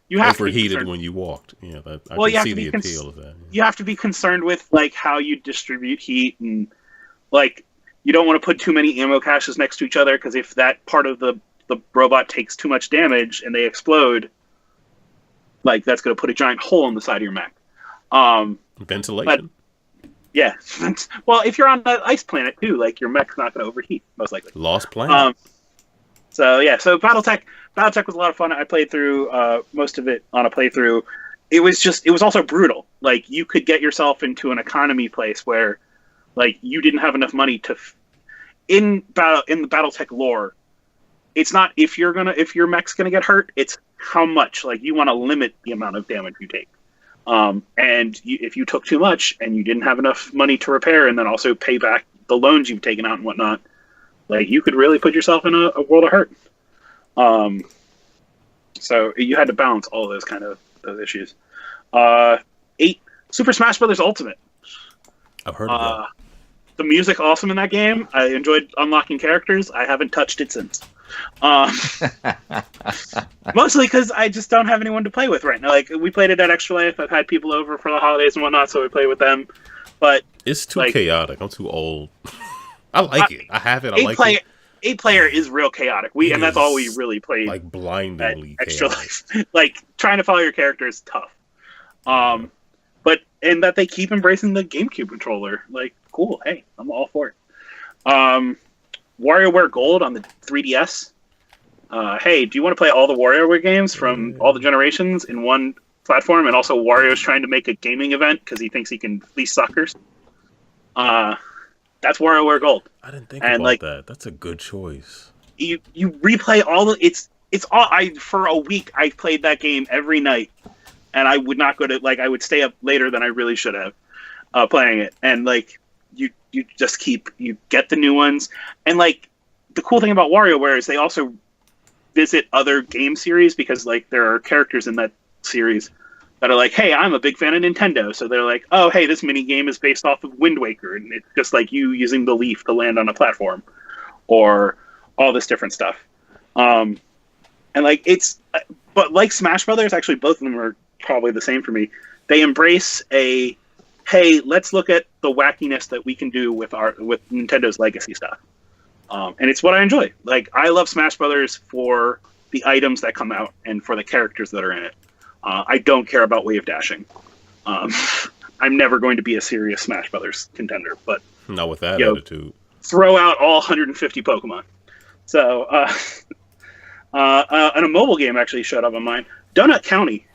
you have overheated to be when you walked? Yeah, I you can have see to be the appeal of that. Yeah. You have to be concerned with how you distribute heat, and you don't want to put too many ammo caches next to each other, because if that part of the robot takes too much damage and they explode, that's going to put a giant hole in the side of your mech. Ventilation. Yeah. Well, if you're on an ice planet too, your mech's not going to overheat, most likely. Lost Planet. So BattleTech was a lot of fun. I played through most of it on a playthrough. It was also brutal. You could get yourself into an economy place where you didn't have enough money to in the BattleTech lore. It's not if your mech's gonna get hurt, it's how much. You want to limit the amount of damage you take. If you took too much and you didn't have enough money to repair and then also pay back the loans you've taken out and whatnot, you could really put yourself in a world of hurt. So you had to balance all of those issues. 8 Super Smash Bros. Ultimate. I've heard of that. The music awesome in that game. I enjoyed unlocking characters. I haven't touched it since. Mostly because I just don't have anyone to play with right now. We played it at Extra Life. I've had people over for the holidays and whatnot, so we play with them. But it's too chaotic. I'm too old. I like it. I have it. I like it. 8-player is real chaotic. And that's all we really played. Blindingly Extra chaotic. Life. Trying to follow your character is tough. And that they keep embracing the GameCube controller. Cool. Hey, I'm all for it. WarioWare Gold on the 3DS. Hey, do you want to play all the WarioWare games from all the generations in one platform? And also Wario's trying to make a gaming event because he thinks he can fleece suckers. That's WarioWare Gold. I didn't think about that. That's a good choice. You replay all the it's all for a week I played that game every night, and I would not go to I would stay up later than I really should have playing it, and you just you get the new ones, and the cool thing about WarioWare is they also visit other game series, because there are characters in that series that are hey, I'm a big fan of Nintendo, so they're oh, hey, this mini game is based off of Wind Waker, and it's just you using the leaf to land on a platform, or all this different stuff. And but Smash Brothers, actually both of them are probably the same for me. They embrace hey, let's look at the wackiness that we can do with Nintendo's legacy stuff. And it's what I enjoy. I love Smash Brothers for the items that come out and for the characters that are in it. I don't care about wave dashing. I'm never going to be a serious Smash Brothers contender, but not with that attitude. Throw out all 150 Pokemon. So, and a mobile game actually showed up on mine. Donut County.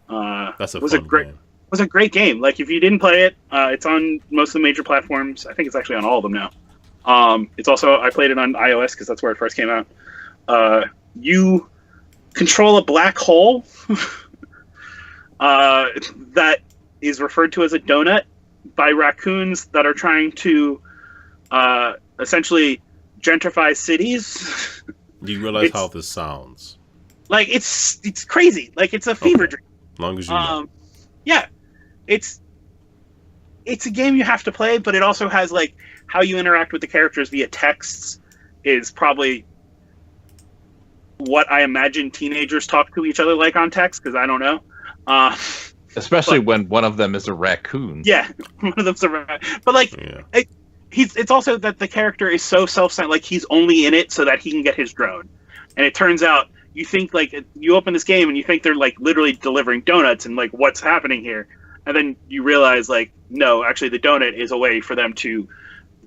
That's a great game. Was a great game. If you didn't play it, it's on most of the major platforms. I think it's actually on all of them now. It's also, I played it on iOS because that's where it first came out. You control a black hole that is referred to as a donut by raccoons that are trying to essentially gentrify cities. Do you realize how this sounds? It's crazy. It's a fever dream. As long as you know. Yeah. It's a game you have to play, but it also has how you interact with the characters via texts is probably what I imagine teenagers talk to each other on text, because I don't know. Especially when one of them is a raccoon. Yeah, one of them's a raccoon. But it's also that the character is so self-centered. He's only in it so that he can get his drone, and it turns out you think like you open this game and you think they're like literally delivering donuts and like what's happening here, and then you realize like no, actually the donut is a way for them to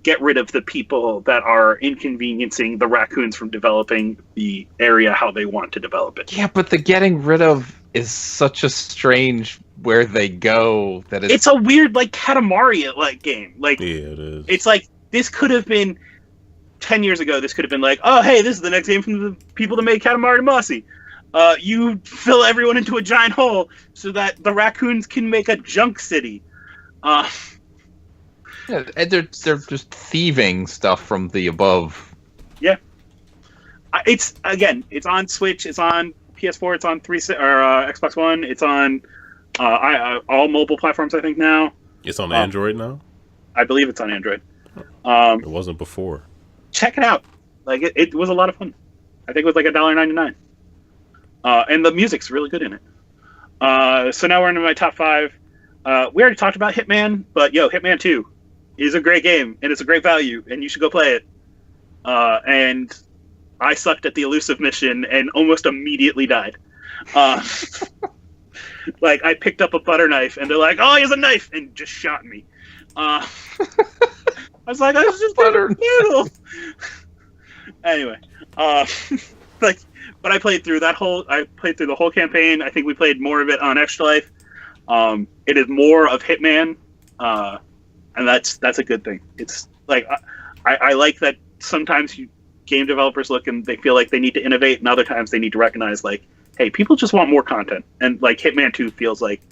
get rid of the people that are inconveniencing the raccoons from developing the area how they want to develop it. Yeah, but the getting rid of is such a strange where they go that it's a weird like Katamari like game. Like Yeah, it is. it's like this could have been 10 years ago. This could have been like, oh hey, this is the next game from the people that made Katamari Damacy. You fill everyone into a giant hole so that the raccoons can make a junk city. Yeah, and they're just thieving stuff from the above. Yeah, it's on Switch, it's on PS4, it's on Xbox One, it's on all mobile platforms. I think now It's on Android now. I believe it's on Android. It wasn't before. Check it out. Like it was a lot of fun. I think it was like $1.99. And the music's really good in it. So now we're into my top 5. We already talked about Hitman, but Hitman 2 is a great game, and it's a great value, and you should go play it. And I sucked at the elusive mission and almost immediately died. Like, I picked up a butter knife, and they're like, oh, he has a knife, and just shot me. I was like, I was just butter noodle. Anyway, but I played through the whole campaign. I think we played more of it on Extra Life. It is more of Hitman, and that's a good thing. It's like I like that sometimes game developers look and they feel like they need to innovate, and other times they need to recognize like, hey, people just want more content. And like Hitman 2 feels like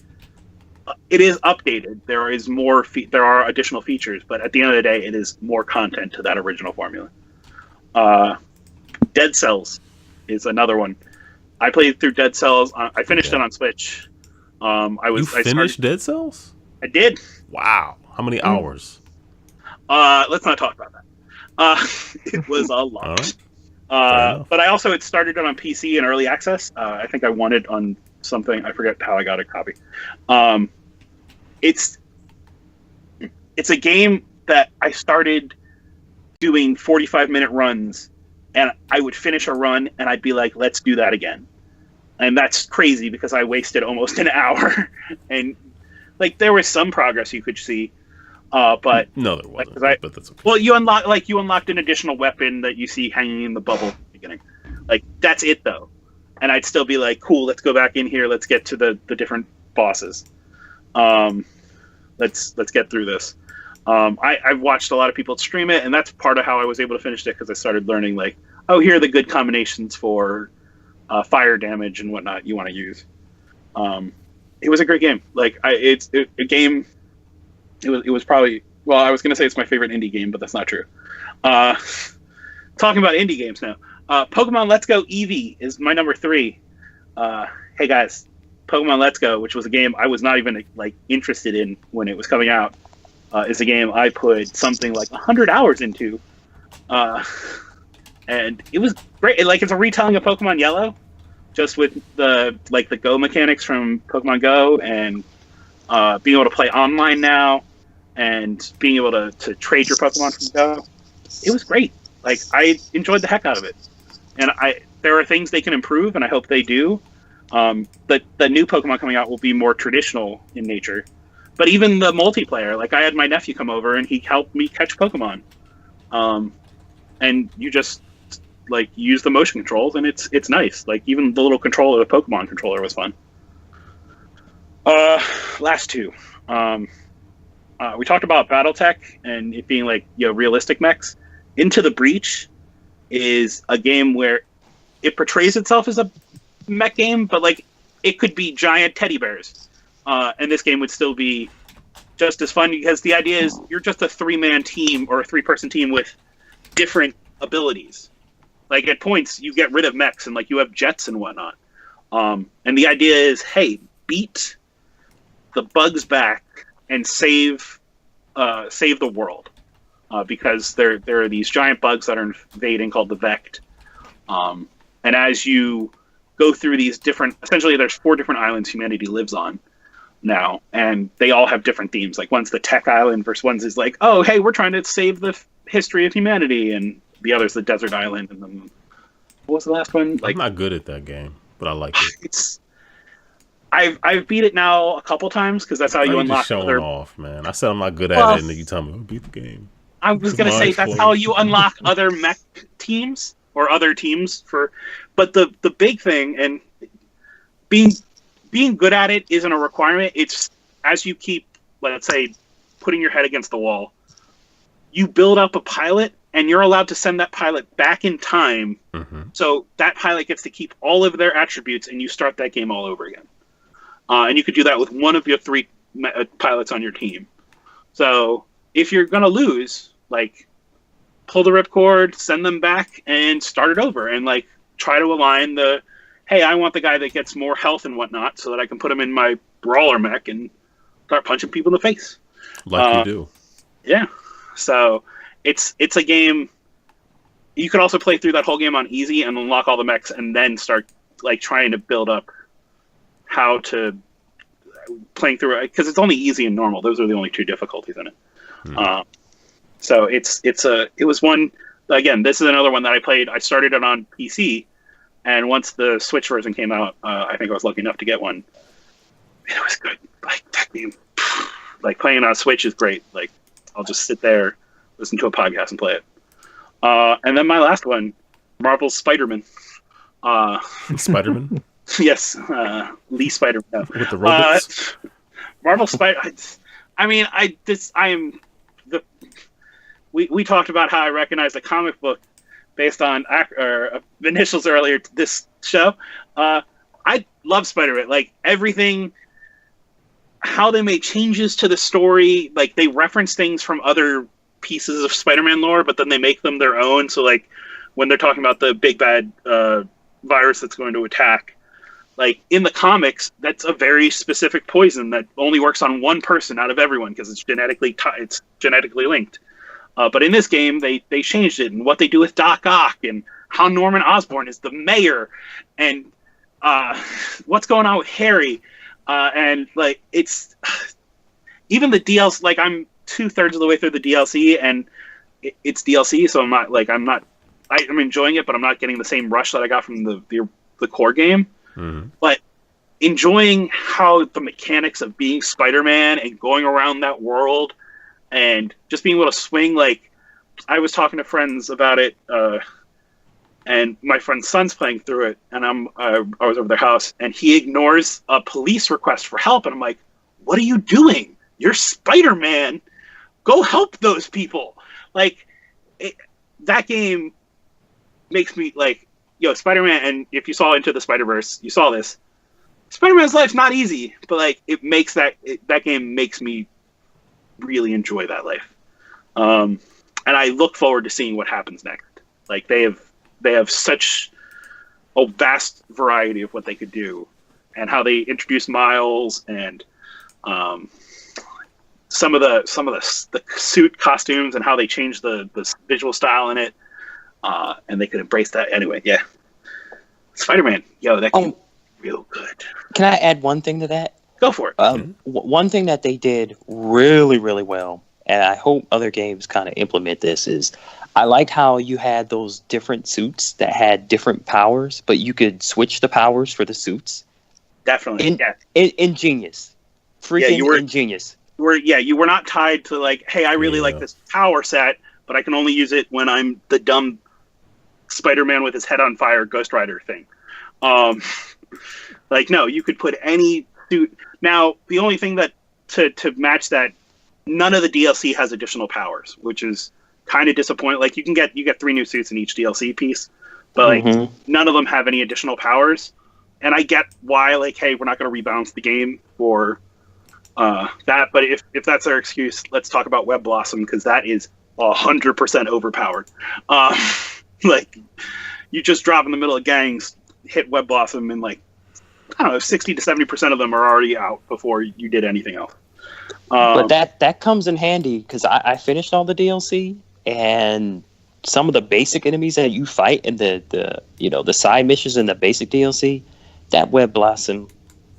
it is updated. There is more. There are additional features, but at the end of the day, it is more content to that original formula. Dead Cells is another one. I played through Dead Cells. I finished it on Switch. You finished Dead Cells? I did. Wow. How many hours? Let's not talk about that. It was a lot. But I also had started it on PC in early access. I think I won it on something. I forget how I got a copy. It's a game that I started doing 45-minute runs, and I would finish a run, and I'd be like, let's do that again. And that's crazy because I wasted almost an hour. And like there was some progress you could see, but no, there wasn't. But that's okay. Well, you unlocked an additional weapon that you see hanging in the bubble at the beginning. Like that's it though. And I'd still be like, cool, let's go back in here. Let's get to the different bosses. Let's get through this. I've watched a lot of people stream it, and that's part of how I was able to finish it because I started learning like, oh, here are the good combinations for fire damage and whatnot you want to use. It was a great game. Like it was probably, well, I was going to say it's my favorite indie game, but that's not true. Talking about indie games now. Pokemon Let's Go Eevee is my number 3. Hey guys, Pokemon Let's Go, which was a game I was not even like interested in when it was coming out, is a game I put something like 100 hours into. And it was great. It's a retelling of Pokemon Yellow, just with the Go mechanics from Pokemon Go, and being able to play online now, and being able to trade your Pokemon from Go. It was great. Like I enjoyed the heck out of it, and there are things they can improve, and I hope they do. But the new Pokemon coming out will be more traditional in nature. But even the multiplayer, like I had my nephew come over and he helped me catch Pokemon, and you just like use the motion controls, and it's nice. Like even the little controller, the Pokemon controller, was fun. Last two. We talked about BattleTech and it being like realistic mechs. Into the Breach is a game where it portrays itself as a mech game, but like it could be giant teddy bears, and this game would still be just as fun because the idea is you're just a 3-man team or a 3-person team with different abilities. Like at points you get rid of mechs and like you have jets and whatnot, and the idea is, hey, beat the bugs back and save the world, because there are these giant bugs that are invading called the Vect, and as you go through these different, essentially there's 4 different islands humanity lives on now, and they all have different themes. Like one's the tech island versus one's is like, oh hey, we're trying to save the history of humanity, and the other's the desert island, and then what was the last one? I'm not good at that game, but I like it. It's I've beat it now a couple times because that's how you unlock. Just showing off, man. I said I'm not good at it, and then you tell me beat the game. I was gonna say that's how you unlock other mech teams or other teams for. But the big thing and being good at it isn't a requirement. It's as you keep, let's say, putting your head against the wall, you build up a pilot, and you're allowed to send that pilot back in time. Mm-hmm. So that pilot gets to keep all of their attributes, and you start that game all over again. And you could do that with one of your 3 pilots on your team. So if you're going to lose, like, pull the ripcord, send them back, and start it over. And, like, try to align the, hey, I want the guy that gets more health and whatnot so that I can put him in my brawler mech and start punching people in the face. Like you do. Yeah. So it's a game. You could also play through that whole game on easy and unlock all the mechs and then start, like, trying to build up how to playing through it, because it's only easy and normal. Those are the only 2 difficulties in it. So it was one, again, this is another one that I played. I started it on PC, and once the Switch version came out, I think I was lucky enough to get one. It was good. Like, that game, like, playing on a Switch is great. Like, I'll just sit there, listen to a podcast, and play it. And then my last one, Marvel's Spiderman. Spiderman? Yes, Lee Spiderman. No. With the robots? Marvel Spider. I mean, we talked about how I recognized a comic book based on initials earlier to this show. I love Spider-Man. Like, everything, how they made changes to the story. Like, they reference things from other pieces of Spider-Man lore, but then they make them their own. So, like, when they're talking about the big bad virus that's going to attack, like, in the comics, that's a very specific poison that only works on one person out of everyone because it's genetically linked. But in this game, they changed it, and what they do with Doc Ock, and how Norman Osborn is the mayor, and what's going on with Harry, and, like, it's even the DLC. Like, I'm 2/3 of the way through the DLC, and it's DLC, so I'm enjoying it, but I'm not getting the same rush that I got from the core game. Mm-hmm. But enjoying how the mechanics of being Spider-Man and going around that world and just being able to swing, like, I was talking to friends about it, and my friend's son's playing through it, and I was over their house, and he ignores a police request for help, and I'm like, what are you doing? You're Spider-Man. Go help those people. Like, that game makes me, like, Spider-Man, and if you saw Into the Spider-Verse, you saw this. Spider-Man's life's not easy, but, like, that game makes me really enjoy that life. And I look forward to seeing what happens next. Like, they have such a vast variety of what they could do, and how they introduce Miles, and some of the suit costumes, and how they change the visual style in it. And they could embrace that anyway. Yeah, Spider-Man. That game real good. Can I add one thing to that? Go for it. One thing that they did really, really well, and I hope other games kind of implement this, is I liked how you had those different suits that had different powers, but you could switch the powers for the suits. Definitely. Ingenious. Freaking ingenious. You were not tied to, like, hey, I really like this power set, but I can only use it when I'm the dumb Spider-Man with his head on fire Ghost Rider thing. Like, no, you could put any suit. Now, the only thing that to match that, none of the DLC has additional powers, which is kind of disappointing. Like, you get 3 new suits in each DLC piece, but like none of them have any additional powers. And I get why, like, hey, we're not going to rebalance the game for that. But if that's our excuse, let's talk about Web Blossom, because that is 100% overpowered. Like, you just drop in the middle of gangs, hit Web Blossom, and, like, I don't know, 60 to 70% of them are already out before you did anything else. But that comes in handy, because I finished all the DLC, and some of the basic enemies that you fight in the side missions in the basic DLC, that Web Blossom,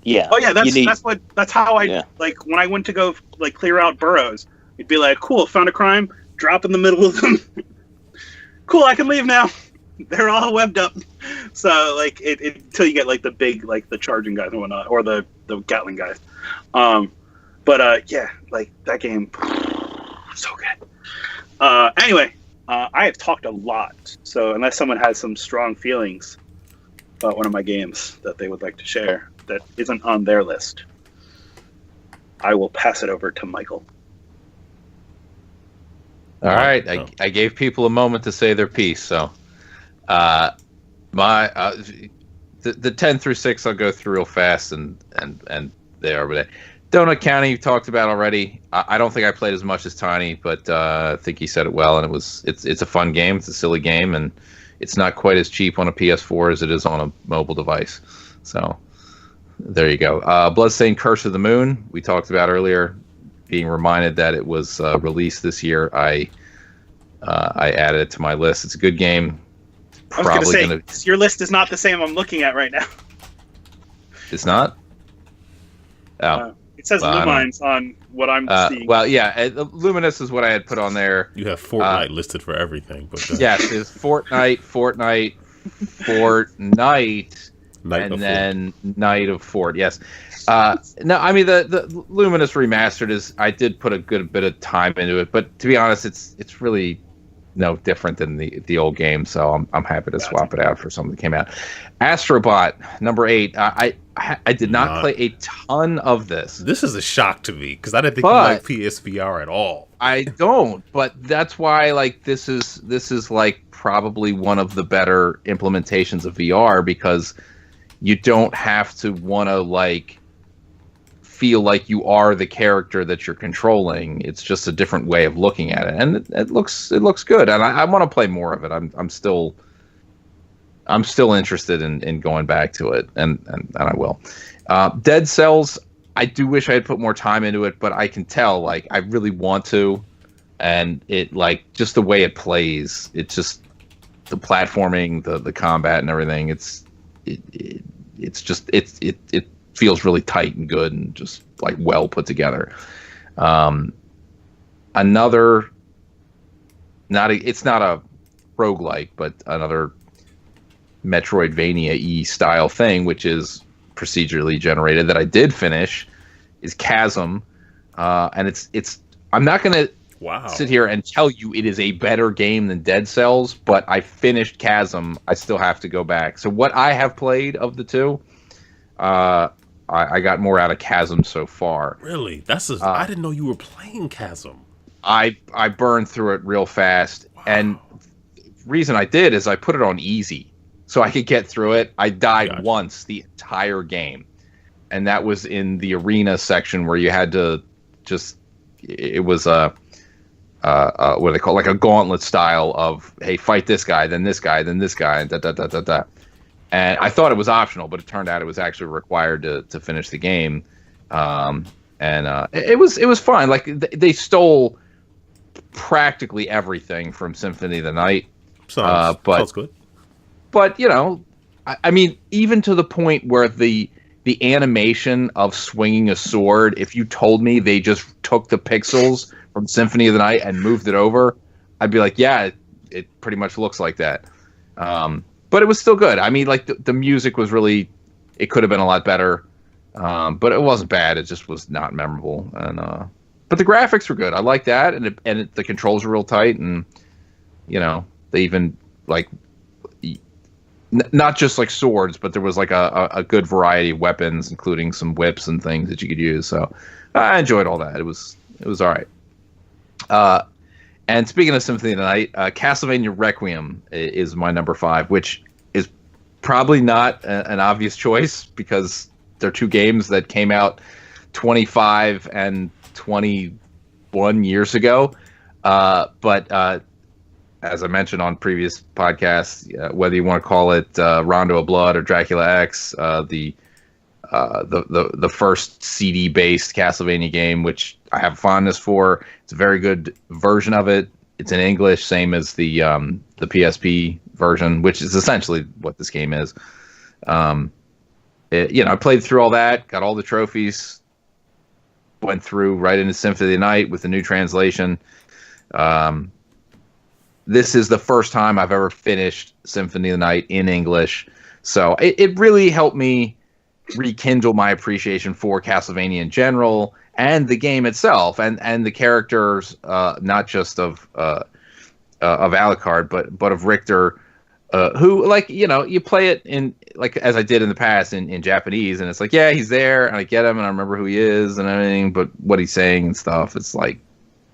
yeah. Oh yeah, that's how I like when I went to go, like, clear out burrows. It'd be like, cool, found a crime, drop in the middle of them. Cool, I can leave now. They're all webbed up. So like until you get like the big like the charging guys and whatnot, or the Gatling guys. Yeah, like that game, so good. Anyway, I have talked a lot. So unless someone has some strong feelings about one of my games that they would like to share that isn't on their list, I will pass it over to Michael. All right, I gave people a moment to say their piece, so the 10 through 6 I'll go through real fast and there. But Donut County you've talked about already. I don't think I played as much as Tiny, but I think he said it well, and it's a fun game. It's a silly game, and it's not quite as cheap on a PS4 as it is on a mobile device. So there you go. Bloodstained Curse of the Moon we talked about earlier. Being reminded that it was released this year, I added it to my list. It's a good game. I was going to say, your list is not the same I'm looking at right now. It's not? Oh. It says Lumines on what I'm seeing. Well, yeah, Luminous is what I had put on there. You have Fortnite listed for everything. But yes, it's Fortnite, and then Night of Fort. Yes. No, I mean the Luminous Remastered is. I did put a good bit of time into it, but to be honest, it's really no different than the old game. So I'm happy to swap it out for something that came out. Astrobot number 8. I did not play a ton of this. This is a shock to me because I didn't think you liked PSVR at all. I don't, but that's why like this is like probably one of the better implementations of VR because you don't have to want to like feel like you are the character that you're controlling. It's just a different way of looking at it, and it looks good. And I want to play more of it. I'm still interested in going back to it, and I will. Dead Cells. I do wish I had put more time into it, but I can tell like I really want to, and it like just the way it plays. It's just the platforming, the combat, and everything. It feels really tight and good and just like well put together. Another, it's not a roguelike, but another Metroidvania-y style thing, which is procedurally generated that I did finish, is Chasm. And it's I'm not going to sit here and tell you it is a better game than Dead Cells, but I finished Chasm. I still have to go back. So what I have played of the two, I got more out of Chasm so far. Really? I didn't know you were playing Chasm. I burned through it real fast. Wow. And the reason I did is I put it on easy so I could get through it. I died once the entire game. And that was in the arena section where you had to just, it was what do they call it? Like a gauntlet style of, hey, fight this guy, then this guy, then this guy, and da. And I thought it was optional, but it turned out it was actually required to finish the game. It was fun. Like they stole practically everything from Symphony of the Night. Sounds good. But you know, I mean, even to the point where the animation of swinging a sword, if you told me they just took the pixels from Symphony of the Night and moved it over, I'd be like, yeah, it pretty much looks like that. But it was still good. I mean, like the music was really, it could have been a lot better, but it wasn't bad. It just was not memorable. And but the graphics were good. I like that, and the controls were real tight, and you know they even like not just like swords, but there was like a good variety of weapons, including some whips and things that you could use. So I enjoyed all that. It was all right. And speaking of Symphony of the Night, Castlevania Requiem is my number 5, which is probably not an obvious choice because they're two games that came out 25 and 21 years ago. But as I mentioned on previous podcasts, whether you want to call it Rondo of Blood or Dracula X, the first CD-based Castlevania game, which I have fondness for. It's a very good version of it. It's in English, same as the PSP version, which is essentially what this game is. I played through all that, got all the trophies, went through right into Symphony of the Night with the new translation. this is the first time I've ever finished Symphony of the Night in English. So it really helped me rekindle my appreciation for Castlevania in general and the game itself and the characters, not just of Alucard, but of Richter, who, like, you know, you play it in, like, as I did in the past in Japanese, and it's like, yeah, he's there, and I get him, and I remember who he is and everything, but what he's saying and stuff, it's like,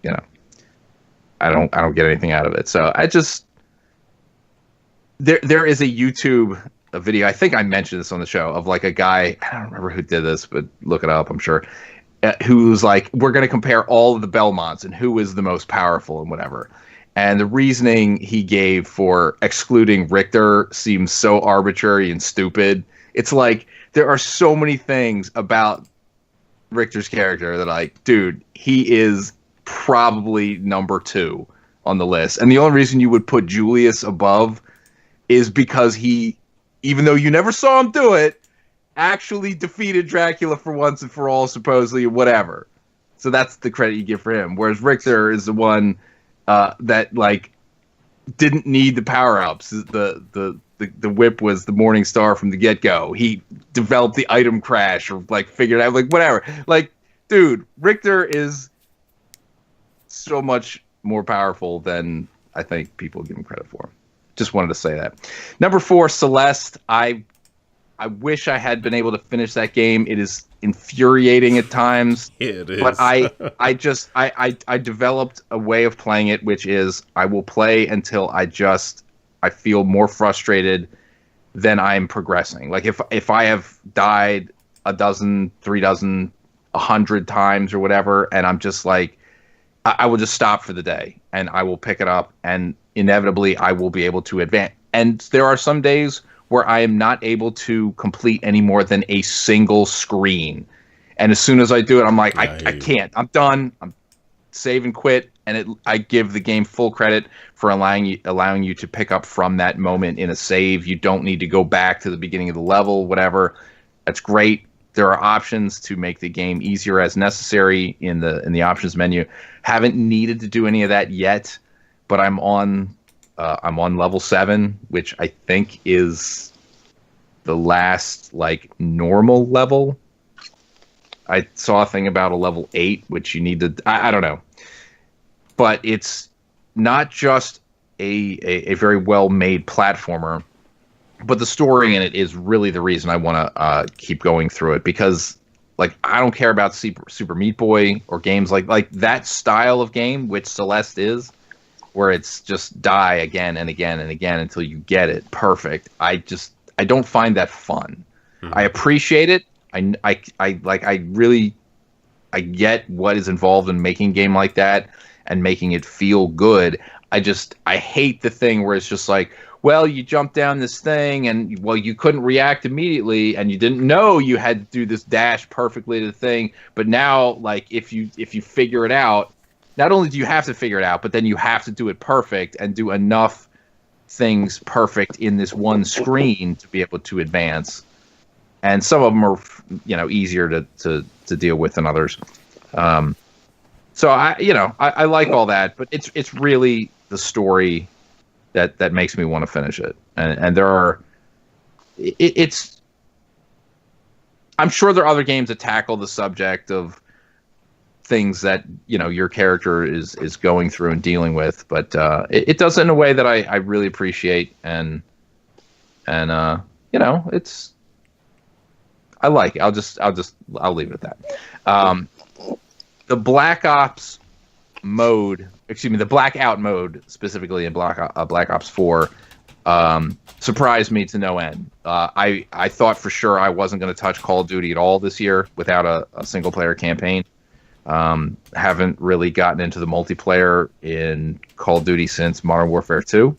you know, I don't get anything out of it. So I just, there is a YouTube video, I think I mentioned this on the show, of like a guy, I don't remember who did this, but look it up, I'm sure, who's like, we're going to compare all of the Belmonts and who is the most powerful and whatever. And the reasoning he gave for excluding Richter seems so arbitrary and stupid. It's like, there are so many things about Richter's character that, like, dude, he is probably number 2 on the list. And the only reason you would put Julius above is because he, even though you never saw him do it, actually defeated Dracula for once and for all, supposedly, whatever. So that's the credit you give for him. Whereas Richter is the one that, like, didn't need the power-ups. The whip was the Morning Star from the get-go. He developed the item crash, or, like, figured out, like, whatever. Like, dude, Richter is so much more powerful than I think people give him credit for. Just wanted to say that. Number 4, Celeste. I wish I had been able to finish that game. It is infuriating at times. It is. But I developed a way of playing it, which is I will play until I feel more frustrated than I'm progressing. Like, if I have died a dozen, 3 dozen, 100 times or whatever, and I'm just like, I will just stop for the day, and I will pick it up, and inevitably I will be able to advance. And there are some days where I am not able to complete any more than a single screen. And as soon as I do it, I'm like, I can't. I'm done. I'm save and quit. And I give the game full credit for allowing you to pick up from that moment in a save. You don't need to go back to the beginning of the level, whatever. That's great. There are options to make the game easier as necessary in the options menu. Haven't needed to do any of that yet, but I'm on level 7, which I think is the last, like, normal level. I saw a thing about a level 8, which you need to. I don't know, but it's not just a very well made platformer. But the story in it is really the reason I want to keep going through it, because, like, I don't care about Super Meat Boy or games like that style of game, which Celeste is, where it's just die again and again and again until you get it perfect. I don't find that fun. Mm-hmm. I appreciate it. I get what is involved in making a game like that and making it feel good. I hate the thing where it's just like, well, you jumped down this thing and, well, you couldn't react immediately and you didn't know you had to do this dash perfectly to the thing. But now, like, if you figure it out, not only do you have to figure it out, but then you have to do it perfect and do enough things perfect in this one screen to be able to advance. And some of them are, you know, easier to deal with than others. So I like all that, but it's really the story that makes me want to finish it. And there are, I'm sure there are other games that tackle the subject of things that, you know, your character is going through and dealing with, but it does it in a way that I really appreciate, and you know, I like it. I'll leave it at that. The Black Ops mode, the Blackout mode specifically in Black Ops 4 surprised me to no end. I thought for sure I wasn't going to touch Call of Duty at all this year without a single player campaign. Haven't really gotten into the multiplayer in Call of Duty since Modern Warfare 2.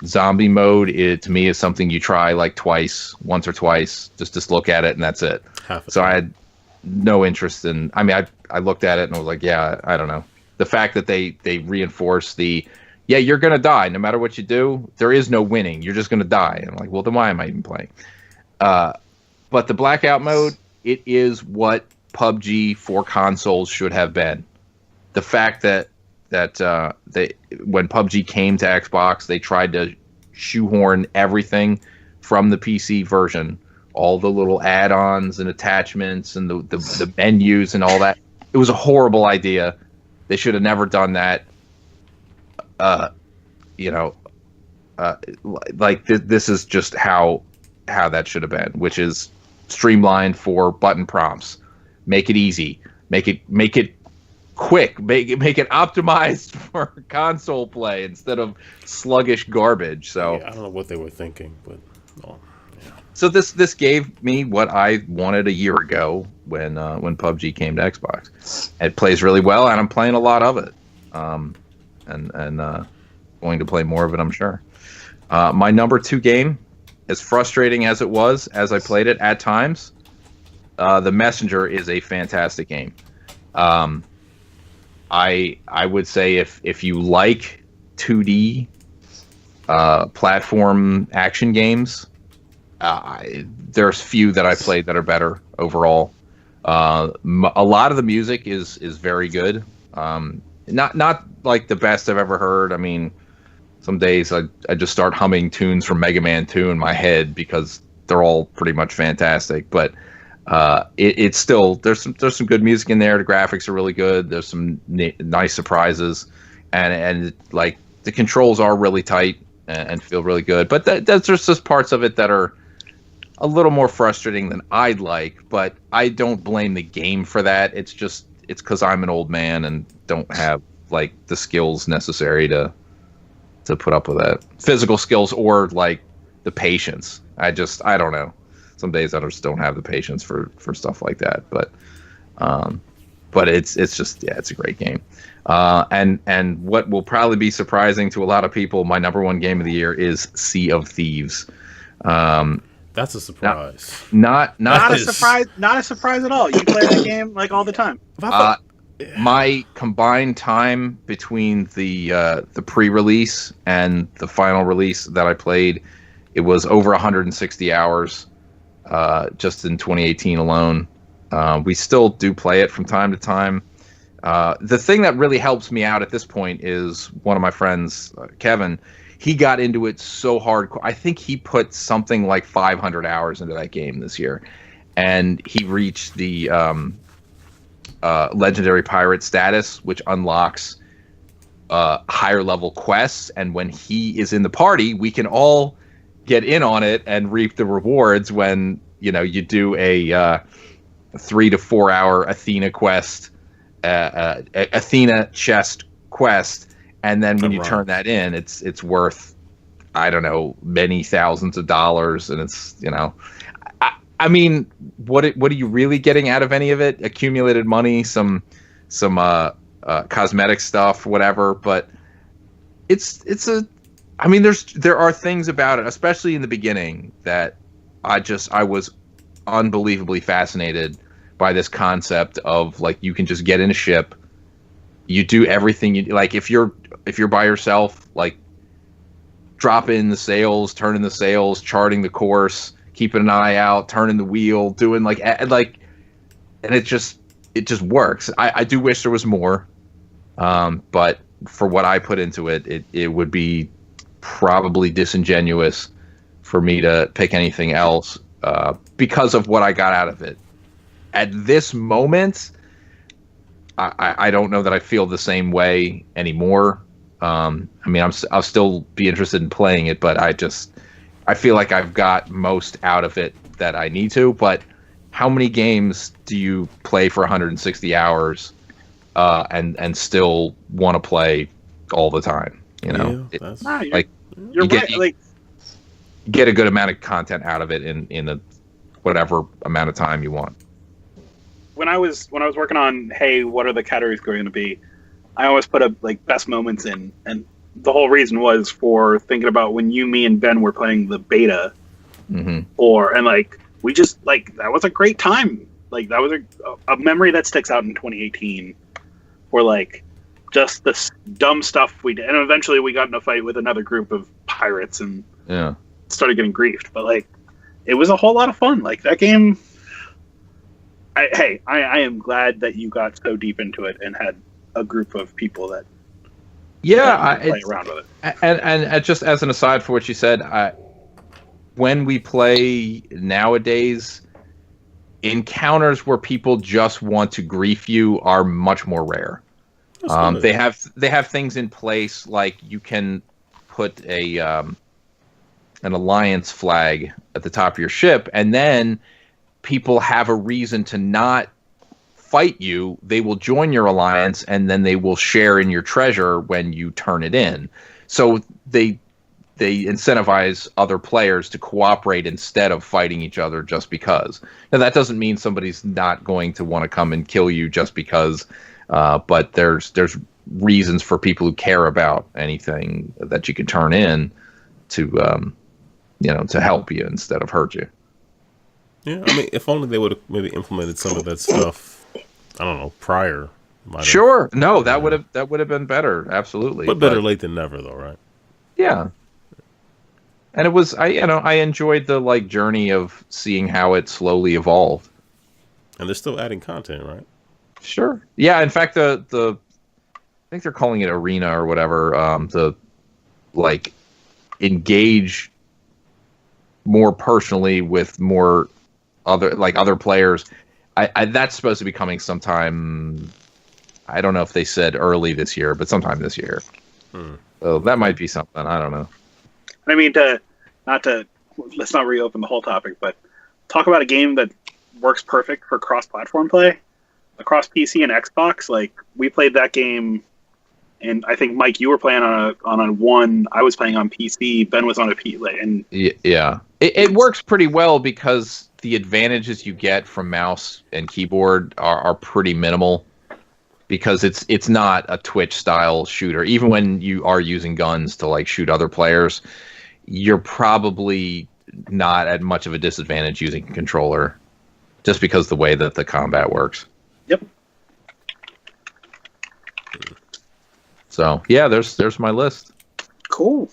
Zombie mode, to me, is something you try like once or twice, just look at it and that's it. So I had no interest in. I mean, I looked at it and I was like, yeah, I don't know. The fact that they reinforce you're gonna die no matter what you do. There is no winning. You're just gonna die. And I'm like, well, then why am I even playing? But the Blackout mode, it is what PUBG for consoles should have been. The fact that they when PUBG came to Xbox, they tried to shoehorn everything from the PC version, all the little add-ons and attachments and the menus and all that. It was a horrible idea. They should have never done that. This is just how that should have been, which is streamlined for button prompts. Make it easy. Make it quick. Make it optimized for console play instead of sluggish garbage. So yeah, I don't know what they were thinking, but yeah. So this gave me what I wanted a year ago when PUBG came to Xbox. It plays really well, and I'm playing a lot of it. And going to play more of it, I'm sure. My number 2 game, as frustrating as it was as I played it at times, The Messenger is a fantastic game. I would say if you like 2D platform action games, there's few that I played that are better overall. A lot of the music is very good. Not like the best I've ever heard. I mean, some days I just start humming tunes from Mega Man 2 in my head because they're all pretty much fantastic. But it's still there's some good music in there. The graphics are really good. There's some nice surprises, and like the controls are really tight and feel really good. But there's just parts of it that are a little more frustrating than I'd like. But I don't blame the game for that. It's because I'm an old man and don't have like the skills necessary to put up with that, physical skills or like the patience. I don't know. Some days I just don't have the patience for stuff like that. But it's just, yeah, it's a great game. And what will probably be surprising to a lot of people, my number 1 game of the year is Sea of Thieves. That's a surprise. Not a surprise. Not a surprise at all. You play that game like all the time. My combined time between the pre-release and the final release that I played, it was over 160 hours just in 2018 alone. We still do play it from time to time. The thing that really helps me out at this point is one of my friends, Kevin. He got into it so hardcore. I think he put something like 500 hours into that game this year. And he reached the legendary pirate status, which unlocks higher level quests. And when he is in the party, we can all get in on it and reap the rewards when you do a 3 to 4 hour Athena quest, Athena chest quest. And then when you turn that in, it's worth, I don't know, many thousands of dollars. And it's, I mean, what are you really getting out of any of it? Accumulated money, some cosmetic stuff, whatever. But there are things about it, especially in the beginning, that I was unbelievably fascinated by this concept of like you can just get in a ship, you do everything you like. If you're by yourself, like dropping the sails, turning the sails, charting the course, keeping an eye out, turning the wheel, doing and it just works. I do wish there was more, but for what I put into it, it would be probably disingenuous for me to pick anything else because of what I got out of it. At this moment, I don't know that I feel the same way anymore. I mean, I'll still be interested in playing it, but I feel like I've got most out of it that I need to. But how many games do you play for 160 hours and still want to play all the time? Yeah, you're right. You get a good amount of content out of it in a whatever amount of time you want. When I was working on, hey, what are the categories going to be? I always put up like best moments in, and the whole reason was for thinking about when me and Ben were playing the beta, we just that was a great time. Like that was a memory that sticks out in 2018, where just the dumb stuff we did, and eventually we got in a fight with another group of pirates and started getting griefed. But it was a whole lot of fun. Like that game. I am glad that you got so deep into it and had a group of people that Yeah, play around with it. and just as an aside for what you said, when we play nowadays, encounters where people just want to grief you are much more rare. They have things in place like you can put an alliance flag at the top of your ship, and then people have a reason to not fight you. They will join your alliance, and then they will share in your treasure when you turn it in. So they incentivize other players to cooperate instead of fighting each other just because. Now that doesn't mean somebody's not going to want to come and kill you just because, but there's reasons for people who care about anything that you can turn in to to help you instead of hurt you. Yeah, I mean, if only they would have maybe implemented some of that stuff, I don't know, prior. Sure. No, that would have been better. Absolutely. But better late than never, though, right? Yeah. And it was, I enjoyed the journey of seeing how it slowly evolved. And they're still adding content, right? Sure. Yeah. In fact, I think they're calling it Arena or whatever. To engage more personally with more other players. That's supposed to be coming sometime. I don't know if they said early this year, but sometime this year. So that might be something. I don't know. I mean, let's not reopen the whole topic, but talk about a game that works perfect for cross-platform play across PC and Xbox. Like, we played that game, and I think Mike, you were playing on a one. I was playing on PC. Ben was on a PC, and yeah, it works pretty well because the advantages you get from mouse and keyboard are pretty minimal. Because it's not a Twitch style shooter. Even when you are using guns to shoot other players, you're probably not at much of a disadvantage using a controller, just because the way that the combat works. Yep. So yeah, there's my list. Cool.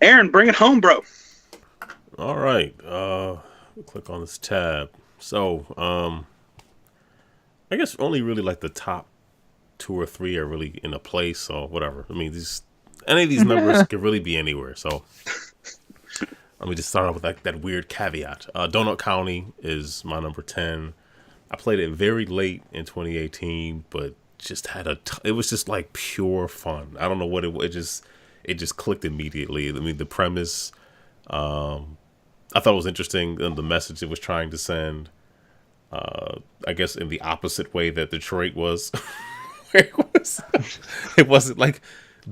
Aaron, bring it home, bro. All right. Click on this tab. So I guess only really the top 2 or 3 are really in a place, so whatever. I mean, any of these numbers could really be anywhere. So let me just start off with that weird caveat. Donut County is my number 10. I played it very late in 2018, but just had it was just pure fun. I don't know what it just clicked immediately. I mean, the premise, I thought it was interesting, and the message it was trying to send. I guess in the opposite way that Detroit was. It wasn't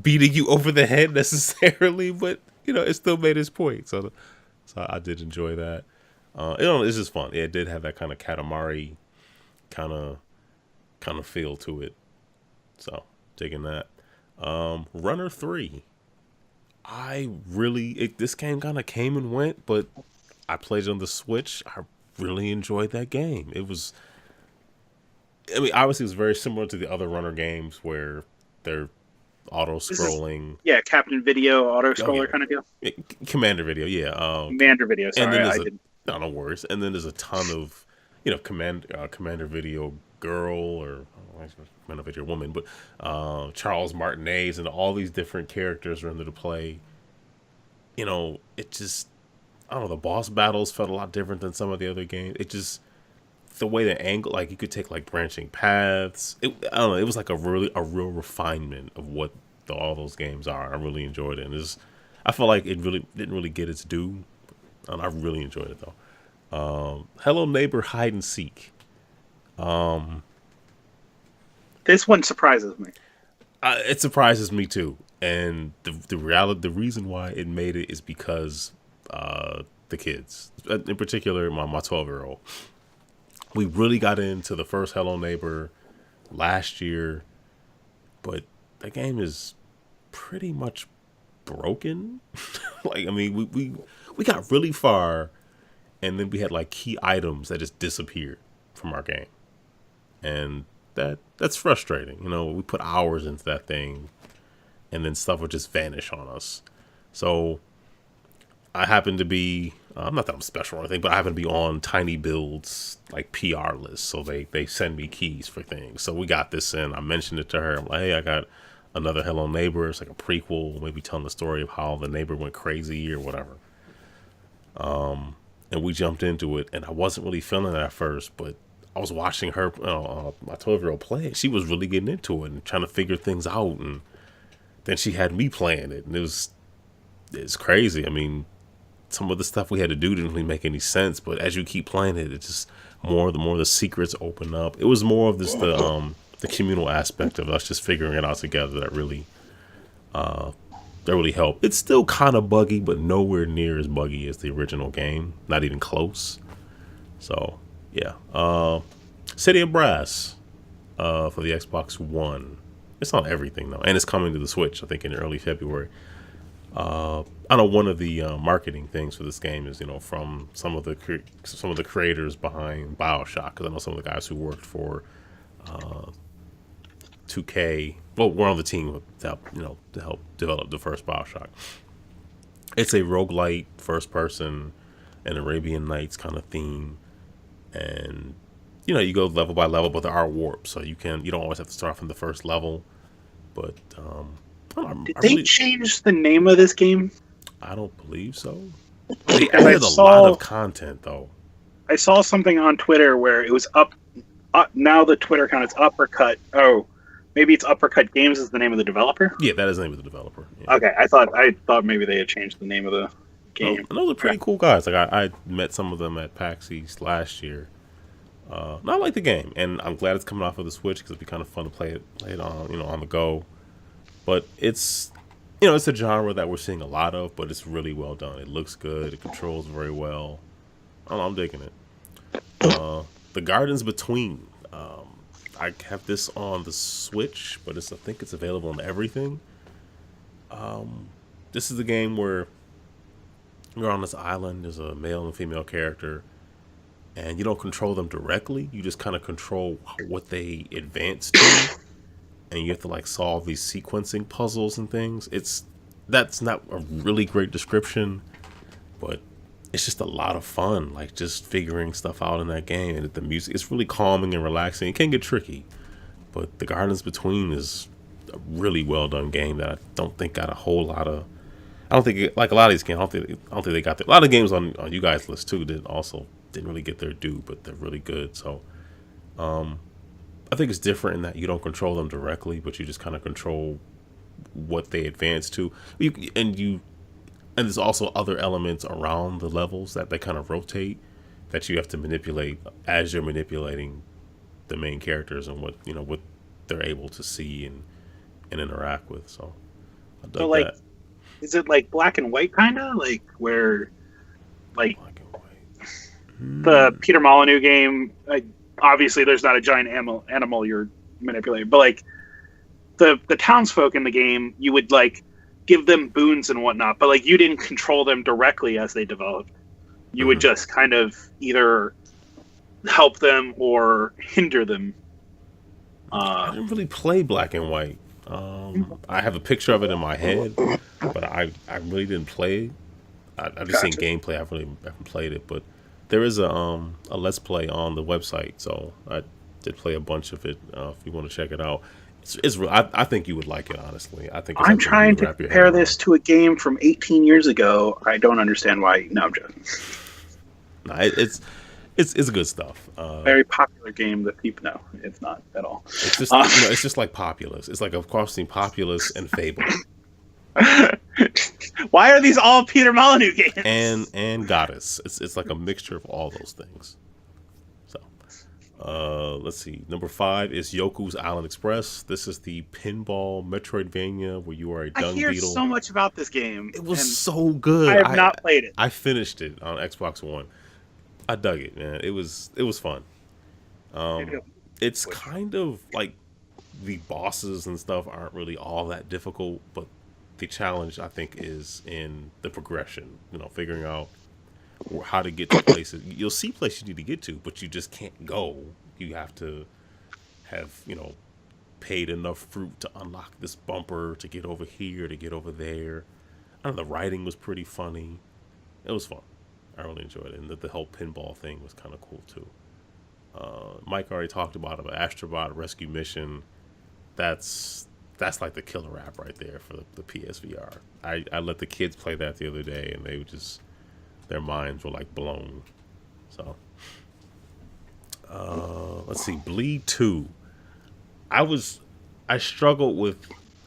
beating you over the head necessarily, but it still made its point. So I did enjoy that. It's just fun. Yeah, it did have that kind of Katamari kind of feel to it. So digging that. Runner 3. This game kind of came and went, but I played it on the Switch. I really enjoyed that game. Obviously it was very similar to the other Runner games where they're auto-scrolling. Captain Video auto-scroller kind of deal. Commander Video, yeah. Commander Video, sorry. No worries. And then there's a ton of, Commander Video girl, or Commander Video woman, but Charles Martinez and all these different characters are into the play. It just, I don't know, the boss battles felt a lot different than some of the other games. It just, the way the angle, you could take branching paths. I don't know, it was a real refinement of what all those games are. I really enjoyed it. And I feel like it really didn't really get its due. And I really enjoyed it though. Hello Neighbor Hide and Seek. This one surprises me. It surprises me too. And the reason why it made it is because the kids, in particular my 12-year-old. We really got into the first Hello Neighbor last year, but that game is pretty much broken. We got really far, and then we had key items that just disappeared from our game, and that's frustrating. We put hours into that thing, and then stuff would just vanish on us. So I happen to be, not that I'm special or anything, but I happen to be on Tiny Build's PR list. So they send me keys for things. So we got this in. I mentioned it to her. I'm like, hey, I got another Hello Neighbor. It's like a prequel, maybe telling the story of how the neighbor went crazy or whatever. And we jumped into it, and I wasn't really feeling it at first, but I was watching her, my 12-year-old play it. She was really getting into it and trying to figure things out, and then she had me playing it, and it's crazy. I mean, some of the stuff we had to do didn't really make any sense, but as you keep playing it, it just the more the secrets open up. It was more of this the communal aspect of us just figuring it out together that really helped. It's still kind of buggy, but nowhere near as buggy as the original game. Not even close. So yeah, City of Brass for the Xbox One. It's on everything though, and it's coming to the Switch, I think, in early February. I know one of the marketing things for this game is, from some of the creators behind BioShock, because I know some of the guys who worked for 2K. Well, we're on the team to help develop the first BioShock. It's a roguelite, first person, and Arabian Nights kind of theme, and you go level by level, but there are warps, so you don't always have to start from the first level. But did they change the name of this game? I don't believe so. They added a lot of content, though. I saw something on Twitter where it was up. Now the Twitter account is Uppercut. Oh, maybe it's Uppercut Games is the name of the developer. Yeah, that is the name of the developer. Yeah. Okay, I thought maybe they had changed the name of the game. No, those are pretty cool guys. Like I met some of them at PAX East last year. I like the game, and I'm glad it's coming off of the Switch because it'd be kind of fun to play it on on the go. But it's it's a genre that we're seeing a lot of, but it's really well done. It looks good. It controls very well. I'm digging it. The Gardens Between. I have this on the Switch, but I think it's available on everything. This is the game where you're on this island. There's a male and female character, and you don't control them directly. You just kind of control what they advance to, and you have to solve these sequencing puzzles and things. That's not a really great description, but it's just a lot of fun, just figuring stuff out in that game. And the music, it's really calming and relaxing. It can get tricky, but The Gardens Between is a really well done game that I don't think got a whole lot of. I don't think a lot of these games. I don't think they got a lot of games on you guys' list too. Didn't really get their due, but they're really good. So, I think it's different in that you don't control them directly, but you just kind of control what they advance to. And there's also other elements around the levels that they kind of rotate that you have to manipulate as you're manipulating the main characters and what they're able to see and interact with. So I dug that. Is it black and white kind of where black and white? The Peter Molyneux game? Obviously, there's not a giant animal you're manipulating, but the townsfolk in the game, you would give them boons and whatnot, but you didn't control them directly as they developed. You would just kind of either help them or hinder them. I didn't really play black and white. I have a picture of it in my head, but I really didn't play. I've just seen gameplay. I haven't played it, but there is a Let's Play on the website, so I did play a bunch of it. If you want to check it out. I think you would like it, honestly. I think I'm trying to compare this to a game from 18 years ago. I don't understand why. No, I'm joking. No, it's good stuff. Very popular game that people know. It's not at all. It's just it's just like Populous. It's like a cross between Populous and Fable. Why are these all Peter Molyneux games? And Goddess. It's like a mixture of all those things. Let's see. Number 5 is Yoku's Island Express. This is the pinball Metroidvania where you are a dung beetle. I hear so much about this game. It was so good. I have not played it. I finished it on Xbox One. I dug it, man. It was fun. It's kind of the bosses and stuff aren't really all that difficult, but the challenge I think is in the progression. Figuring out how to get to places. You'll see places you need to get to, but you just can't go. You have to have, paid enough fruit to unlock this bumper, to get over here, to get over there. I don't know, the writing was pretty funny. It was fun. I really enjoyed it. And the whole pinball thing was kind of cool too. Mike already talked about it, but Astrobot Rescue Mission. That's that's like the killer app right there for the PSVR. I let the kids play that the other day, and they were just, their minds were like blown. So, let's see, Bleed 2. I struggled with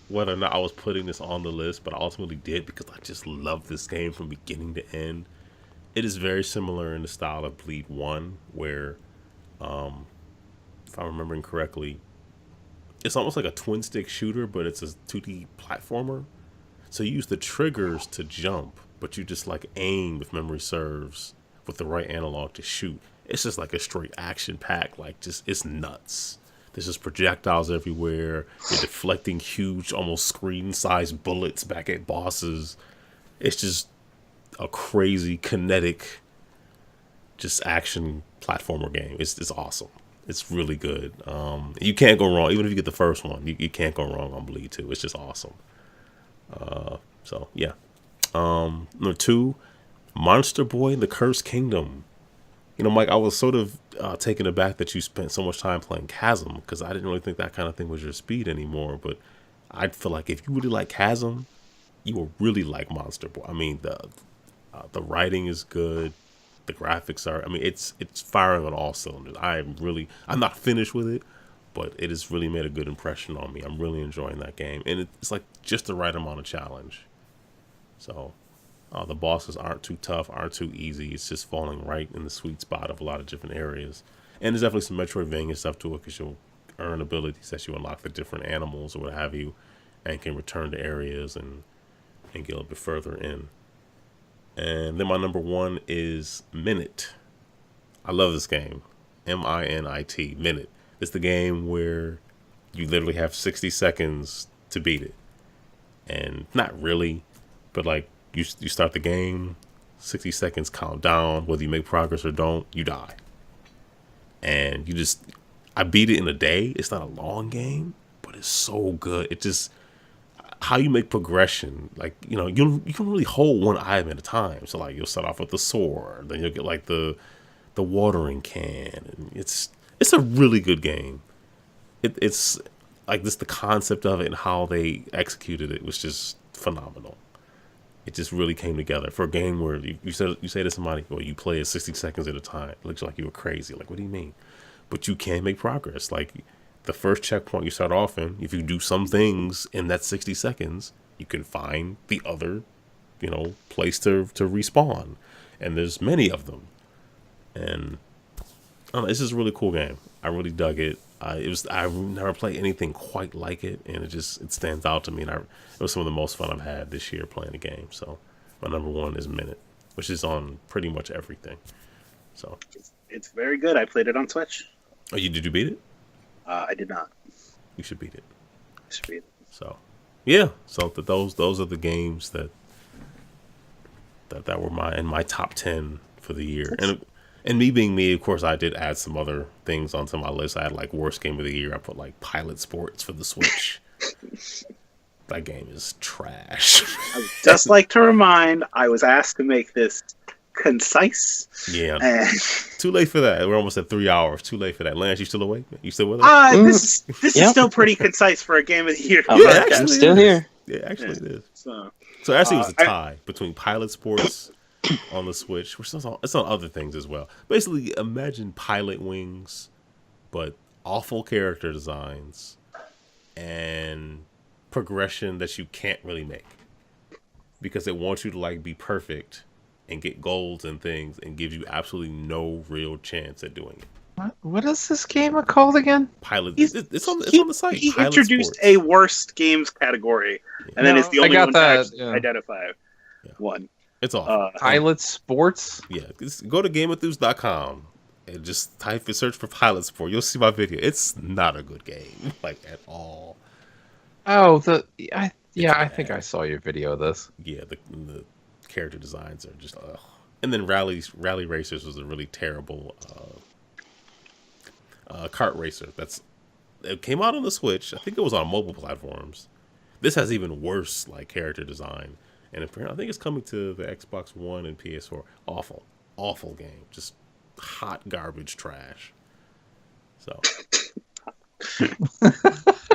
whether or not I was putting this on the list, but I ultimately did because I just love this game from beginning to end. It is very similar in the style of Bleed 1, where, if I'm remembering correctly, it's almost like a twin stick shooter, but it's a 2D platformer. So you use the triggers to jump, but you just like aim, if memory serves, with the right analog to shoot. It's just like a straight action pack, like just, it's nuts. There's just projectiles everywhere. You're deflecting huge, almost screen-sized bullets back at bosses. It's just a crazy, kinetic, just action platformer game. It's awesome. It's really good. You can't go wrong. Even if you get the first one, you can't go wrong on Bleed 2. It's just awesome. So, yeah. Number 2, Monster Boy and the Cursed Kingdom. You know, Mike, I was sort of taken aback that you spent so much time playing Chasm, because I didn't really think that kind of thing was your speed anymore. But I feel like if you really like Chasm, you will really like Monster Boy. I mean, the writing is good. The graphics are, I mean, it's firing on all cylinders. I'm not finished with it, but it has really made a good impression on me. I'm really enjoying that game. And it's like just the right amount of challenge. So, the bosses aren't too tough, aren't too easy. It's just falling right in the sweet spot of a lot of different areas. And there's definitely some Metroidvania stuff to it, because you'll earn abilities as you unlock the different animals or what have you, and can return to areas and get a little bit further in. And then my number 1 is Minute. I love this game. MINIT, Minute. It's the game where you literally have 60 seconds to beat it. And not really, but like you start the game, 60 seconds count down, whether you make progress or don't, you die. And I beat it in a day. It's not a long game, but it's so good. It just, how you make progression, like, you know, you can really hold one item at a time. So like you'll start off with the sword, then you'll get like the watering can, and it's a really good game. It's like this, the concept of it and how they executed it was just phenomenal. It just really came together for a game where you say to somebody, well, you play it 60 seconds at a time. It looks like you were crazy. Like, what do you mean? But you can make progress. Like, the first checkpoint you start off in, if you do some things in that 60 seconds, you can find the other, you know, place to respawn. And there's many of them. And I don't know, it's just a really cool game. I really dug it. I've never played anything quite like it, and it stands out to me. And it was some of the most fun I've had this year playing the game. So my number 1 is Minute, which is on pretty much everything. So It's very good. I played it on Switch. Oh, did you beat it? I did not. You should beat it. I should beat it. So, yeah. So those are the games that were in my top 10 for the year. And me being me, of course, I did add some other things onto my list. I had like worst game of the year. I put like Pilot Sports for the Switch. That game is trash. I would just like to remind, I was asked to make this concise. Yeah. And too late for that. We're almost at 3 hours. Too late for that. Lance, you still awake? You still with us? This is still pretty concise for a game of the year. Yeah, I'm still here. Yeah, actually it is. So actually it was a tie between Pilot Sports on the Switch, which it's on other things as well. Basically, imagine Pilot Wings, but awful character designs and progression that you can't really make, because it wants you to like be perfect and get golds and things, and gives you absolutely no real chance at doing it. What is this game called again? Pilot. It's on the site. He Pilot introduced Sports. a worst games category, and then it's the only one to actually identify one. It's awful. Pilot Sports? Yeah, just go to GameEnthus.com and just search for Pilot Sport. You'll see my video. It's not a good game, like, at all. Oh, I think I saw your video of this. Yeah, the character designs are just and then Rally Racers was a really terrible kart racer. It came out on the Switch. I think it was on mobile platforms. This has even worse like character design, and apparently I think it's coming to the Xbox One and PS4. Awful game. Just hot garbage trash. So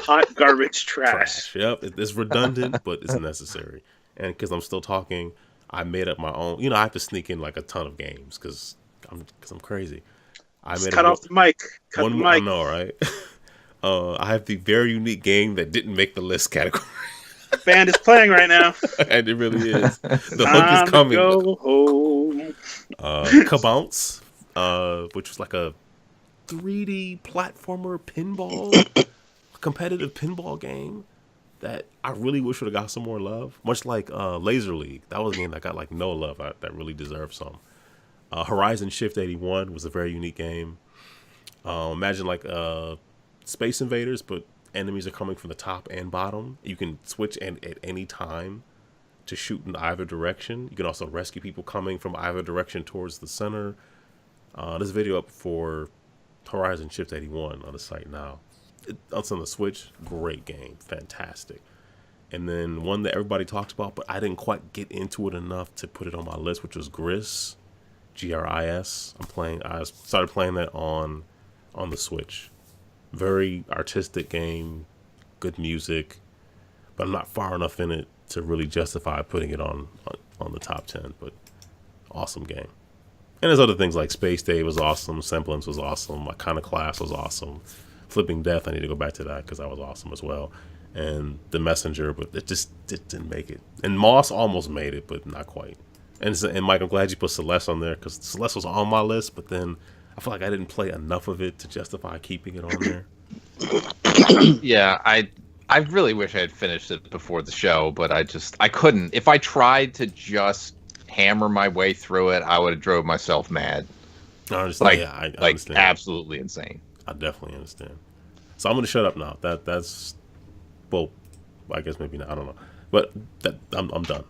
Hot garbage trash. Yep, it's redundant, but it's necessary. And because I'm still talking, I made up my own. You know, I have to sneak in like a ton of games because I'm crazy. Cut off the mic. Cut the mic. I know, right? I have the very unique game that didn't make the list category. The band is playing right now. And it really is. The hook is coming. Go home. Kabounce, which was like a 3D platformer pinball, competitive pinball game that I really wish would have got some more love. Much like Laser League. That was a game that got like no love. That really deserved some. Horizon Shift 81 was a very unique game. Imagine like Space Invaders, but enemies are coming from the top and bottom. You can switch at any time to shoot in either direction. You can also rescue people coming from either direction towards the center. There's a video up for Horizon Shift 81 on the site now. It's on the Switch. Great game. Fantastic. And then one that everybody talked about, but I didn't quite get into it enough to put it on my list, which was Gris. Gris. I started playing that on the Switch. Very artistic game, good music, but I'm not far enough in it to really justify putting it on the top 10. But awesome game. And there's other things like Space Day was awesome, Semblance was awesome, Iconoclast was awesome, Flipping Death, I need to go back to that because that was awesome as well. And The Messenger, but it didn't make it. And Moss almost made it, but not quite. And Mike, I'm glad you put Celeste on there because Celeste was on my list, but then I feel like I didn't play enough of it to justify keeping it on there. Yeah, I really wish I had finished it before the show, but I couldn't. If I tried to just hammer my way through it, I would have drove myself mad. I understand. I understand. Absolutely insane. I definitely understand. So I'm going to shut up now. That's well, I guess maybe not. I don't know, but I'm done.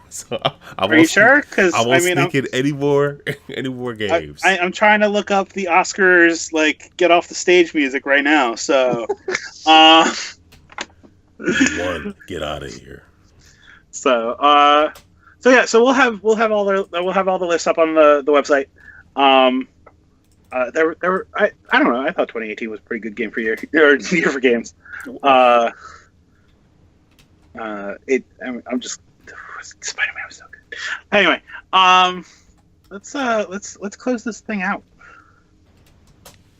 So Are you sure? Because I won't sneak in any more games. I'm trying to look up the Oscars, like get off the stage music right now. So, one, get out of here. So yeah. So we'll have all the lists up on the website. I don't know. I thought 2018 was a pretty good game for year for games. I'm just. Spiderman was so good. Anyway, let's close this thing out.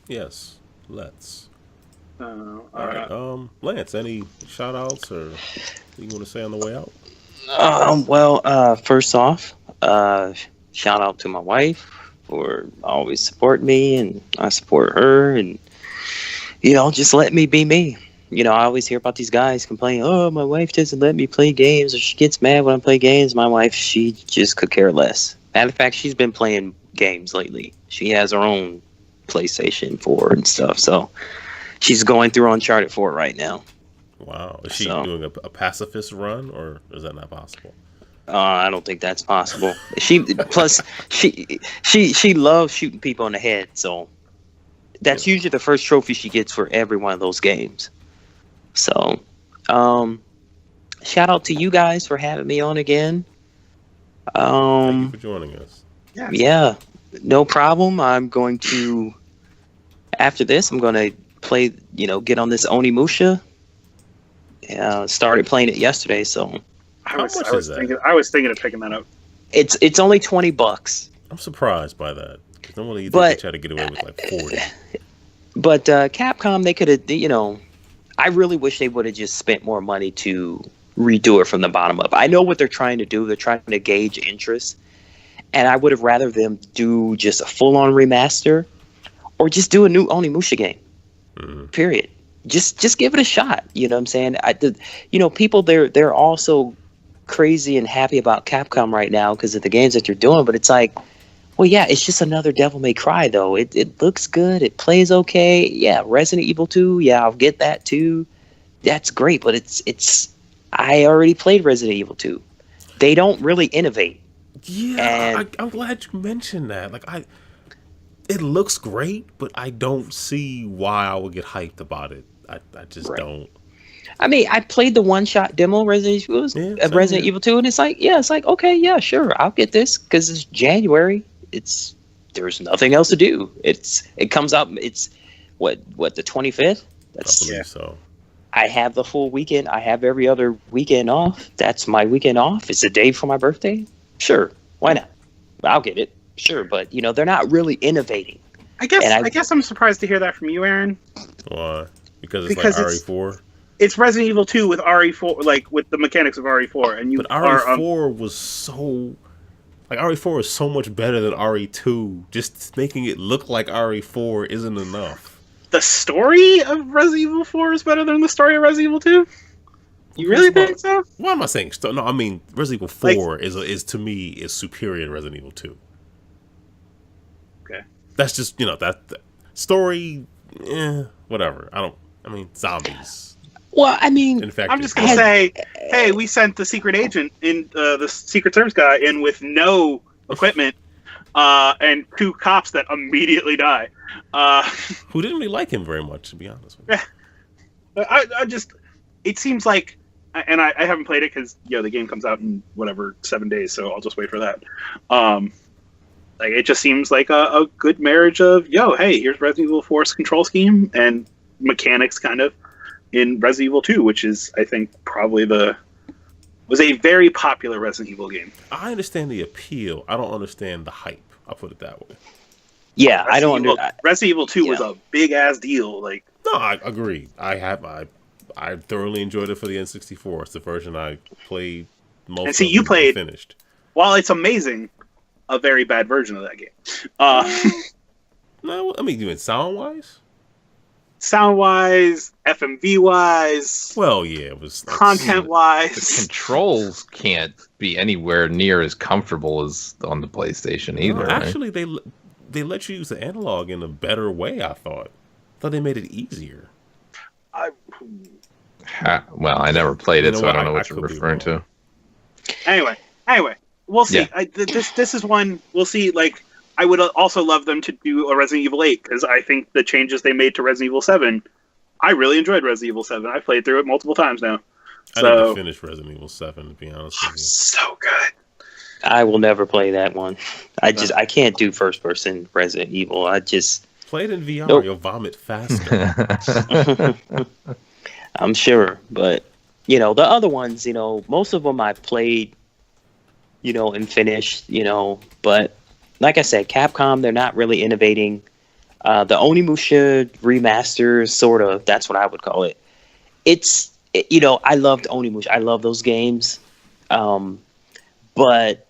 Yes, let's. All right. Lance, any shout outs or you want to say on the way out? Well, first off, shout out to my wife for always supporting me, and I support her, and just let me be me. I always hear about these guys complaining, oh, my wife doesn't let me play games, or she gets mad when I play games. My wife, she just could care less. Matter of fact, she's been playing games lately. She has her own PlayStation 4 and stuff, so she's going through Uncharted 4 right now. Wow. Is she doing a pacifist run, or is that not possible? I don't think that's possible. She loves shooting people in the head, so that's usually the first trophy she gets for every one of those games. So, shout out to you guys for having me on again. Thank you for joining us. Yeah, no problem. I'm going to, after this, I'm going to play, get on this Onimusha. Started playing it yesterday, so. I was thinking of picking that up. It's only $20. I'm surprised by that. Because normally you think they try to get away with like 40. But Capcom, they could have, I really wish they would have just spent more money to redo it from the bottom up. I know what they're trying to do. They're trying to gauge interest. And I would have rather them do just a full-on remaster or just do a new Onimusha game. Mm-hmm. Period. Just give it a shot. You know what I'm saying? People, they're also crazy and happy about Capcom right now because of the games that they're doing. But it's like, well, yeah, it's just another Devil May Cry, though. It looks good. It plays okay. Yeah, Resident Evil 2. Yeah, I'll get that, too. That's great, but it's. I already played Resident Evil 2. They don't really innovate. Yeah, I'm glad you mentioned that. It looks great, but I don't see why I would get hyped about it. I just don't. I mean, I played the one-shot demo Resident Evil 2, and it's like, okay, yeah, sure, I'll get this because it's January. There's nothing else to do. It comes out. It's what the 25th. I believe so. I have the full weekend. I have every other weekend off. That's my weekend off. It's a day for my birthday. Sure, why not? I'll get it. Sure, but they're not really innovating. I guess I'm surprised to hear that from you, Aaron. Why? Because it's like RE4. It's Resident Evil 2 with RE4, like with the mechanics of RE4, and but RE4 was so like RE4 is so much better than RE2. Just making it look like RE4 isn't enough. The story of Resident Evil 4 is better than the story of Resident Evil 2. You really think so? Why am I saying? No, I mean Resident Evil 4 is to me is superior to Resident Evil 2. Okay, that's just that story. Whatever. I mean zombies. Well, I mean, I'm just gonna say, hey, we sent the secret agent in the Secret Service guy in with no equipment, and 2 cops that immediately die. Who didn't really like him very much, to be honest with you. I just, it seems like, and I haven't played it because the game comes out in 7 days, so I'll just wait for that. Like it just seems like a good marriage of hey, here's Resident Evil 4's control scheme and mechanics kind of in Resident Evil 2, which is I think probably was a very popular Resident Evil game. I understand the appeal. I don't understand the hype. I'll put it that way. Yeah, Resident Evil 2 was a big ass deal. Like, no, I agree. I thoroughly enjoyed it for the N64. It's the version I played most. And see, you played finished. While it's amazing, a very bad version of that game. No, I mean, you mean sound wise? Sound wise, FMV wise. Well, yeah, it was content wise. The controls can't be anywhere near as comfortable as on the PlayStation either. No, actually, they let you use the analog in a better way. I thought they made it easier. Well, I never played it, so I don't know what you're referring to. Anyway, we'll see. Yeah. This is one we'll see. Like, I would also love them to do a Resident Evil 8 because I think the changes they made to Resident Evil 7. I really enjoyed Resident Evil 7. I played through it multiple times now. I didn't finish Resident Evil 7 to be honest with you. So good. I will never play that one. I can't do first person Resident Evil. Play it in VR. Nope. You'll vomit faster. I'm sure, but the other ones, most of them I played, and finished, but like I said, Capcom, they're not really innovating. The Onimusha remaster, sort of, that's what I would call it. I loved Onimusha. I love those games. But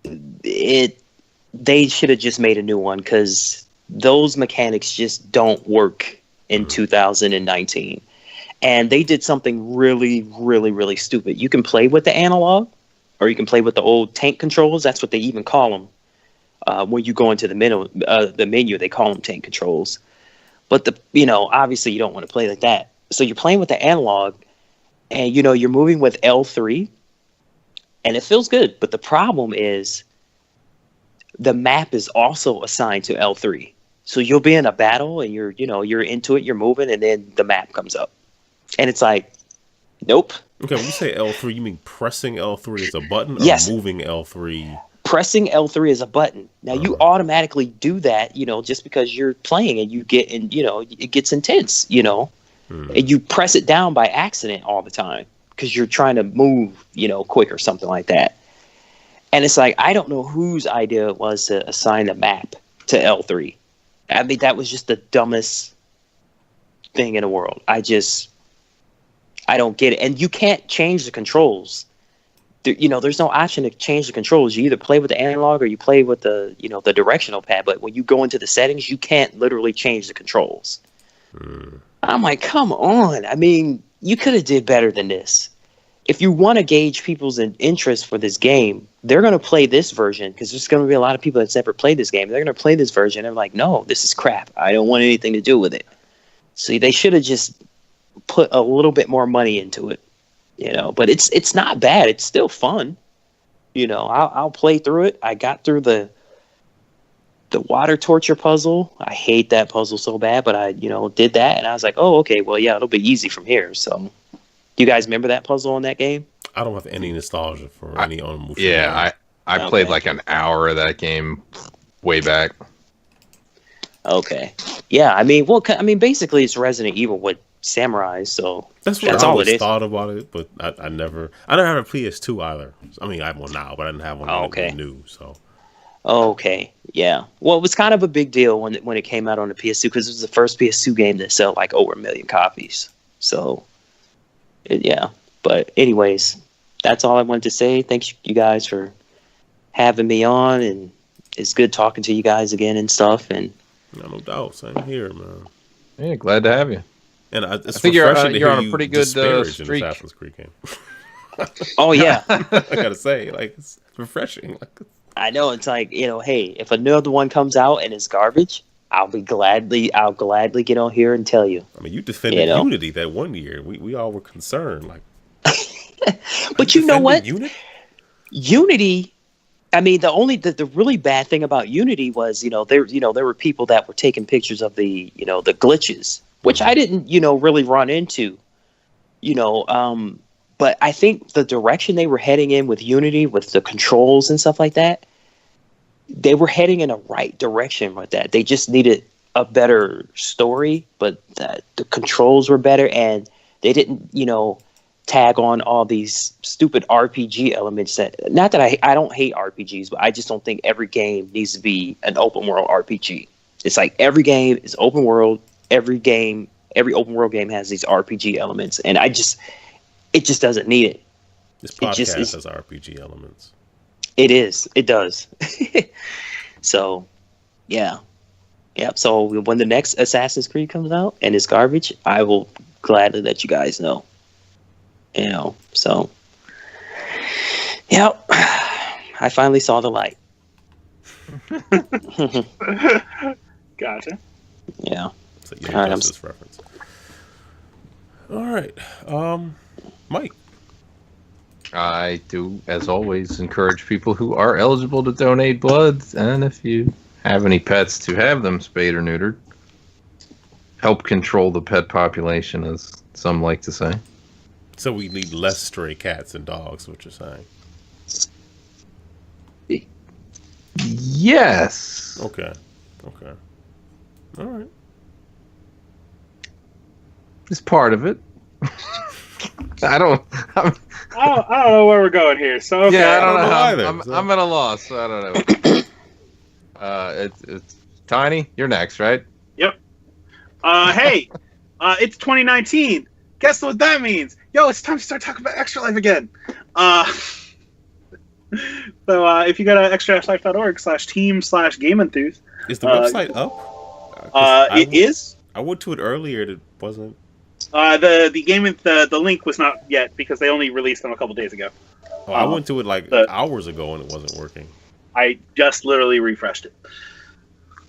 they should have just made a new one because those mechanics just don't work in 2019. And they did something really, really, really stupid. You can play with the analog, or you can play with the old tank controls. That's what they even call them. When you go into the menu, they call them tank controls. But obviously you don't want to play like that. So you're playing with the analog, and you're moving with L3, and it feels good. But the problem is, the map is also assigned to L3. So you'll be in a battle, and you're into it, you're moving, and then the map comes up. And it's like, nope. Okay, when you say L3, you mean pressing L3 as a button, or moving L3? Pressing L3 is a button. Now you automatically do that, just because you're playing and you get in, it gets intense, and you press it down by accident all the time because you're trying to move, quick or something like that. And it's like, I don't know whose idea it was to assign the map to L3. I mean, that was just the dumbest thing in the world. I don't get it. And you can't change the controls. There's no option to change the controls. You either play with the analog or you play with the, the directional pad. But when you go into the settings, you can't literally change the controls. I'm like, come on. I mean, you could have did better than this. If you want to gauge people's interest for this game, they're going to play this version because there's going to be a lot of people that's never played this game. They're going to play this version. And they're like, no, this is crap. I don't want anything to do with it. So they should have just put a little bit more money into it. But it's not bad. It's still fun. I'll play through it. I got through the water torture puzzle. I hate that puzzle so bad, but I, did that, and I was like, oh, okay, well, yeah, it'll be easy from here. So, you guys remember that puzzle in that game? I don't have any nostalgia for any Onimusha. Yeah, I played like an hour of that game way back. Okay. Yeah, I mean, basically it's Resident Evil with samurais, so That's what that's I all always it is. thought about it, but I never have a PS2 either. I mean, I have one now, but I didn't have one when it was new. So Okay, yeah. Well, it was kind of a big deal when it came out on the PS2 because it was the first PS2 game that sold like over 1 million copies. So, yeah. But anyways, that's all I wanted to say. Thanks you guys for having me on, and it's good talking to you guys again and stuff. And no doubt, same here, man. Yeah, glad to have you. And it's think refreshing to you're hear on a you pretty good disparage streak. an Assassin's Creed game. oh yeah, I gotta say, like, it's refreshing. Like, I know it's like, hey, if another one comes out and it's garbage, I'll gladly get on here and tell you. I mean, you defended Unity that one year. We all were concerned, like. But you know what? Unity? I mean, the really bad thing about Unity was, there were people that were taking pictures of the glitches, which I didn't, really run into, but I think the direction they were heading in with Unity, with the controls and stuff like that, they were heading in a right direction with that. They just needed a better story, but the controls were better, and they didn't, tag on all these stupid RPG elements not that I don't hate RPGs, but I just don't think every game needs to be an open world RPG. It's like every game is open world. Every open world game has these RPG elements, and it just doesn't need it. This podcast has RPG elements. It does. So, yeah. Yep. So when the next Assassin's Creed comes out and it's garbage, I will gladly let you guys know. So, yep. I finally saw the light. Gotcha. Yeah. So you know this reference. All right. Mike. I do, as always, encourage people who are eligible to donate blood, and if you have any pets, to have them spayed or neutered. Help control the pet population, as some like to say. So we need less stray cats and dogs, what you're saying? Yes. Okay. All right. It's part of it. I don't know where we're going here. So okay. Yeah, I don't know either. I'm at a loss. So I don't know. It's Tiny. You're next, right? Yep. Hey, it's 2019. Guess what that means? Yo, it's time to start talking about Extra Life again. So if you go to extralife.org/team/GameEnthus. Is the website up? It is. I went to it earlier. It wasn't. The link was not yet because they only released them a couple days ago. Oh, I went to it hours ago and it wasn't working. I just literally refreshed it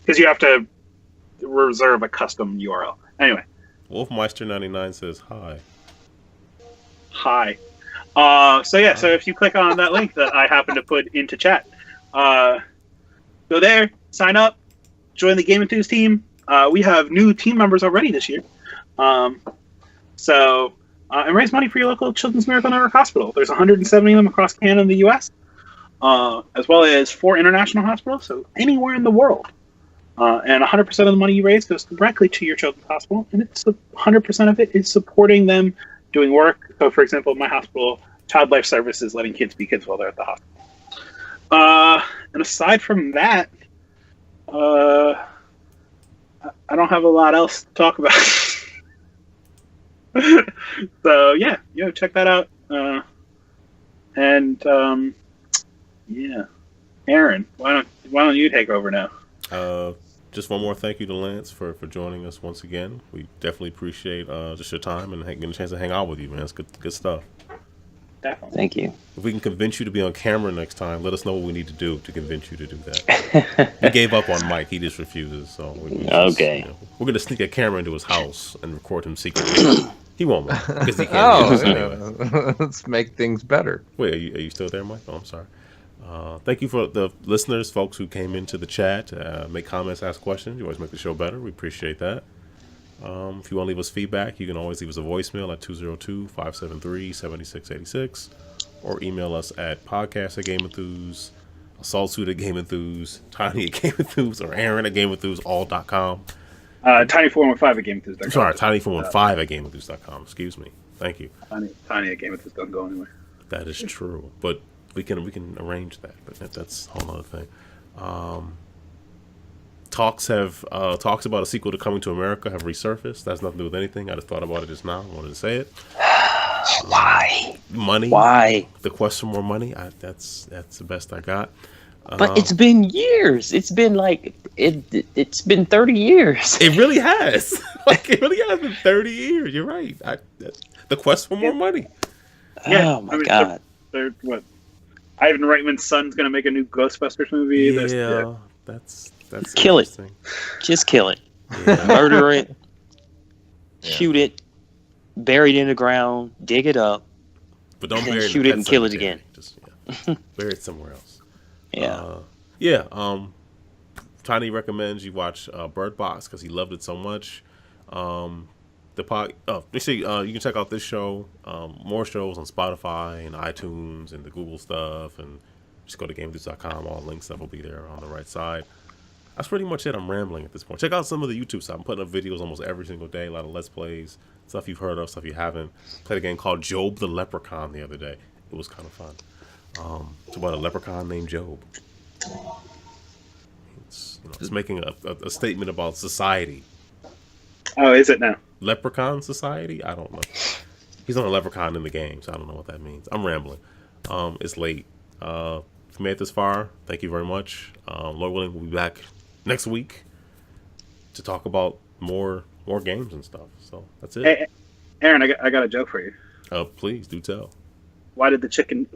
because you have to reserve a custom URL. Anyway, Wolfmeister99 says hi. Hi. So if you click on that link that I happen to put into chat, go there, sign up, join the GameEnthus team. We have new team members already this year. And raise money for your local Children's Miracle Network Hospital. There's 170 of them across Canada and the U.S., as well as 4 international hospitals, so anywhere in the world. And 100% of the money you raise goes directly to your children's hospital, and 100% of it is supporting them doing work. So, for example, at my hospital, Child Life Services letting kids be kids while they're at the hospital. And aside from that, I don't have a lot else to talk about. So yeah, check that out. Aaron, why don't you take over now? Just one more thank you to Lance for joining us once again. We definitely appreciate just your time and getting a chance to hang out with you, man. It's good stuff. Definitely. Thank you. If we can convince you to be on camera next time, let us know what we need to do to convince you to do that. He gave up on Mike. He just refuses. So okay. We're gonna sneak a camera into his house and record him secretly. He won't because he can't. Anyway. Let's make things better. Wait, are you still there, Mike? Oh, I'm sorry. Thank you for the listeners, folks who came into the chat, make comments, ask questions. You always make the show better. We appreciate that. If you want to leave us feedback, you can always leave us a voicemail at 202-573-7686 or email us at podcast@GameEnthus, Assault Suit @GameEnthus, Tiny @GameEnthus, or Aaron @GameEnthus, all.com. Tiny415 at GameEnthus.com. Sorry, Tiny415 at GameEnthus.com. Excuse me. Thank you. Tiny at GameEnthus doesn't go anywhere. That is true, but we can arrange that. But that's a whole other thing. Talks about a sequel to Coming to America have resurfaced. That's nothing to do with anything. I just thought about it just now. I wanted to say it. Why? Money. Why? The quest for more money. That's the best I got. But it's been years. It's been like it's been 30 years. It really has. It really has been 30 years. You're right. The quest for more money. Yeah, Oh my god. They're what? Ivan Reitman's son's gonna make a new Ghostbusters movie. Yeah, that's Kill it. Just kill it. Yeah. Murder it. Shoot it. Bury it in the ground. Dig it up. But don't and bury it. Shoot in it the and pet kill it cemetery. again. Just bury it somewhere else. Yeah. Tiny recommends you watch Bird Box because he loved it so much. You can check out this show, more shows on Spotify and iTunes and the Google stuff, and just go to GameEnthus.com. All links that will be there on the right side. That's pretty much it. I'm rambling at this point. Check out some of the YouTube stuff. I'm putting up videos almost every single day. A lot of Let's Plays, stuff you've heard of, stuff you haven't. Played a game called Job the Leprechaun the other day. It was kind of fun. It's about a leprechaun named Job. It's making a statement about society. Oh, is it now? Leprechaun society? I don't know. He's not a leprechaun in the game, so I don't know what that means. I'm rambling. It's late. If you made it this far, thank you very much. Lord willing, we'll be back next week to talk about more games and stuff. So that's it. Hey, Aaron, I got a joke for you. Please do tell. Why does the chicken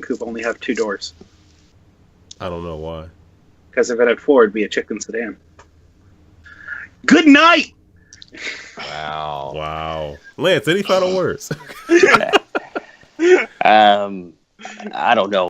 coop only have 2 doors? I don't know why. Because if it had 4, it'd be a chicken sedan. Good night. Wow. Lance, any final words? I don't know.